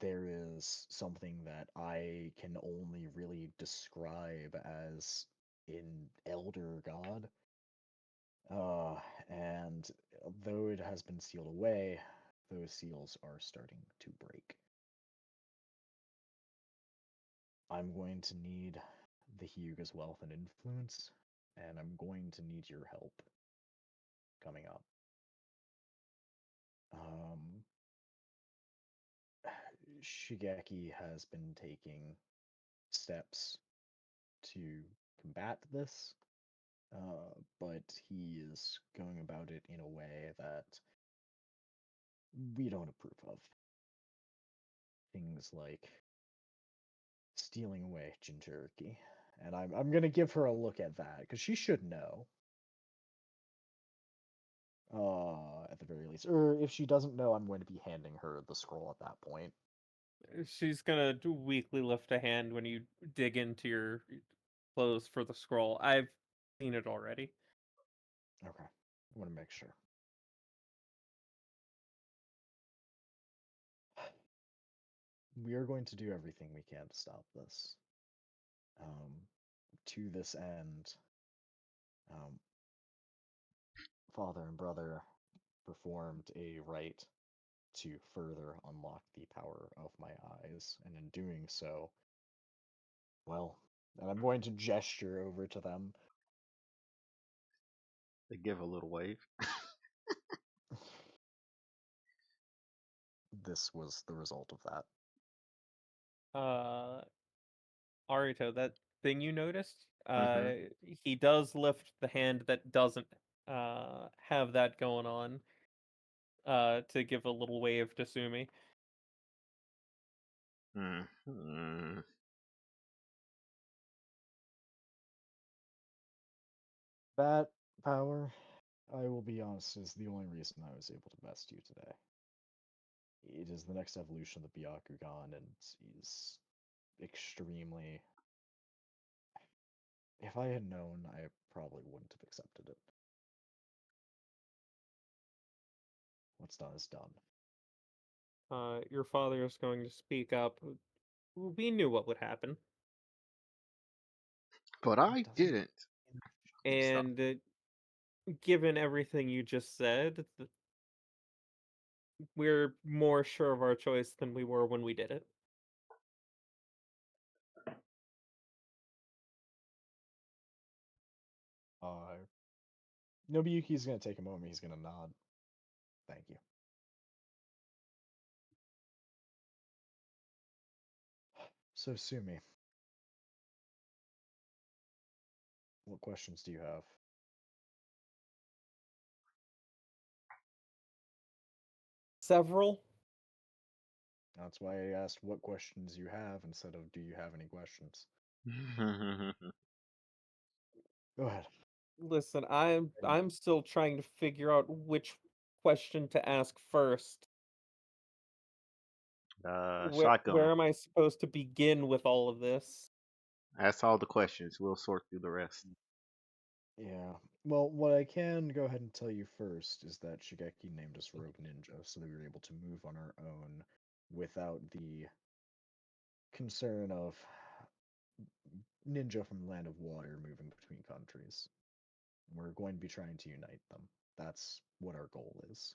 There is something that I can only really describe as an elder god. And though it has been sealed away, those seals are starting to break. I'm going to need the Hyuga's wealth and influence, and I'm going to need your help coming up. Um, Shigeki has been taking steps to combat this, but he is going about it in a way that we don't approve of. Things like stealing away Jinchuriki. And I'm gonna give her a look at that, because she should know. At the very least. Or if she doesn't know, I'm going to be handing her the scroll at that point. she's gonna weakly lift a hand when you dig into your clothes for the scroll. I've seen it already. Okay. I want to make sure. We are going to do everything we can to stop this. Um, to this end, um, father and brother performed a rite to further unlock the power of my eyes, and in doing so, well, and I'm going to gesture over to them. They give a little wave. This was the result of that. Uh, Arito, that thing you noticed, Mm-hmm. he does lift the hand that doesn't have that going on, to give a little wave to Sumi. Mm-hmm. That power, I will be honest, is the only reason I was able to best you today. It is the next evolution of the Byakugan, and he's extremely. If I had known, I probably wouldn't have accepted it. What's done is done. Your father is going to speak up. We knew what would happen, But It I doesn't. didn't. Stop. and given everything you just said, we're more sure of our choice than we were when we did it. Nobuyuki's gonna take a moment. He's gonna nod. Thank you. So, Sumi, what questions do you have? Several. That's why I asked what questions you have instead of do you have any questions. Go ahead. Listen, I'm still trying to figure out which question to ask first. Where Shotgun. am I supposed to begin with all of this? Ask all the questions. We'll sort through the rest. Yeah. Well, what I can go ahead and tell you first is that Shigeki named us Rogue Ninja, so that we were able to move on our own without the concern of ninja from the land of water moving between countries. We're going to be trying to unite them. That's what our goal is.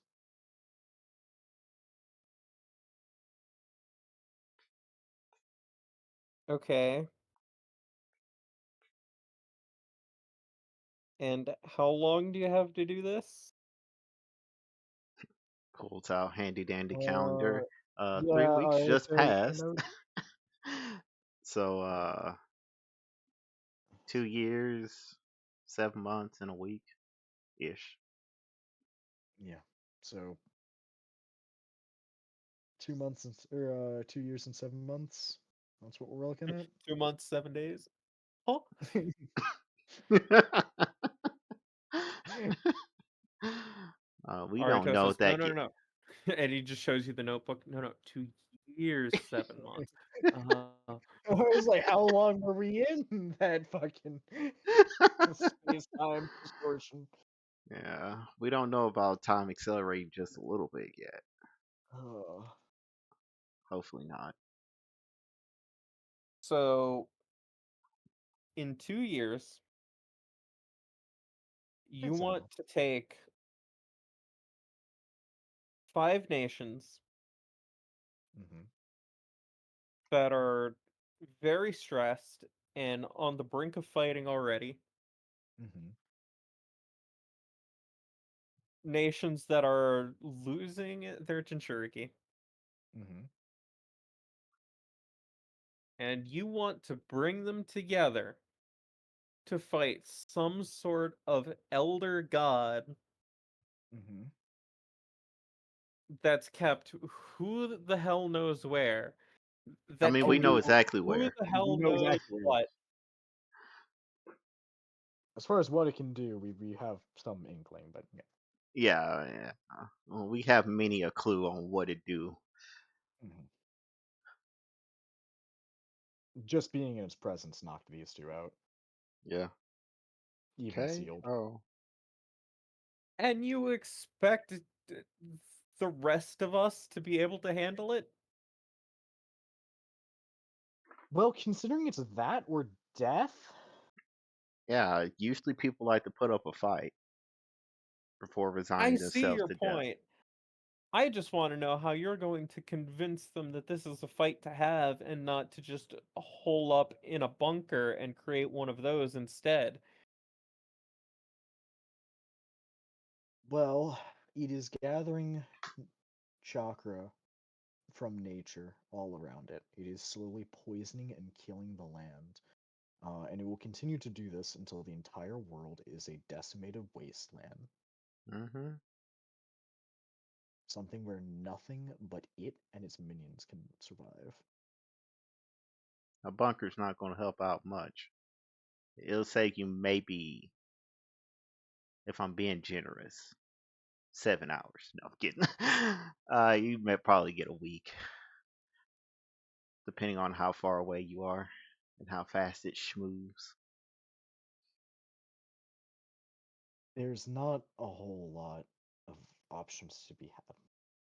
Okay. And how long do you have to do this? Pulls out handy dandy Uh, calendar. yeah, 3 weeks alright, just so I passed. know. So 2 years, 7 months, and a week ish. Yeah, so 2 months or 2 years and 7 months. That's what we're looking at. 2 months, 7 days. Huh? We don't Arito know says, no, that no, no, yet. no. And he just shows you the notebook. No, no, 2 years, 7 months. I was like, how long were we in that fucking space-time distortion? Yeah, we don't know about time accelerating just a little bit yet. Oh, Hopefully not. So, in 2 years, you that's want enough. to take 5 nations Mm-hmm. that are very stressed and on the brink of fighting already, Mm-hmm. nations that are losing their Jinchuriki, Mm-hmm. and you want to bring them together to fight some sort of elder god Mm-hmm. that's kept who the hell knows where, I that mean, Oh, we can know do exactly who where. the we hell know knows exactly where. what. As far as what it can do, we have some inkling, but yeah. Yeah. Well, we have many a clue on what it do. Mhm. Just being in its presence knocked these two out, Yeah. even Okay. sealed. Oh. And you expect the rest of us to be able to handle it? Well, considering it's that or death, Yeah. Usually people like to put up a fight before I resigning see themselves your to death. point. I just want to know how you're going to convince them that this is a fight to have and not to just hole up in a bunker and create one of those instead. well, it is gathering chakra from nature all around it. It is slowly poisoning and killing the land. And it will continue to do this until the entire world is a decimated wasteland. Mm-hmm. Something where nothing but it and its minions can survive. A bunker's not going to help out much. It'll save you maybe, if I'm being generous, 7 hours. No, I'm kidding. You may probably get a week, depending on how far away you are and how fast it schmoves. There's not a whole lot of options to be had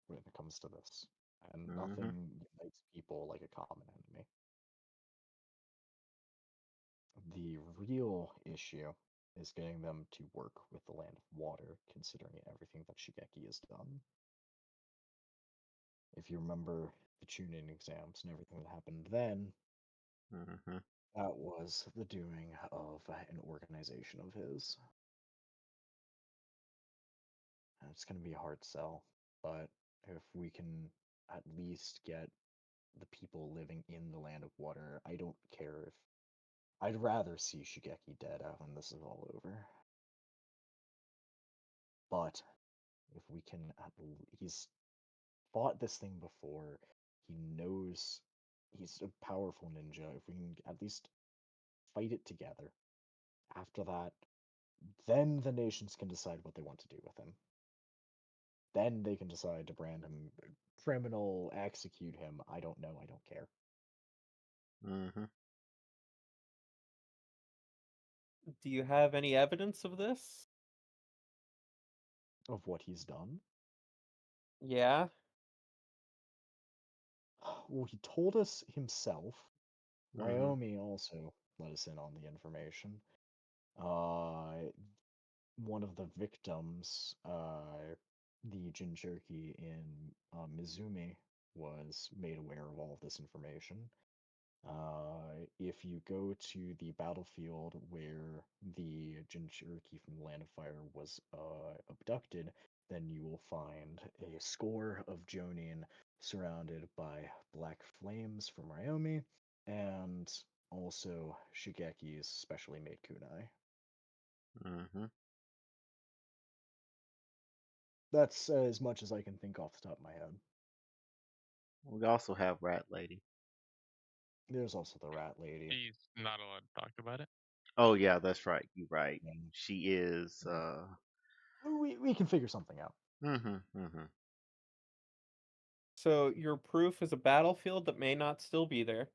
when it comes to this, and Mm-hmm. nothing unites people like a common enemy. The real issue is getting them to work with the land of water, considering everything that Shigeki has done. If you remember the Chunin exams and everything that happened then, Mm-hmm. that was the doing of an organization of his. And it's going to be a hard sell, but if we can at least get the people living in the land of water, I don't care if I'd rather see Shigeki dead when this is all over. But if we can, he's fought this thing before. He knows he's a powerful ninja. If we can at least fight it together, after that, then the nations can decide what they want to do with him. Then they can decide to brand him criminal, execute him. I don't know. I don't care. Mm-hmm. Do you have any evidence of this? Of what he's done. Yeah. Well, he told us himself. Mm-hmm. Wyoming also let us in on the information. Uh, one of the victims, the Jinchuriki in Mizumi, was made aware of all of this information. If you go to the battlefield where the Jinchuriki from the Land of Fire was abducted, then you will find a score of Jonin surrounded by black flames from Ryomi, and also Shigeki's specially made kunai. Mm-hmm. That's as much as I can think off the top of my head. We also have Rat Lady. There's also the Rat Lady. He's not allowed to talk about it. Oh yeah, that's right. You're right. And She is. we can figure something out. Mm-hmm. Mm-hmm. So your proof is a battlefield that may not still be there.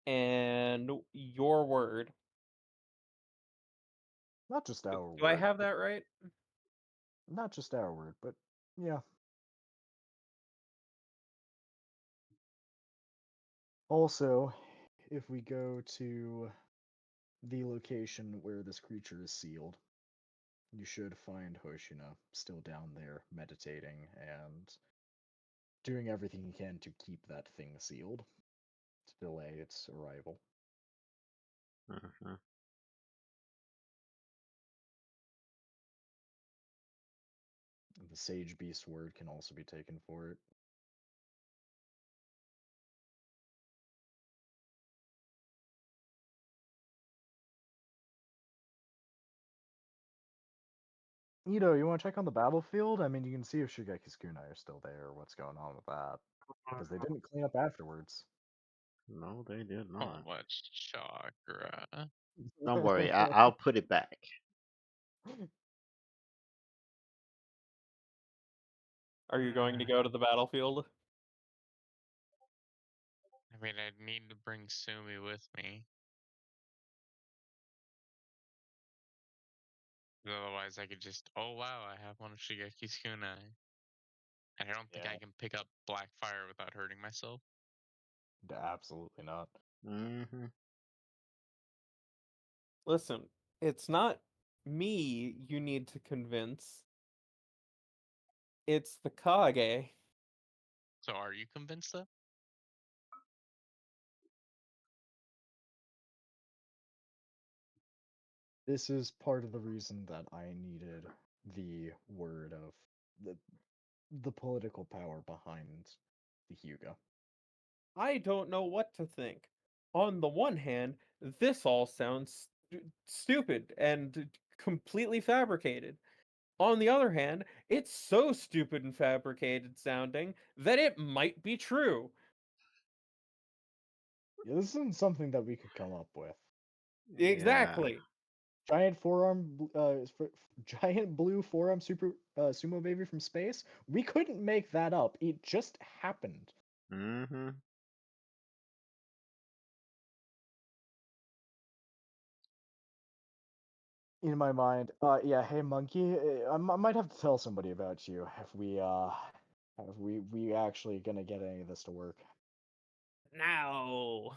And your word. Not just our Do I word. have that right? Not just our word, but yeah. Also, if we go to the location where this creature is sealed, you should find Hoshina still down there meditating and doing everything he can to keep that thing sealed, to delay its arrival. Mm-hmm. The Sage Beast word can also be taken for it. You want to check on the battlefield? I mean, you can see if Shigeki's kunai are still there or what's going on with that. Because they didn't clean up afterwards. No, they did Oh, not. what chakra? Don't worry. I'll put it back. Are you going to go to the battlefield? I mean, I'd need to bring Sumi with me. Otherwise, I could just, oh wow, I have one of Shigeki's kunai. And I don't think Yeah, I can pick up black fire without hurting myself. absolutely not. Mm-hmm. Listen, it's not me you need to convince. It's the Kage. So are you convinced though? This is part of the reason that I needed the word of the political power behind the Hyuga. I don't know what to think. On the one hand, this all sounds stupid and completely fabricated. On the other hand, it's so stupid and fabricated sounding that it might be true. Yeah, this isn't something that we could come up with. Yeah. Exactly. Giant giant blue forearm super sumo baby from space. We couldn't make that up. It just happened. Mm-hmm. In my mind, yeah. Hey, monkey, I might have to tell somebody about you if we actually gonna get any of this to work. Now.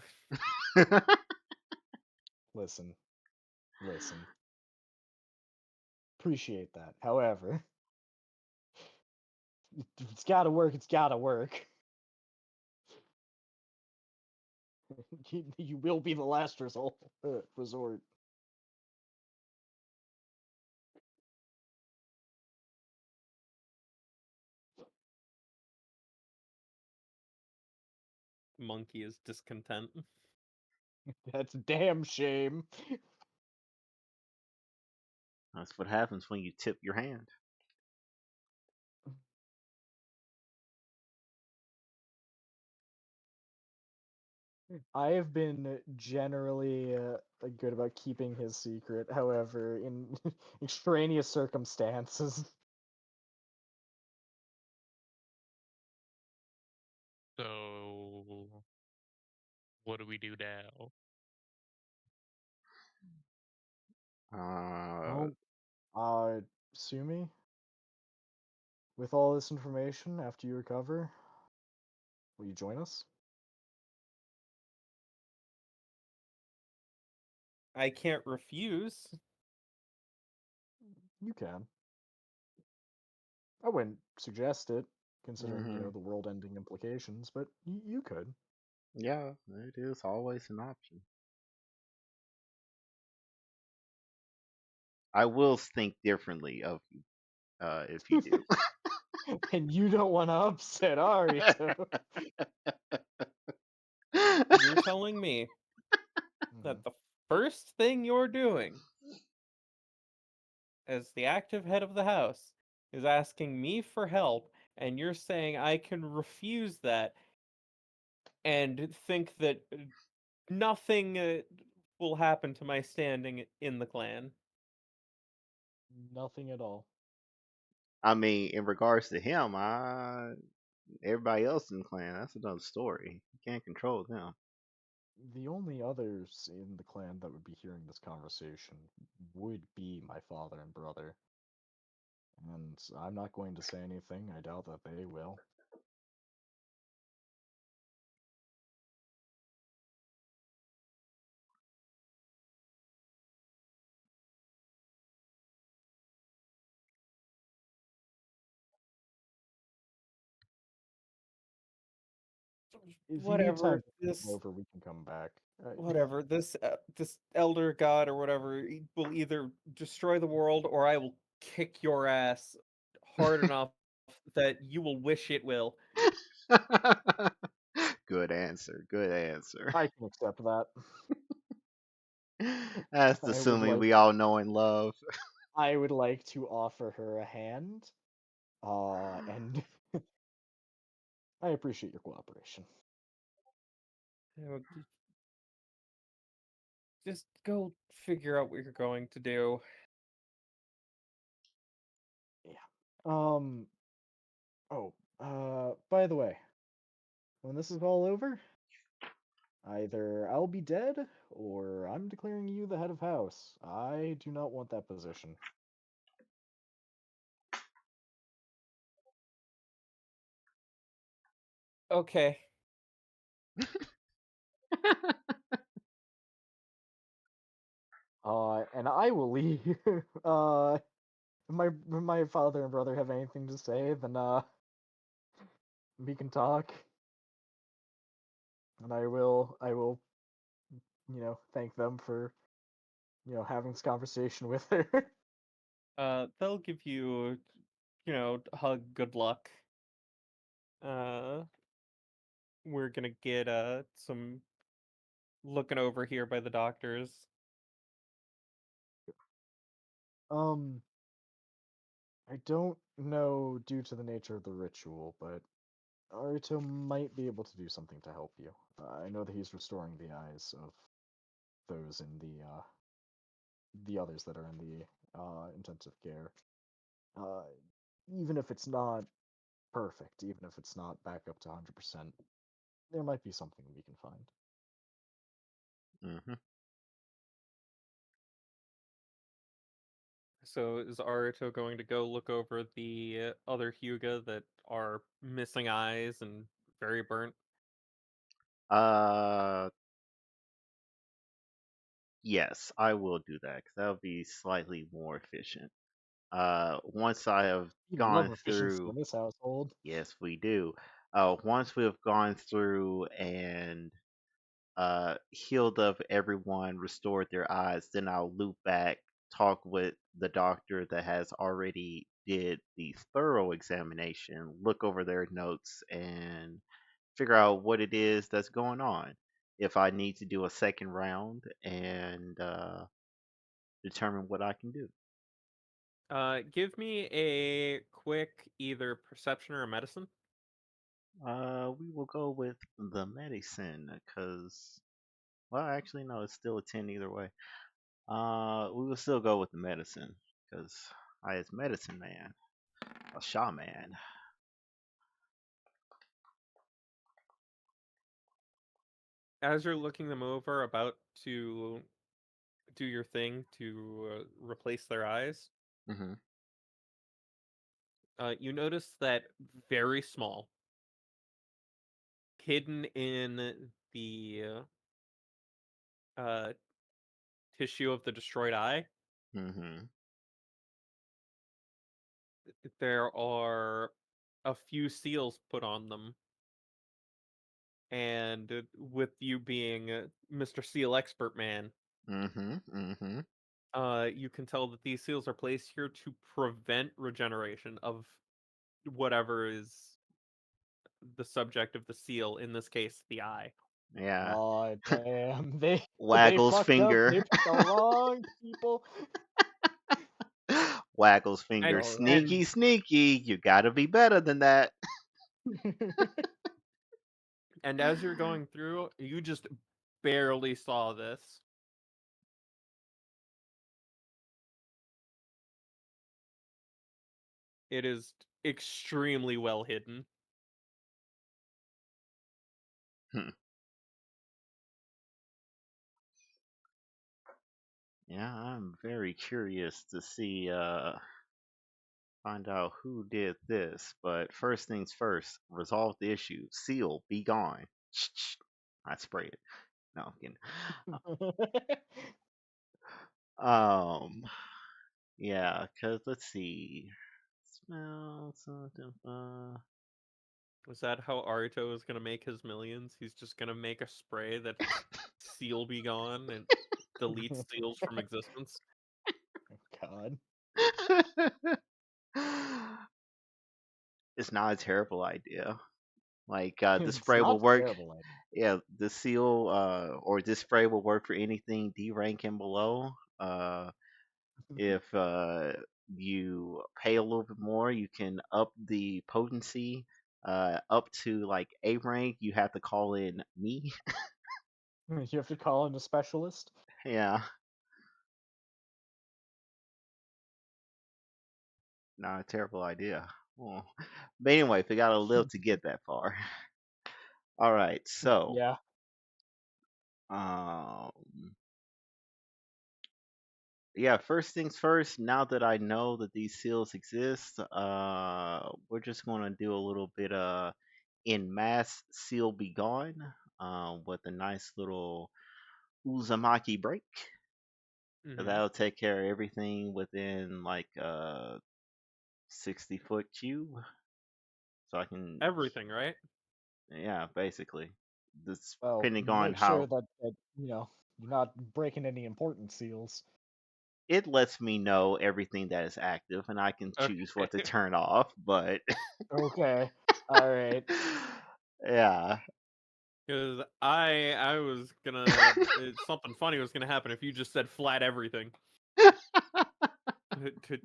Listen, listen. Appreciate that. However, if it's gotta work. It's gotta work. You will be the last resort. Monkey is discontent. That's a damn shame. That's what happens when you tip your hand. I have been generally good about keeping his secret. However, in extraneous circumstances, So what do we do now? Uh, well, sue me with all this information after you recover. Will you join us? I can't refuse. You can. I wouldn't suggest it, considering hmm the world-ending implications, but you could. Yeah, it is always an option. I will think differently of you if you do. And you don't want to upset Arito. You're telling me Mhm. that the first thing you're doing as the active head of the house is asking me for help, and you're saying I can refuse that and think that nothing will happen to my standing in the clan. Nothing at all. I mean, in regards to him, everybody else in the clan, that's another story. You can't control them. The only others in the clan that would be hearing this conversation would be my father and brother. And I'm not going to say anything. I doubt that they will. If you need time Whatever. to think it over, we can come back. Whatever. This elder god or whatever will either destroy the world, or I will kick your ass hard enough that you will wish it will. Good answer. Good answer. I can accept that. That's I would assuming like we all know and love. I would like to offer her a hand. And I appreciate your cooperation. You know, just go figure out what you're going to do. Yeah. Um. Oh. By the way, when this is all over, either I'll be dead or I'm declaring you the head of house. I do not want that position. Okay. And I will leave. If my father and brother have anything to say, then we can talk, and I will thank them for having this conversation with her. They'll give you, a hug, good luck. Uh, we're gonna get some looking over here by the doctors. um, I don't know due to the nature of the ritual, but Arito might be able to do something to help you. I know that he's restoring the eyes of those in the others that are in the intensive care. Uh, Even if it's not perfect, even if it's not back up to 100%, there might be something we can find. hmm So is Aruto going to go look over the other Hyuga that are missing eyes and very burnt? Uh, yes, I will do that because that'll be slightly more efficient. Once I have We love gone efficiency in through, this household. yes, we do. Once we have gone through and healed up everyone, restored their eyes, then I'll loop back, talk with the doctor that has already did the thorough examination, look over their notes, and figure out what it is that's going on. If I need to do a second round and determine what I can do. Give me a quick either perception or a medicine. We will go with the medicine because, well, actually, no, it's still a 10 either way. We will still go with the medicine because I is medicine man, a shaman. As you're looking them over, about to do your thing to replace their eyes, Hmm. you notice that very small, hidden in the uh, tissue of the destroyed eye, Hmm. there are a few seals put on them. And with you being Mr. Seal Expert Man, Hmm. Hmm. you can tell that these seals are placed here to prevent regeneration of whatever is the subject of the seal, in this case, the eye. Yeah. Oh damn, they Waggles fucked up. finger. They picked the wrong people. Waggles And finger. All right. and Sneaky, sneaky. You gotta be better than that. and as you're going through, you just barely saw this. It is extremely well hidden. Hmm. Yeah, I'm very curious to see, find out who did this. But first things first, resolve the issue. Seal, be gone. I spray it. No, I'm kidding. Um, yeah, cause let's see. Smell something. Is that how Arito is going to make his millions? He's just going to make a spray that's seal be gone and deletes seals from existence. God. It's not a terrible idea. Like the It's spray will not work. terrible. Yeah, the seal or this spray will work for anything D rank and below. If you pay a little bit more, you can up the potency up to like A rank. You have to call in me. You have to call in a specialist. Yeah, not a terrible idea. Well, but anyway, we gotta live to get that far. All right, so Yeah. um, yeah, first things first, now that I know that these seals exist, we're just gonna do a little bit in mass seal be gone, with a nice little Uzumaki break. Hmm. That'll take care of everything within like 60-foot cube. So I can, Everything, right? yeah, basically. This Well, depending on make sure how that you're not breaking any important seals. it lets me know everything that is active and I can choose what to Okay. turn off, but Okay. All right. yeah. Because I was gonna something funny was gonna happen if you just said flat everything. To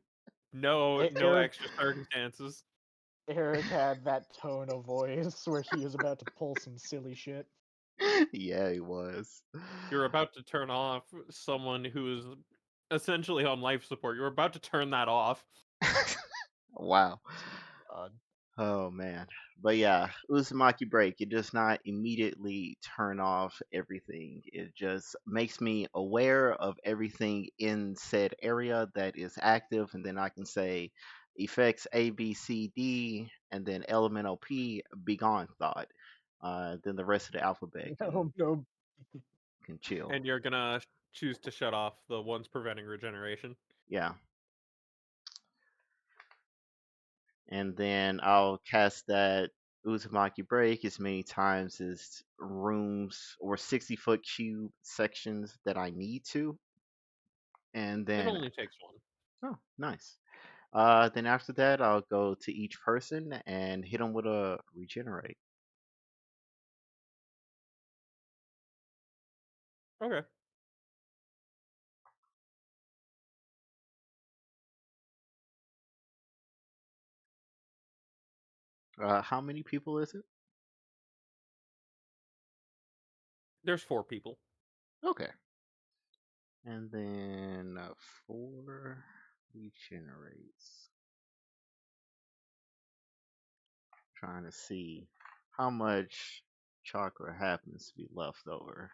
no Eric extra circumstances. Eric had that tone of voice where he was about to pull some silly shit. Yeah, he was. You're about to turn off someone who is essentially on life support. You're about to turn that off. Wow. God. Oh man. But yeah, Uzumaki break, it does not immediately turn off everything. It just makes me aware of everything in said area that is active, and then I can say effects A, B, C, D, and then elemental P, be gone thought. Then the rest of the alphabet No, no. can chill. And you're gonna choose to shut off the ones preventing regeneration. Yeah. And then I'll cast that Uzumaki break as many times as rooms or 60-foot cube sections that I need to. And It then, only takes one. oh, nice. Then after that, I'll go to each person and hit them with a regenerate. Okay. How many people is it? There's 4 people. Okay. And then 4 regenerates. Trying to see how much chakra happens to be left over.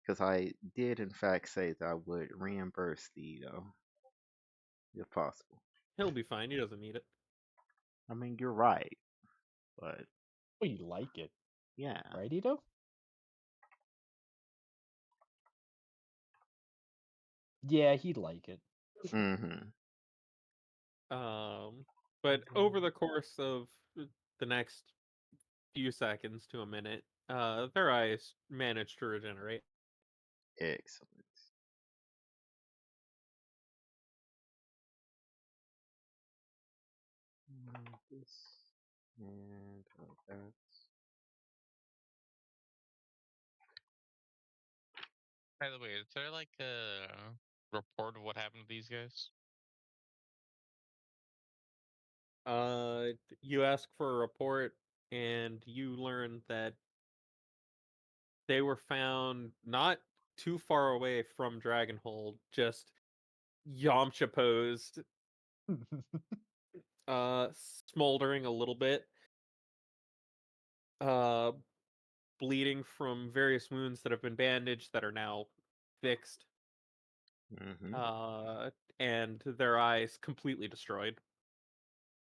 Because I did, in fact, say that I would reimburse the, if possible. He'll be fine. He doesn't need it. I mean, you're right, but Well, you like it, yeah. right, Ito? Yeah, he'd like it. Mm-hmm. But over the course of the next few seconds to a minute, their eyes manage to regenerate. Excellent. This and that. By the way, is there like a report of what happened to these guys? You ask for a report, and you learn that they were found not too far away from Dragonhold, just Yamcha posed, smoldering a little bit, uh, bleeding from various wounds that have been bandaged that are now fixed, Mm-hmm. and their eyes completely destroyed.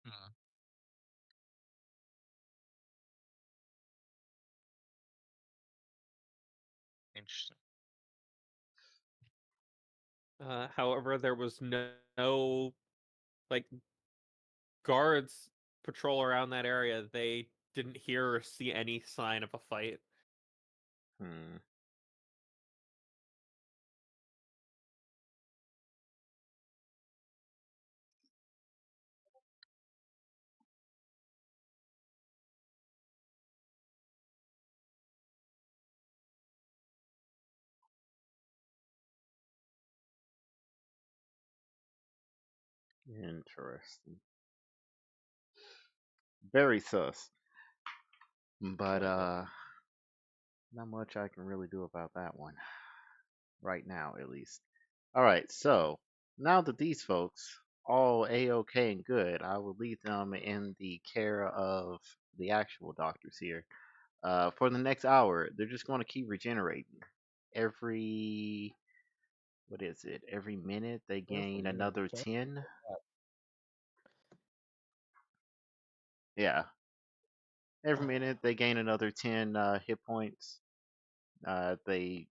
Hmm, interesting. However, there was no like guards patrol around that area. They didn't hear or see any sign of a fight. Hmm. Interesting. Very sus. But Quite a bit. not much I can really do about that one. Right now, at least. Alright, so now that these folks all A-OK and good, I will leave them in the care of the actual doctors here. For the next hour, they're just going to keep regenerating. Every, what is it? Every minute they Careful, gain you're gonna another kill 10. that. Yeah, every minute they gain another 10 hit points. They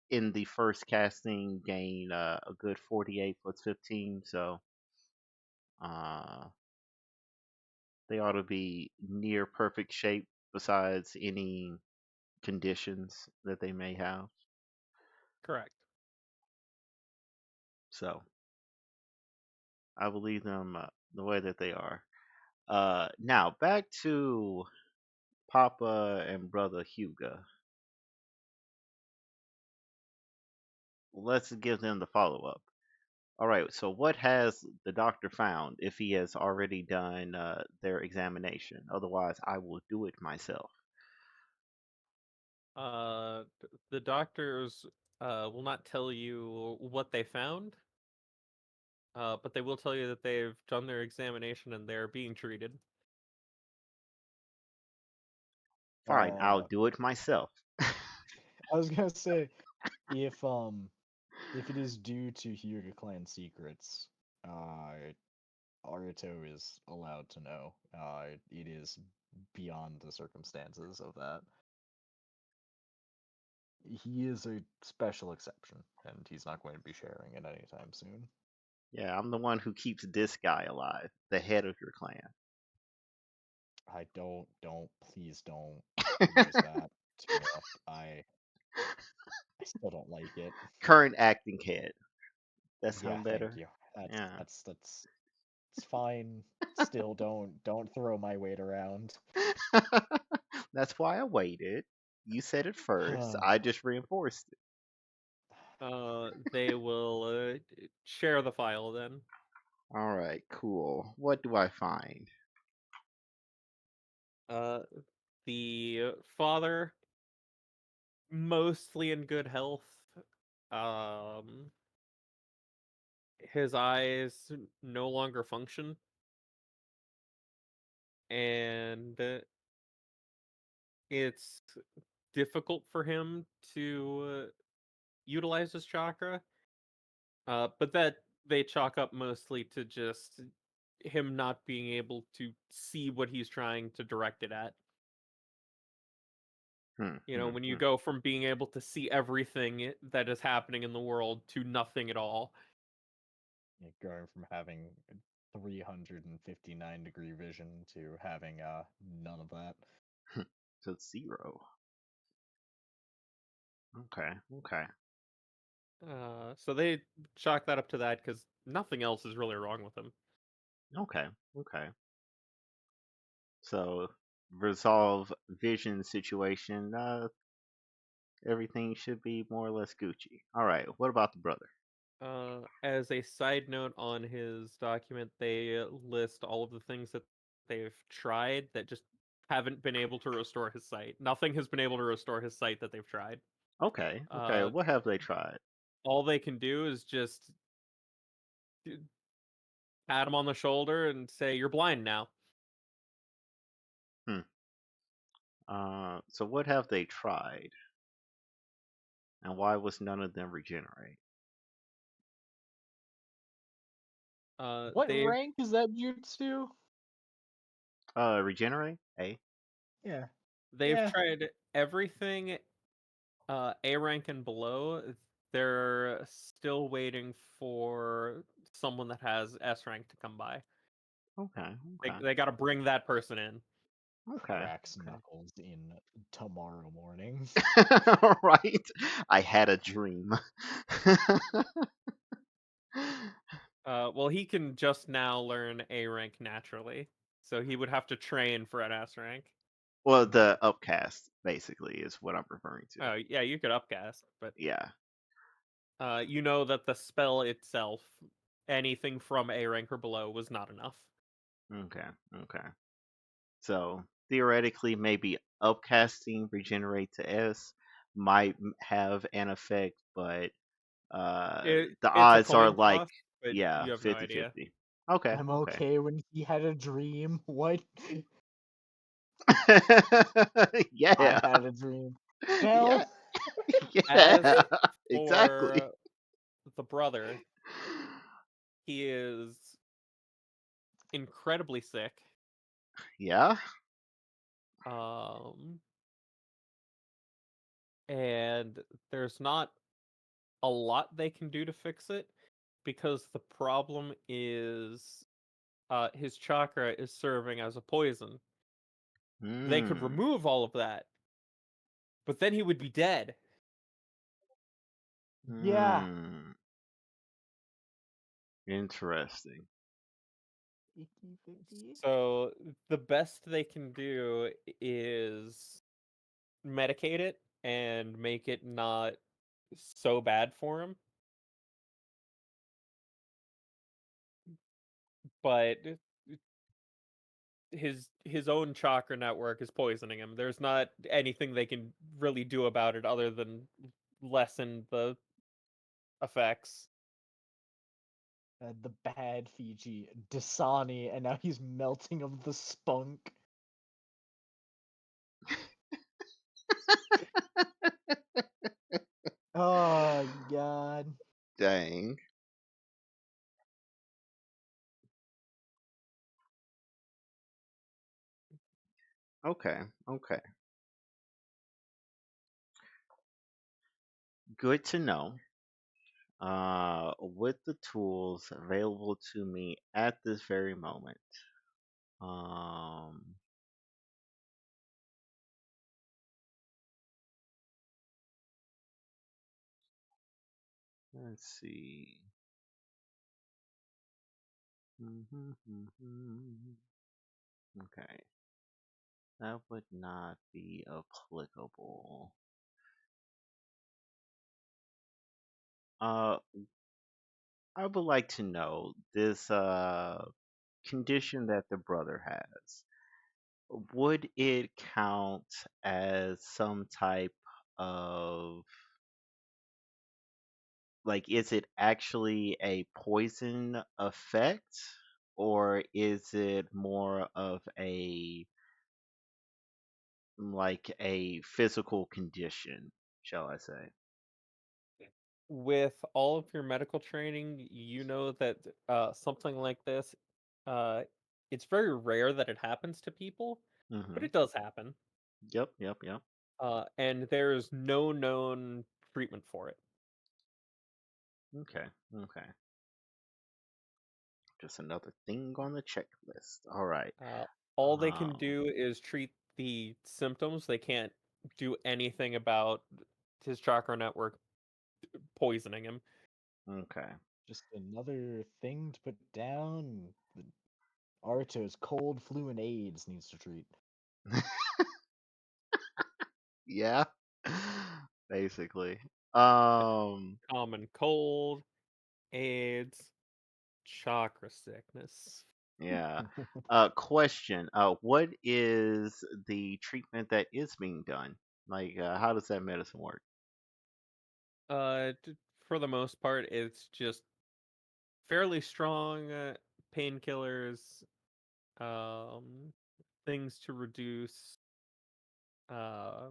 in the first casting gain a good 48 plus 15, so uh, they ought to be near perfect shape besides any conditions that they may have. Correct. So I will leave them the way that they are. Now back to Papa and Brother Hugo. Let's give them the follow up. All right, so what has the doctor found if he has already done their examination? Otherwise, I will do it myself. The doctors will not tell you what they found, but they will tell you that they've done their examination and they're being treated. Fine, I'll Uh, do it myself. I was gonna say, if it is due to Hyuga clan secrets, Aruto is allowed to know. It is beyond the circumstances of that. He is a special exception, and he's not going to be sharing it anytime soon. Yeah, I'm the one who keeps this guy alive, the head of your clan. Please don't use that too much. I still don't like it. Current acting head. That Yeah, sound thank better? you. That's Yeah. that's that's it's fine. Still, don't throw my weight around. That's why I waited. You said it first. I just reinforced it. They will share the file then. All right, cool. What do I find? Uh, the father mostly in good health. Um, his eyes no longer function, and it's difficult for him to utilize his chakra. But that they chalk up mostly to just him not being able to see what he's trying to direct it at. Hmm, You know, hmm, when you hmm. go from being able to see everything that is happening in the world to nothing at all. Yeah, going from having 359-degree vision to having none of that. So 0. Okay, okay, So they chalk that up to that because nothing else is really wrong with him. okay, okay. So resolve vision situation. Everything should be more or less Gucci. All right. What about the brother? As a side note on his document, they list all of the things that they've tried that just haven't been able to restore his sight. Nothing has been able to restore his sight that they've tried. Okay, okay. Uh, What have they tried? all they can do is just pat him on the shoulder and say, "You're blind now." Hmm. So what have they tried, and why was none of them regenerate? What They've rank is that jutsu? Regenerate? A. Yeah. they've Yeah. tried everything A rank and below. They're still waiting for someone that has S rank to come by. Okay, They okay, they got to bring that person in. okay, Cracks okay. knuckles in tomorrow morning. Right. I had a dream. Well, he can just now learn A rank naturally, so he would have to train for an S rank. Well, the upcast basically is what I'm referring to. Oh, yeah, you could upcast, but Yeah. you know that the spell itself, anything from A rank or below, was not enough. Okay. Okay. So theoretically, maybe upcasting regenerate to S might have an effect, but the It's a odds are coin like, toss, but yeah, you have no idea. 50-50. Okay, I'm okay. okay when he had a dream. What? I Yeah, had a dream. yeah, Well, As yeah, exactly. for the brother, he is incredibly sick. Yeah. Um, and there's not a lot they can do to fix it because the problem is his chakra is serving as a poison. They could Hmm. remove all of that, but then he would be dead. yeah. Hmm. Interesting. Icky ficky. So the best they can do is medicate it and make it not so bad for him. But his own chakra network is poisoning him. There's not anything they can really do about it other than lessen the effects. The bad Fiji, Dasani, and now he's melting of the spunk. Oh god. Dang. Okay. Okay. Good to know. With the tools available to me at this very moment. Um, let's see. Okay, that would not be applicable. Uh, I would like to know this condition that the brother has. Would it count as some type of like, is it actually a poison effect, or is it more of a like a physical condition, shall I say? With all of your medical training, you know that something like this, uh, it's very rare that it happens to people, but Mm-hmm. it does happen. Yep, yep, yep. And there's no known treatment for it. Okay, okay. Just another thing on the checklist. All right. Uh, all they can Um, do is treat the symptoms. They can't do anything about his chakra network poisoning him. okay. Just another thing to put down. The Arto's cold, flu, and AIDS needs to treat. Yeah. Basically. Um, Common cold, AIDS, chakra sickness. yeah. Question. What is the treatment that is being done? Like, how does that medicine work? For the most part, it's just fairly strong painkillers, um, things to reduce uh,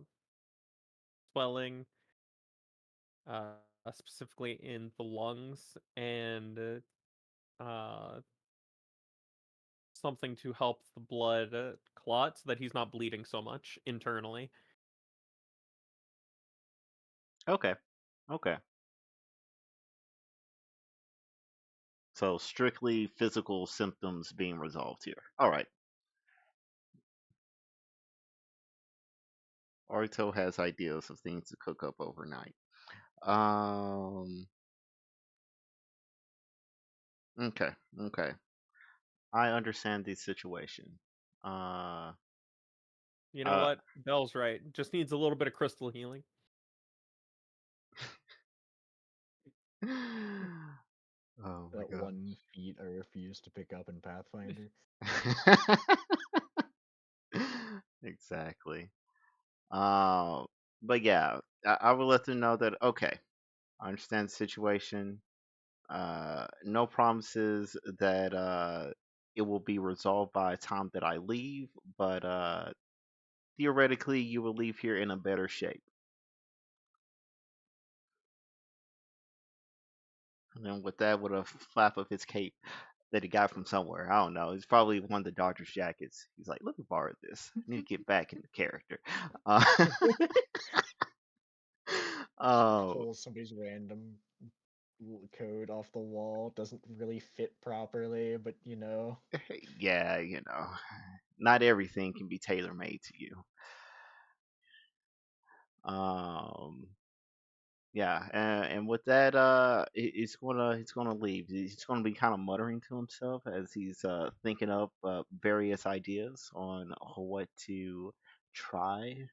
swelling, uh, specifically in the lungs, and uh, something to help the blood clot so that he's not bleeding so much internally. Okay. Okay. So strictly physical symptoms being resolved here. All right. Arito has ideas of things to cook up overnight. Um, okay, okay. I understand the situation. Uh, You know uh, what? Bell's right. Just needs a little bit of crystal healing. oh my That one feat I refuse to pick up in Pathfinder. gosh. Exactly. Uh, but yeah, I will let them know that okay, I understand the situation. No promises that it will be resolved by the time that I leave, but theoretically, you will leave here in a better shape. And then with that, with a flap of his cape that he got from somewhere, I don't know. It's probably one of the Dodgers jackets. He's like, "Let me borrow this. I need to get back into character." Uh, oh, Pulls somebody's random code off the wall. Doesn't really fit properly, but you know. yeah, not everything can be tailor made to you. Um, Yeah, and with that, he's gonna leave. He's gonna be kind of muttering to himself as he's thinking up various ideas on what to try.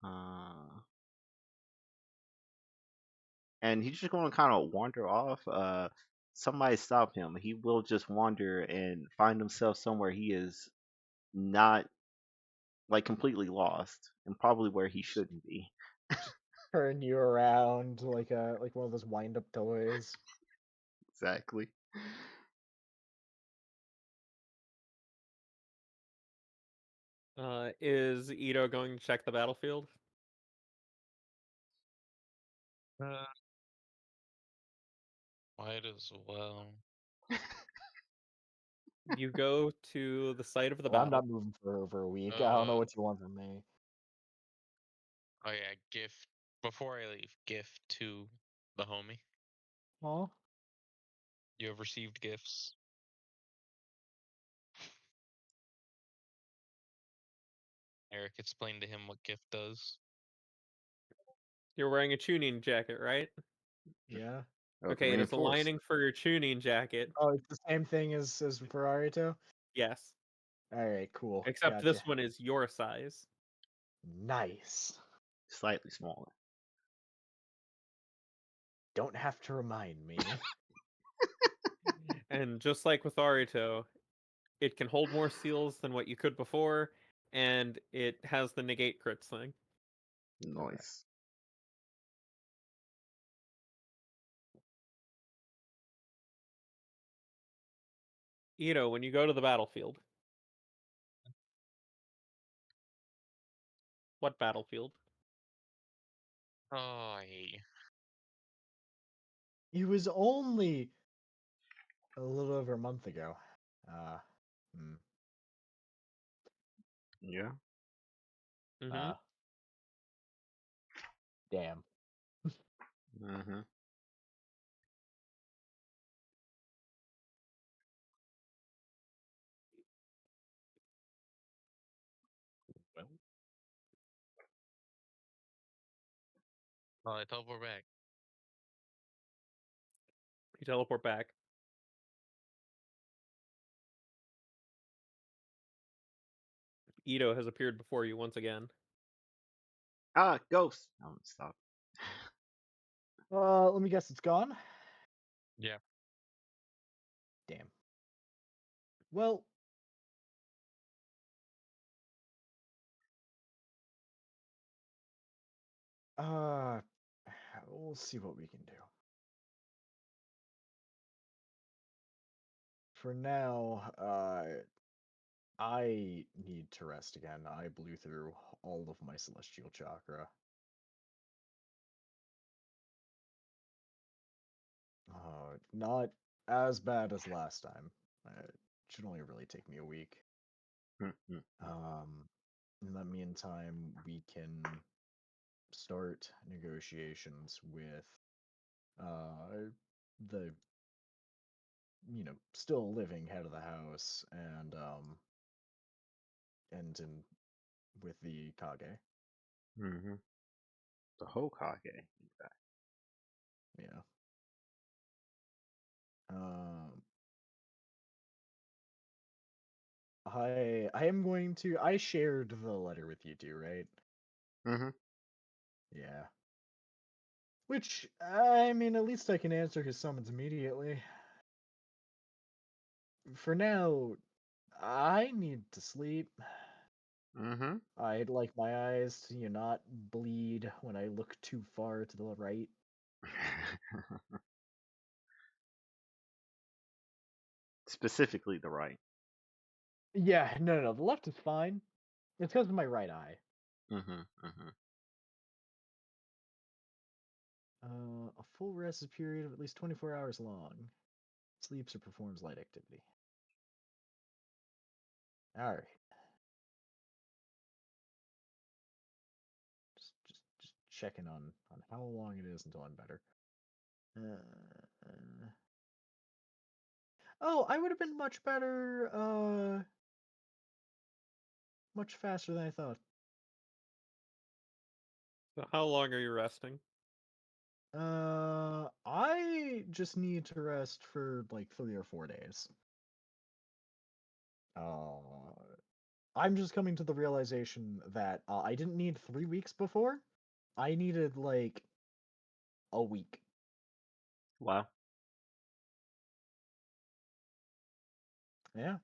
Uh, and he's just gonna kind of wander off. Somebody stop him. He will just wander and find himself somewhere he is not like completely lost and probably where he shouldn't be. Just turn you around like one of those wind up toys. Exactly. Is Ito going to check the battlefield? Uh, might as well. You go to the site of the Well, I'm battle. not moving for over a week. I don't know Uh, what you want from me. oh yeah, gift. Before I leave, gift to the homie. Huh? You have received gifts. Eric explained to him what gift does. You're wearing a tuning jacket, right? Yeah. Oh, the Okay, it is reinforced. aligning for your tuning jacket. Oh, it's the same thing as Ferrarito? Yes. Alright, cool. Except Gotcha. this one is your size. Nice. Slightly smaller. Don't have to remind me. And just like with Arito, it can hold more seals than what you could before, and it has the negate crits thing. Okay. Nice. Ito, when you go to the battlefield. What battlefield? Oh, I hate you. It was only a little over a month ago. Hmm. Yeah. Mm-hmm. Damn. Mm-hmm. Well, Oh, I teleport back. You teleport back. Ito has appeared before you once again. Ah, ghost. Oh, stop. let me guess, it's gone. Yeah. Damn. Well, uh, we'll see what we can do. For now, I need to rest again. I blew through all of my celestial chakra. Not as bad as last time. It should only really take me a week. Mm-hmm. In the meantime, we can start negotiations with the still living head of the house and in with the Kage. Mm-hmm. The Hokage, in fact. Yeah. Um I am going to I shared the letter with you two, right? Mm-hmm. Yeah. Which I mean at least I can answer his summons immediately. For now, I need to sleep. Mm-hmm. I'd like my eyes to not bleed when I look too far to the right. Specifically the right. Yeah, no. The left is fine. It's because of my right eye. Mm-hmm. Mm-hmm. A full rest is a period of at least 24 hours long. Sleeps or performs light activity. Alright. Just checking on how long it is until I'm better. Oh, I would have been much better, much faster than I thought. So how long are you resting? I just need to rest for like 3 or 4 days. Uh, I'm just coming to the realization that I didn't need 3 weeks before. I needed like a week. Wow. Yeah.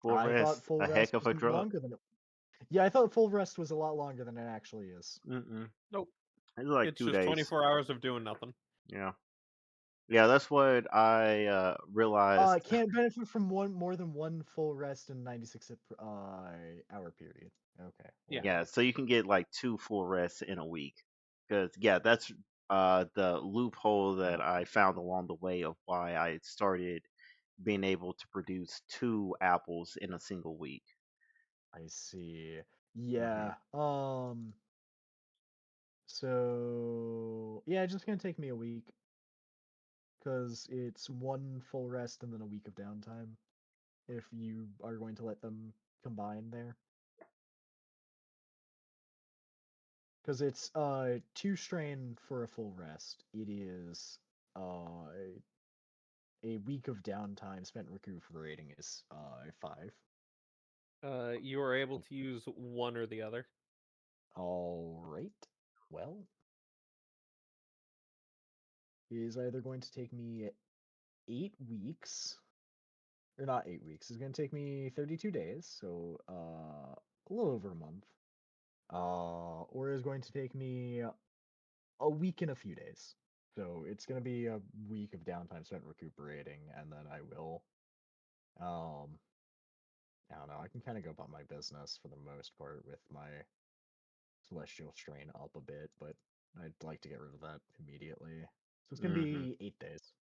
Full I thought rest, full a rest heck of was a drug. longer than it. Yeah, I thought full rest was a lot longer than it actually is. Mm-mm. Nope. It's like It's 2 just days. 24 hours of doing nothing. Yeah. Yeah, that's what I realized. Can't benefit from one more than one full rest in 96 hour period. Okay. Yeah. Well, Yeah, so you can get like 2 full rests in a week. Because yeah, that's the loophole that I found along the way of why I started being able to produce 2 apples in a single week. I see. Hmm. Yeah. So yeah, it's just gonna take me a week because it's one full rest and then a week of downtime. If you are going to let them combine there, because it's 2 strain for a full rest. It is a week of downtime spent recuperating is 5. You are able to use one or the other. All right. Well, it is either going to take me 8 weeks or not 8 weeks. It's gonna take me 32 days, so a little over a month. Or is going to take me a week and a few days. So it's gonna be a week of downtime spent recuperating, and then I will I don't know, I can kind of go about my business for the most part with my celestial strain up a bit, but I'd like to get rid of that immediately. So it's gonna Mm-hmm. be 8 days.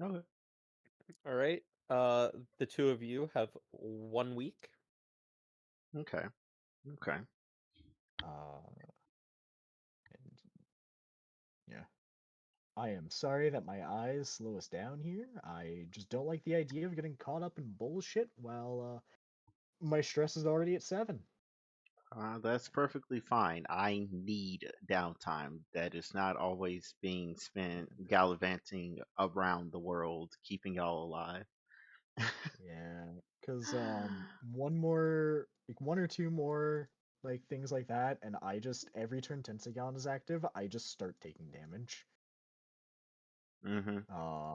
Okay. All right. The two of you have 1 week. Okay. Okay. Uh, and yeah. I am sorry that my eyes slow us down here. I just don't like the idea of getting caught up in bullshit while my stress is already at 7. That's perfectly fine. I need downtime that is not always being spent gallivanting around the world, keeping y'all alive. Yeah, because one or two more like things like that, and I just every turn Tensagon is active, I just start taking damage. Mm-hmm. Uh,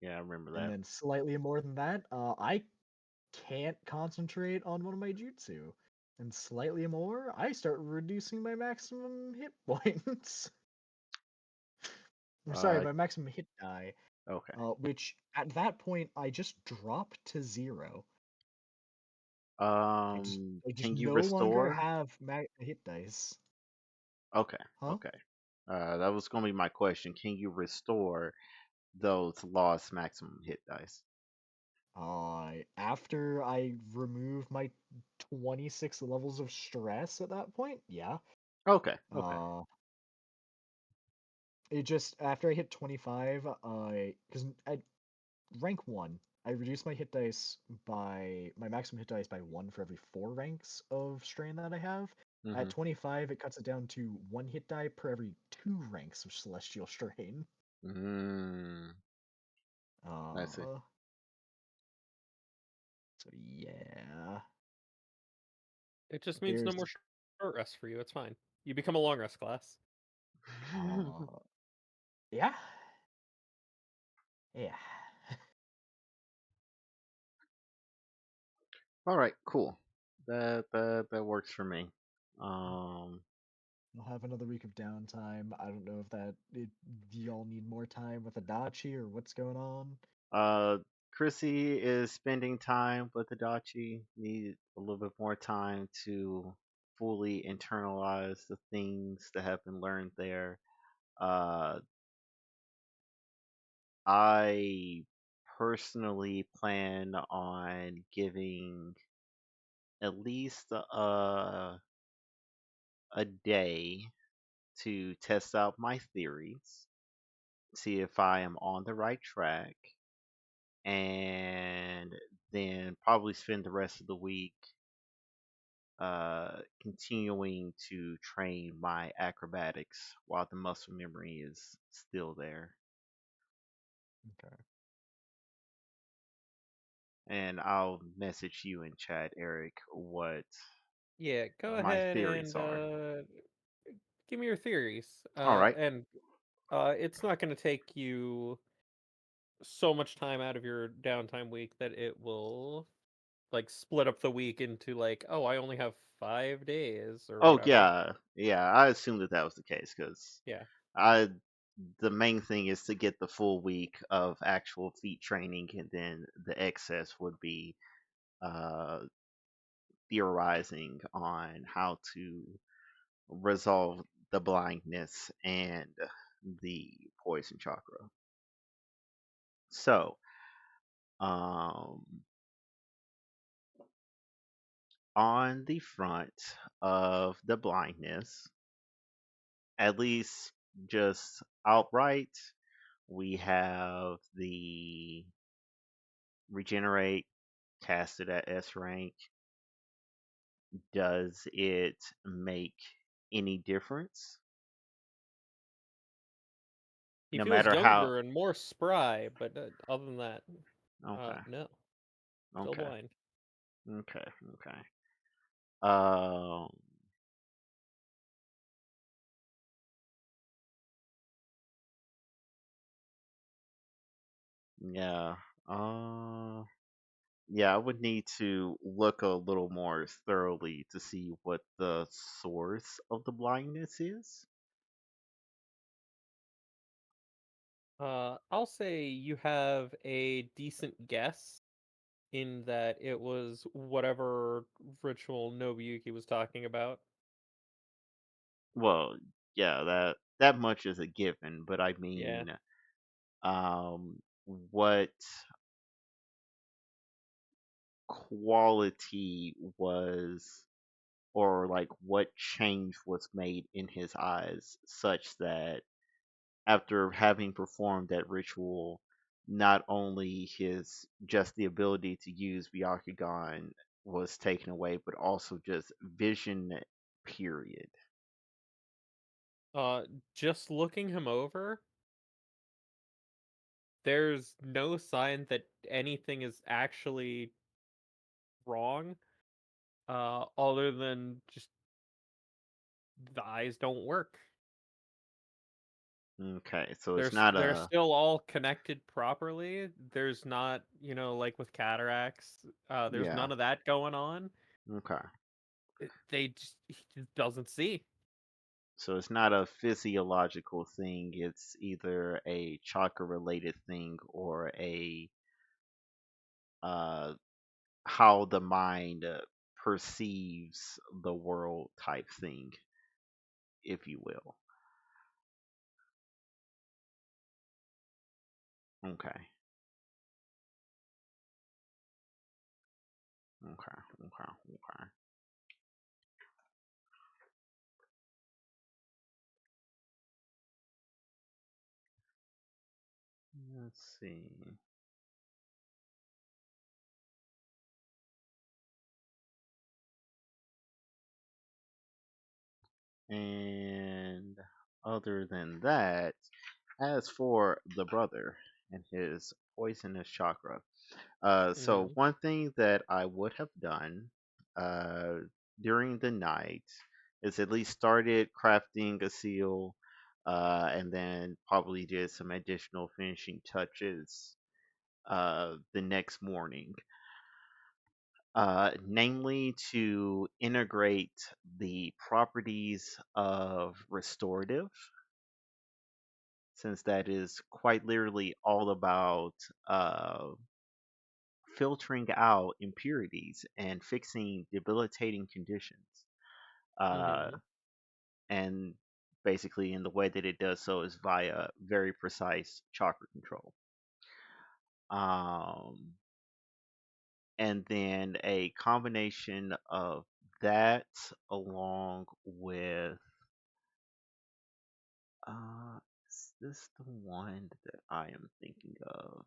Yeah, I remember and that. then slightly more than that, I can't concentrate on one of my jutsu. And slightly more, I start reducing my maximum hit points. I'm sorry, Uh, my maximum hit die, okay. which at that point I just drop to 0. I just Can you no longer restore? have hit dice. Okay. Huh? Okay. That was gonna be my question. Can you restore those lost maximum hit dice? After I remove my 26 levels of stress at that point, yeah. Okay. Okay. Uh, it just after I hit 25, because at rank 1, I reduce my hit dice by my maximum hit dice by 1 for every 4 ranks of strain that I have. At Mm-hmm. 25, it cuts it down to 1 hit die per every 2 ranks of celestial strain. Mm, I see. Uh, so yeah, It just means no there's more short rest for you. It's fine. You become a long rest class. uh, yeah, yeah. All right, cool. That works for me. Um, I'll have another week of downtime. I don't know if do y'all need more time with Adachi or what's going on? uh, Chrissy is spending time with Adachi. Need a little bit more time to fully internalize the things that have been learned there. Uh, I personally plan on giving at least a day to test out my theories, see if I am on the right track, and then probably spend the rest of the week continuing to train my acrobatics while the muscle memory is still there. Okay. And I'll message you in chat, Eric, what Yeah, go my ahead theories and are. give me your theories. All right. And it's not going to take you so much time out of your downtime week that it will like split up the week into like, oh, I only have 5 days or Oh whatever. yeah, yeah. I assumed that was the case because Yeah. I the main thing is to get the full week of actual feet training, and then the excess would be uh, theorizing on how to resolve the blindness and the poison chakra. So, um, on the front of the blindness, at least just outright, we have the regenerate casted at S rank. Does it make any difference? He No feels matter how. younger and more spry, but other than that, Okay. no, still Okay. blind. Okay. Okay. Um. Yeah. Uh, yeah, I would need to look a little more thoroughly to see what the source of the blindness is. I'll say you have a decent guess in that it was whatever ritual Nobuyuki was talking about. Well, yeah, that much is a given, but I Yeah. mean, what quality was, or like what change was made in his eyes such that after having performed that ritual, not only his just the ability to use Byakugan was taken away, but also just vision, period. Uh, just looking him over, there's no sign that anything is actually wrong, other than just the eyes don't work. Okay, so They're it's not they're a still all connected properly. There's not, like with cataracts, there's yeah. none of that going on. Okay, He just doesn't see. so it's not a physiological thing. It's either a chakra related thing or a uh how the mind perceives the world type thing, if you will. Okay. Okay. Okay. Okay. Let's see. And other than that, as for the brother and his poisonous chakra, so Hmm. one thing that I would have done uh, during the night is at least started crafting a seal, and then probably did some additional finishing touches the next morning. Namely, to integrate the properties of restorative, since that is quite literally all about uh, filtering out impurities and fixing debilitating conditions. Uh, Hmm. and basically, in the way that it does so is via very precise chakra control. Um, and then a combination of that along with is this the one that I am thinking of?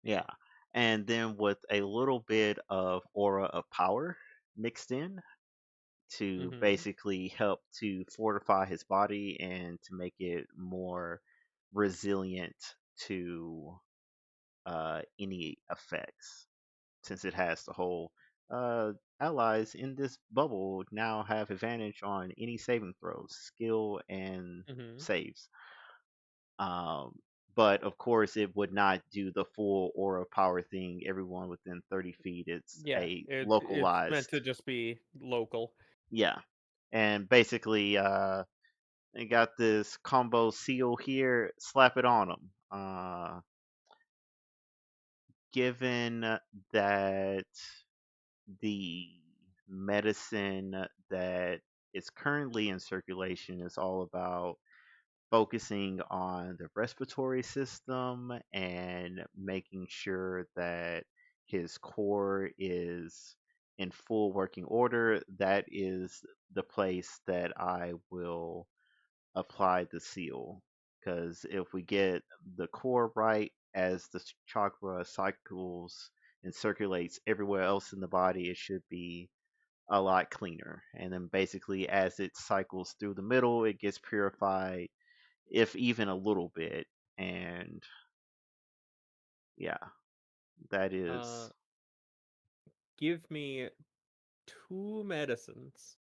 Yeah. And then with a little bit of aura of power mixed in to Hmm. basically help to fortify his body and to make it more resilient to any effects, since it has the whole uh, allies in this bubble now have advantage on any saving throws, skill, and Hmm. saves. Um, but of course, it would not do the full aura power thing. Everyone within 30 feet, it's Yeah, a it's meant to localized. just be local. Yeah. And basically, they got this combo seal here, slap it on them. Given that the medicine that is currently in circulation is all about focusing on the respiratory system and making sure that his core is in full working order, that is the place that I will apply the seal. Because if we get the core right as the chakra cycles and circulates everywhere else in the body, it should be a lot cleaner. And then basically, as it cycles through the middle, it gets purified, if even a little bit. And yeah, that Uh, is give me 2 medicines.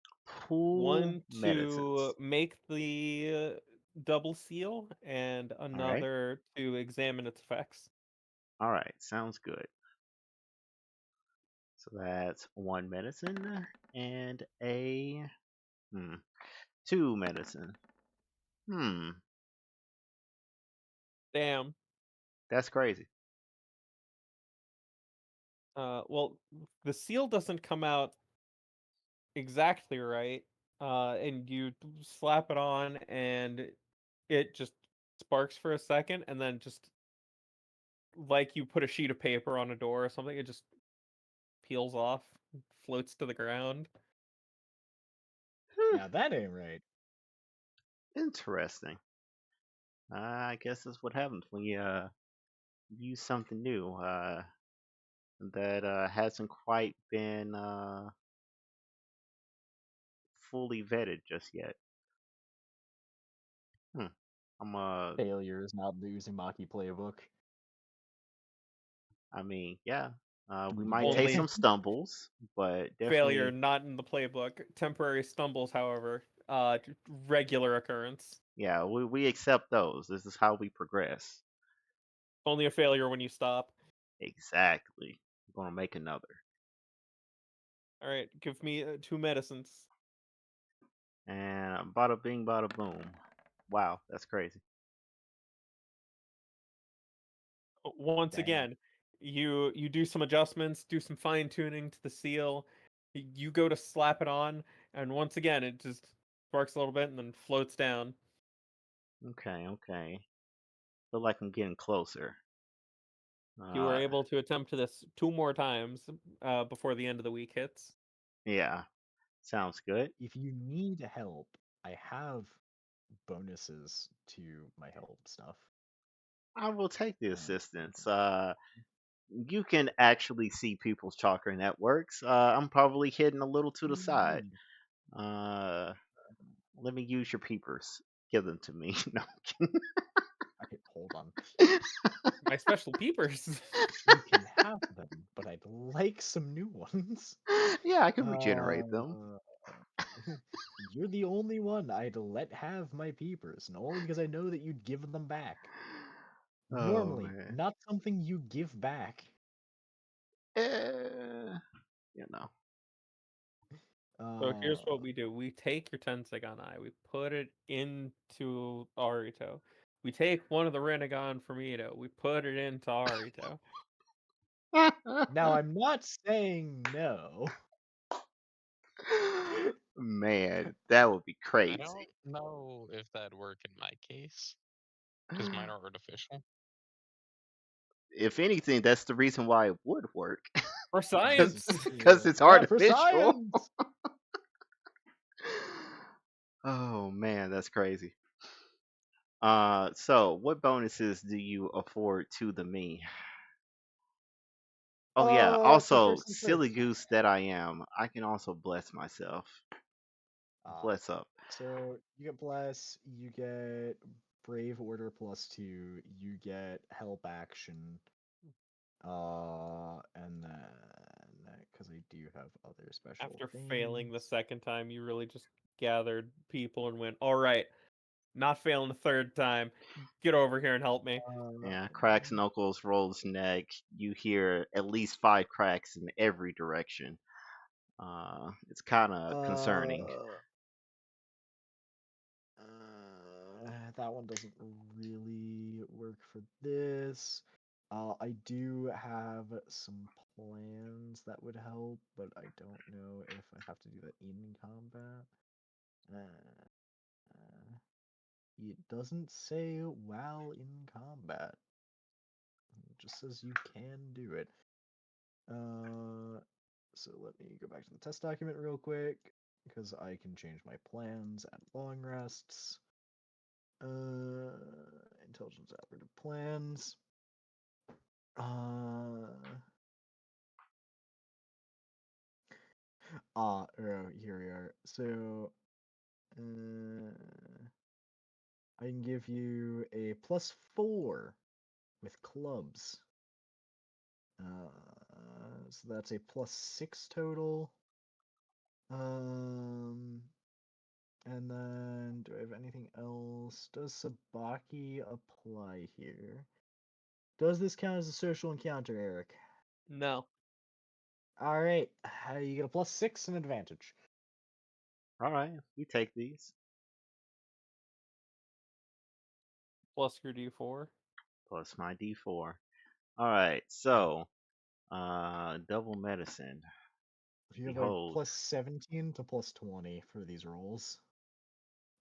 Two One to medicines. make the double seal, and All right. another to examine its effects. All right. Sounds good. So that's one medicine and a hmm, two medicine. Hmm. Damn. That's crazy. Well, the seal doesn't come out exactly right, and you slap it on, and it just sparks for a second, and then just like you put a sheet of paper on a door or something, it just peels off, floats to the ground. Hmm. Now that ain't right. Interesting. I guess that's what happens when you use something new that hasn't quite been fully vetted just yet. Hmm. I'm Failure is not the Uzumaki playbook. I mean, yeah. We You might get take Only some stumbles, but failure, definitely, not in the playbook. Temporary stumbles, however, regular occurrence. yeah, we accept those. This is how we progress. Only a failure when you stop. Exactly. I'm gonna make another. All right, give me 2 medicines. And bada bing, bada boom. Wow, that's crazy. Once Damn. again, you do some adjustments, do some fine tuning to the seal. You go to slap it on, and once again, it just sparks a little bit and then floats down. Okay, okay. Feel like I'm getting closer. You were Uh, able to attempt this 2 more times before the end of the week hits. yeah, sounds good. If you need help, I have bonuses to my help stuff. I will take the Uh, assistance. You can actually see people's chakra networks. I'm probably hidden a little to the side. Indeed. Uh, let me use your peepers. Give them to me. No. Hold on. My special peepers. You can have them, but I'd like some new ones. Yeah, I can regenerate them. Uh, you're the only one I'd let have my peepers, and only because I know that you'd give them back. Oh Normally, man. not something you give back. Eh, you know. So here's Uh, what we do. We take your Tenseganai, we put it into Arito. We take one of the Renegon from Ito, we put it into Arito. now I'm not saying no. Man, that would be I don't crazy. know if that'd work in my case because mine are artificial. If anything, that's the reason why it would work. For This is science! Because true. it's Yeah, for artificial. science. Oh man, that's crazy. So what bonuses do you afford to the me? Oh yeah, So also first things silly first. goose that I am, I can also bless myself. Ah, Bless up. so you get bless, you get brave order +2, you get help action, and then because I do have other special After failing the things. second time, you really just gathered people and went, alright, not failing the third time. Get over here and help me. Yeah, cracks Um, knuckles, rolls neck. You hear at least five cracks in every direction. It's kind of concerning. uh, that one doesn't really work for this. I do have some plans that would help, but I don't know if I have to do that in combat. Uh, it doesn't say while in combat. It just says you can do it. So let me go back to the test document real quick because I can change my plans at long rests. Intelligence operative plans. Uh, here we are. So, I can give you a +4 with clubs. So that's a +6 total. Um, and then do I have anything else? Does Sabaki apply here? Does this count as a social encounter, Eric? No. All right, you get a +6 and advantage. All right, we take these. Plus your D4. Plus my D4. All right, so double medicine. You have a Behold. +17 to +20 for these rolls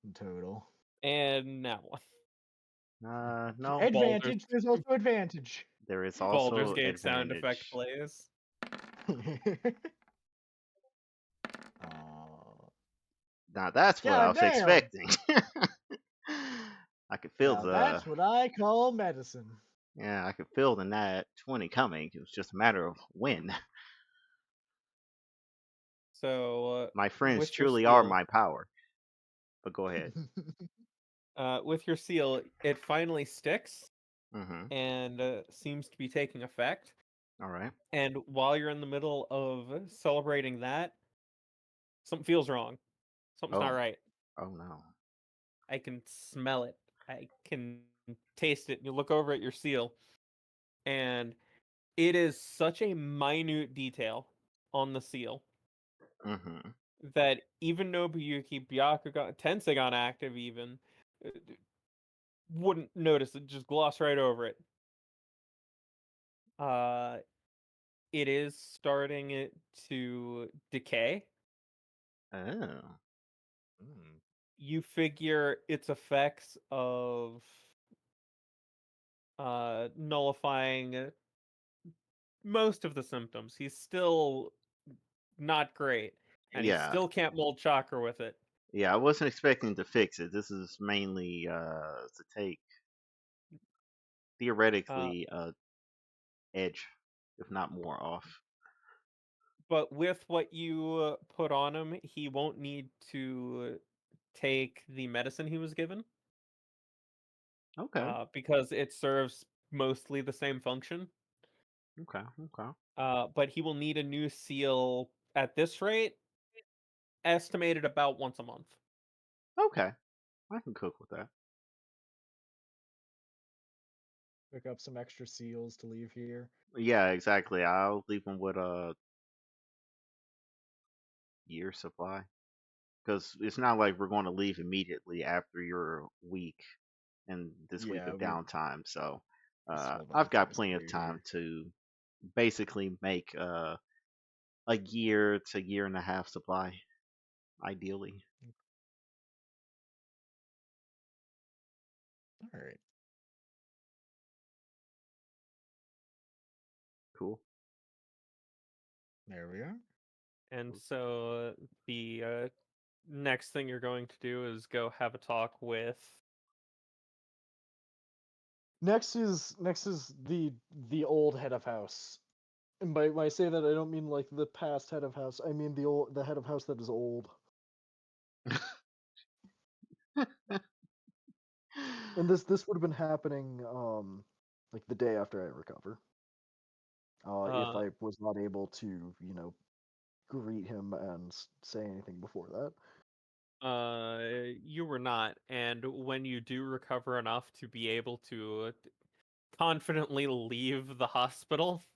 in total. And now one. No, Baldur's Advantage. There's also advantage. there is Baldur's also Gate sound effect advantage. plays. uh, Now that's what I God was damn! expecting. I could feel Now the that's what I call medicine. I could feel the nat 20 coming. It was just a matter of when. So My friends with your truly are seal, my power. But go ahead. it finally sticks Mm-hmm. and seems to be taking effect. All right. And while you're in the middle of celebrating that, something feels wrong. Something's not Oh. right. Oh no. I can smell it. I can taste it. You look over at your seal, and it is such a minute detail on the seal Mm-hmm. that even Nobuyuki, Byakugan, Tensegon active even uh, wouldn't notice it. Just gloss right over it. Uh, it is starting to decay. Oh. Mm. You figure its effects of nullifying most of the symptoms. He's still not great, and he Yeah. still can't mold chakra with it. Yeah, I wasn't expecting to fix it. This is mainly to take Uh, theoretically edge, if not more, off. but with what you put on him, he won't need to take the medicine he was given Okay. because it serves mostly the same function. Okay. Okay. But he will need a new seal at this rate, estimated about once a month. Okay. I can cook with that. Pick up some extra seals to leave here. Yeah, exactly. I'll leave them with a year supply because it's not like we're going to leave immediately after your week and this week Yeah, of we downtime. So still have other I've got things to plenty of do time here. to basically make a year to year and a half supply, ideally. All right. Cool. There we are. And so the next thing you're going to do is go have a talk with. Next is the old head of house. And by when I say that, I don't mean like the past head of house. I mean the head of house that is old. And this would have been happening like the day after I recover. If Uh, I was not able to, greet him and say anything before that. you were not, and when you do recover enough to be able to confidently leave the hospital,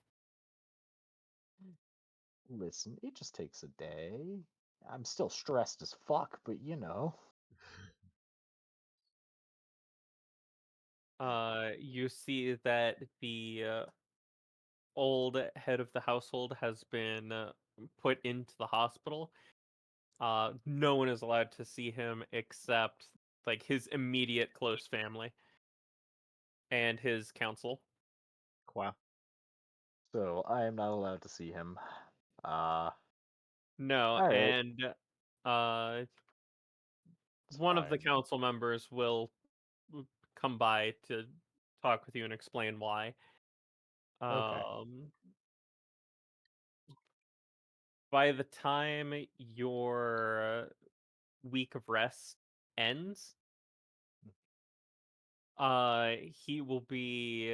Listen, it just takes a day. I'm still stressed as fuck, but you see that the old head of the household has been put into the hospital. No one is allowed to see him except like his immediate close family and his council. Wow. So I am not allowed to see him. Uh, No, all right, and uh, it's one of the fine. council members will come by to talk with you and explain why. Okay. Um, by the time your week of rest ends, he will be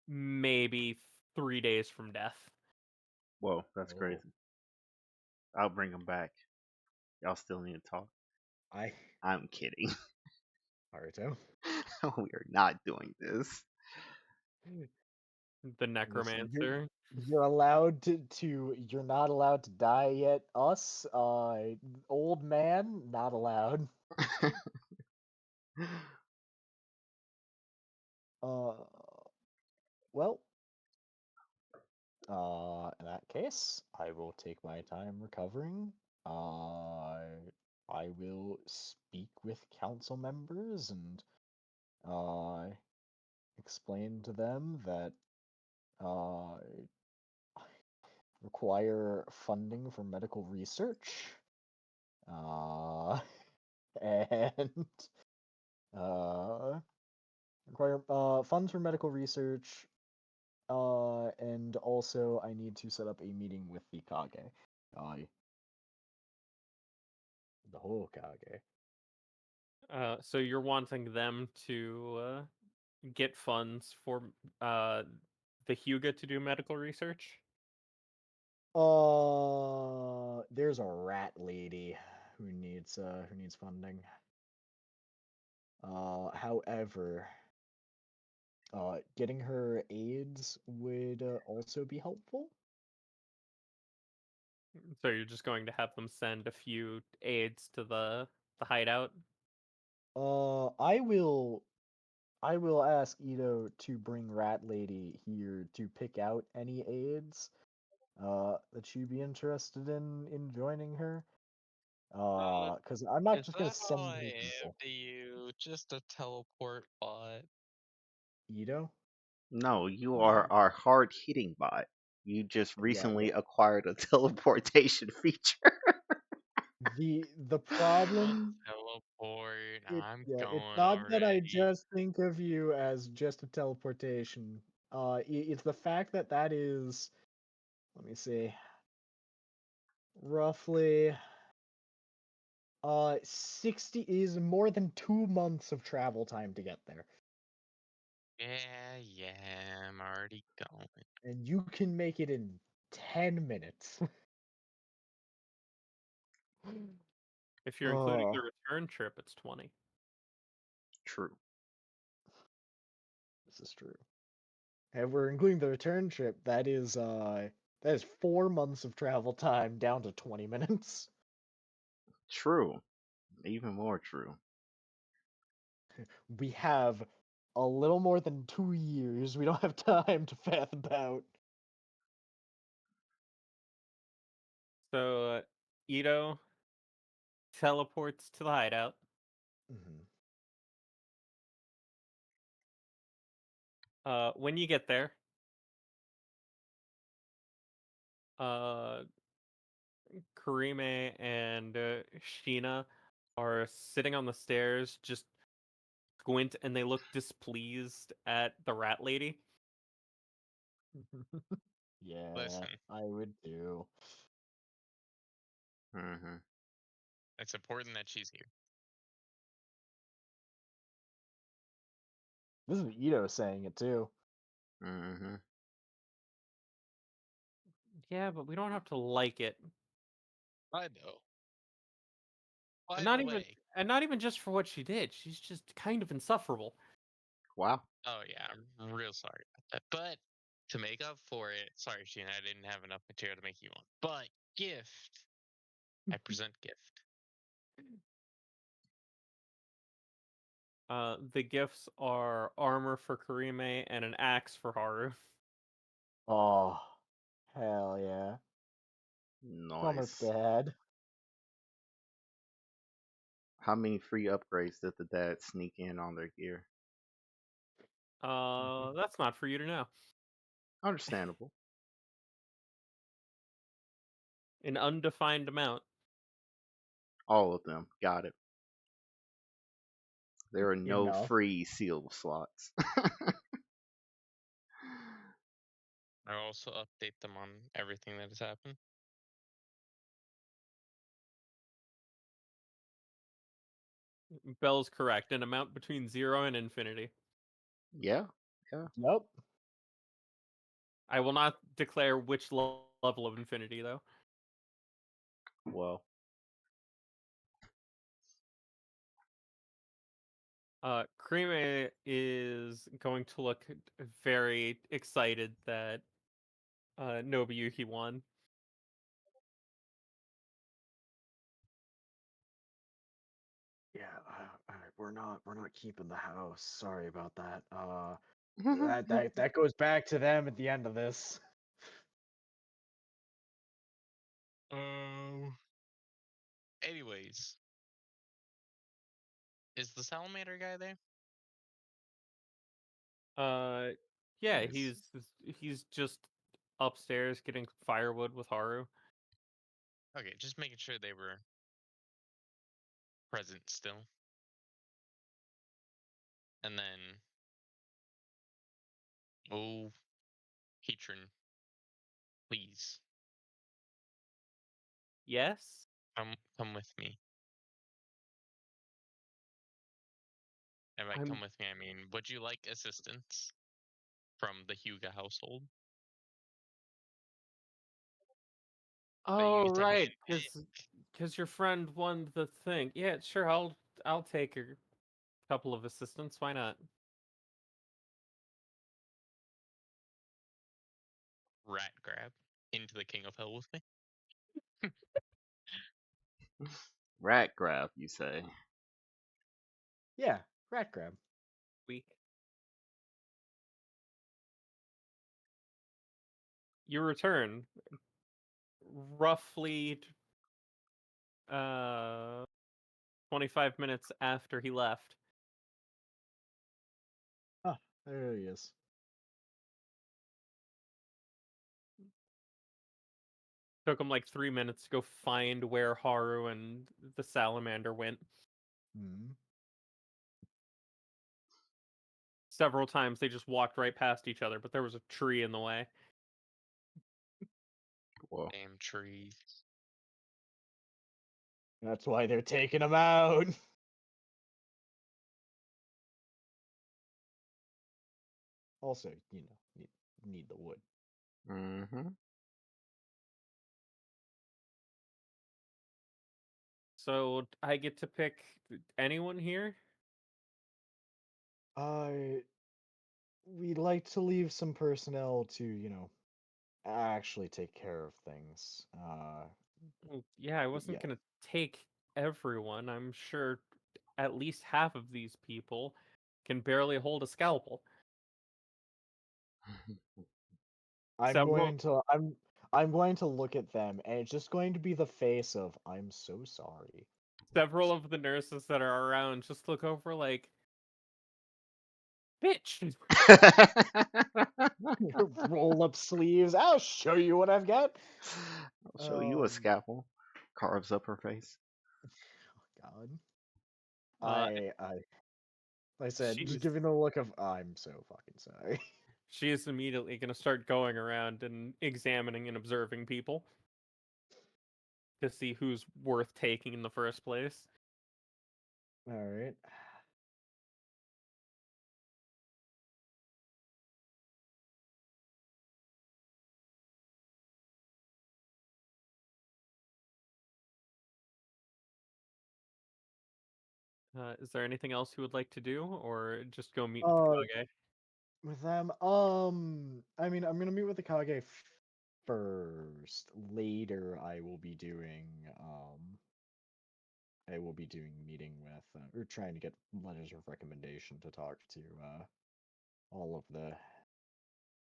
maybe 3 days from death. Whoa, that's Oh, crazy. I'll bring him back. Y'all still need to talk. I I'm kidding. Naruto. We are not doing this. The Listen, necromancer. you're allowed to you're not allowed to die yet. Us, old man, not allowed. Uh, well, in that case, I will take my time recovering. I will speak with council members and uh explain to them that uh require funding for medical research. Uh, and uh, require funds for medical research. And also I need to set up a meeting with the Kage. The whole Kage. So you're wanting them to get funds for the Hyuga to do medical research? There's a rat lady who needs funding. However, getting her aids would also be helpful. So you're just going to have them send a few aides to the hideout? I will ask Ito to bring Rat Lady here to pick out any aids that she'd be interested in joining her. Because I'm not Is just gonna that all send I her am people. to you? Just a teleport bot? Ito? No, you are Yeah. our hard hitting bot. You just Yeah, recently acquired a teleportation feature. the problem Teleport. I'm it's going not that I already. just think of you as just a teleportation. It's the fact that that is, let me see, roughly 60 is more than 2 months of travel time to get there. Yeah, I'm already going. And you can make it in 10 minutes. If you're including Oh, the return trip, it's 20. True. this is true. And we're including the return trip, that is 4 months of travel time down to 20 minutes. True. Even more true. We have a little more than 2 years. We don't have time to fath about. So Ito teleports to the hideout. Mhm. When you get there, uh, Karime and Sheena are sitting on the stairs, just squint, and they look displeased at the rat lady. Yeah, Listen, I would do. Hmm. it's important that she's here. This is Ito saying it too. Hmm. Yeah, but we don't have to like it. I know. And By the not even way, and not even just for what she did. She's just kind of insufferable. Wow. oh yeah, I'm real sorry about that. But to make up for it, sorry, Sheena, I didn't have enough material to make you one. But gift, I present gift. The gifts are armor for Karime and an axe for Haru. Oh, hell yeah. Bummer's Nice. dad. How many free upgrades did the dad sneak in on their gear? That's not for you to know. Understandable. An undefined amount. All of them. Got it. There are no Enough. free seal slots. I also update them on everything that has happened. Bell's correct. An amount between 0 and infinity. Yeah. Yeah. Yep. I will not declare which level of infinity, though. Well, Creamy is going to look very excited that Nobuyuki won. Yeah, all right, we're not keeping the house. Sorry about that. mm-hmm. That goes back to them at the end of this. Um. Anyways, is the salamander guy there? Uh, yeah, Nice. he's just upstairs getting firewood with Haru. Okay, just making sure they were present still. And then, oh, patron, please Yes. come with me. And by I'm. come with me, I mean, would you like assistance from the Hyuga household? But you Oh get to right, pick because your friend won the thing. Yeah, sure. I'll take a couple of assistants. Why not? rat grab into the King of Hell with me. Rat grab, you say? Yeah, rat grab. Week. You return roughly uh 25 minutes after he left. Ah, there he is. Took him like 3 minutes to go find where Haru and the salamander went. Hmm. Several times they just walked right past each other, but there was a tree in the way. Well, Damn trees. That's why they're taking him out. Also, need the wood. mm-hmm. So I get to pick anyone here? Uh, we'd like to leave some personnel to, actually take care of things. Well, yeah, I wasn't Yeah. gonna take everyone. I'm sure at least half of these people can barely hold a scalpel. I'm Several going to I'm going to look at them and it's just going to be the face of I'm so sorry. several of the nurses that are around just look over like, bitch. Roll up sleeves. I'll show you what I've got. I'll show you a scalpel. Carves up her face. God. Uh, I said, just she's giving a look of I'm so fucking sorry. she is immediately gonna start going around and examining and observing people to see who's worth taking in the first place. All right. Is there anything else you would like to do, or just go meet with the Uh, Kage? with them, I mean, I'm gonna meet with the Kage first. Later, I will be doing meeting with, or trying to get letters of recommendation to talk to, all of the,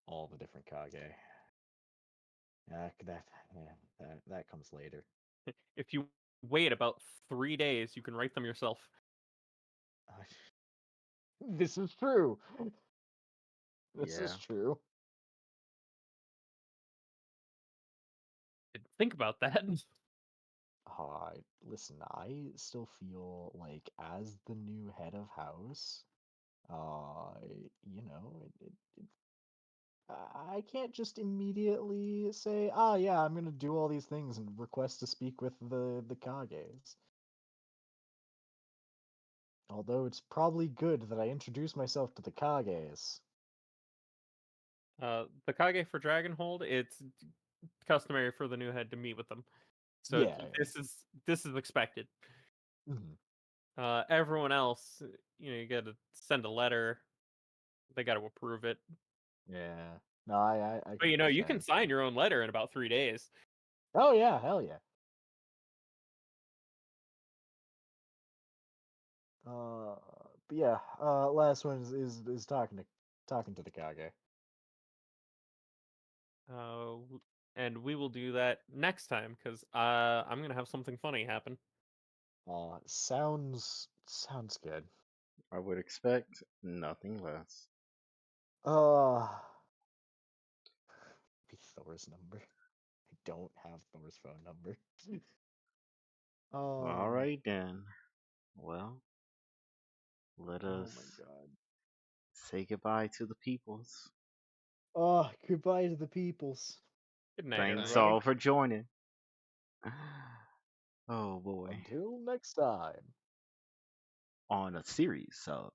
all the different Kage. That comes later. If you wait about 3 days, you can write them yourself. This is true. This Yeah. is true. Think about that. Listen, I still feel like as the new head of house, uh, I can't just immediately say, ah, yeah, I'm gonna do all these things and request to speak with the Kages. Although it's probably good that I introduce myself to the Kages. The Kage for Dragonhold, it's customary for the new head to meet with them. So Yeah. this is expected. Mhm. Everyone else, you got to send a letter. They got to approve it. Yeah. No, I But can you can understand. sign your own letter in about 3 days. Oh yeah, hell yeah. But yeah. Last one is talking to the Kage. And we will do that next time because I'm gonna have something funny happen. Sounds good. I would expect nothing less. Be Thor's number. I don't have Thor's phone number. All right then. Well, let Oh us my god. say goodbye to the peoples. Goodbye to the peoples. Good night, Thanks everybody. all for joining. Oh boy. Until next time. On a series of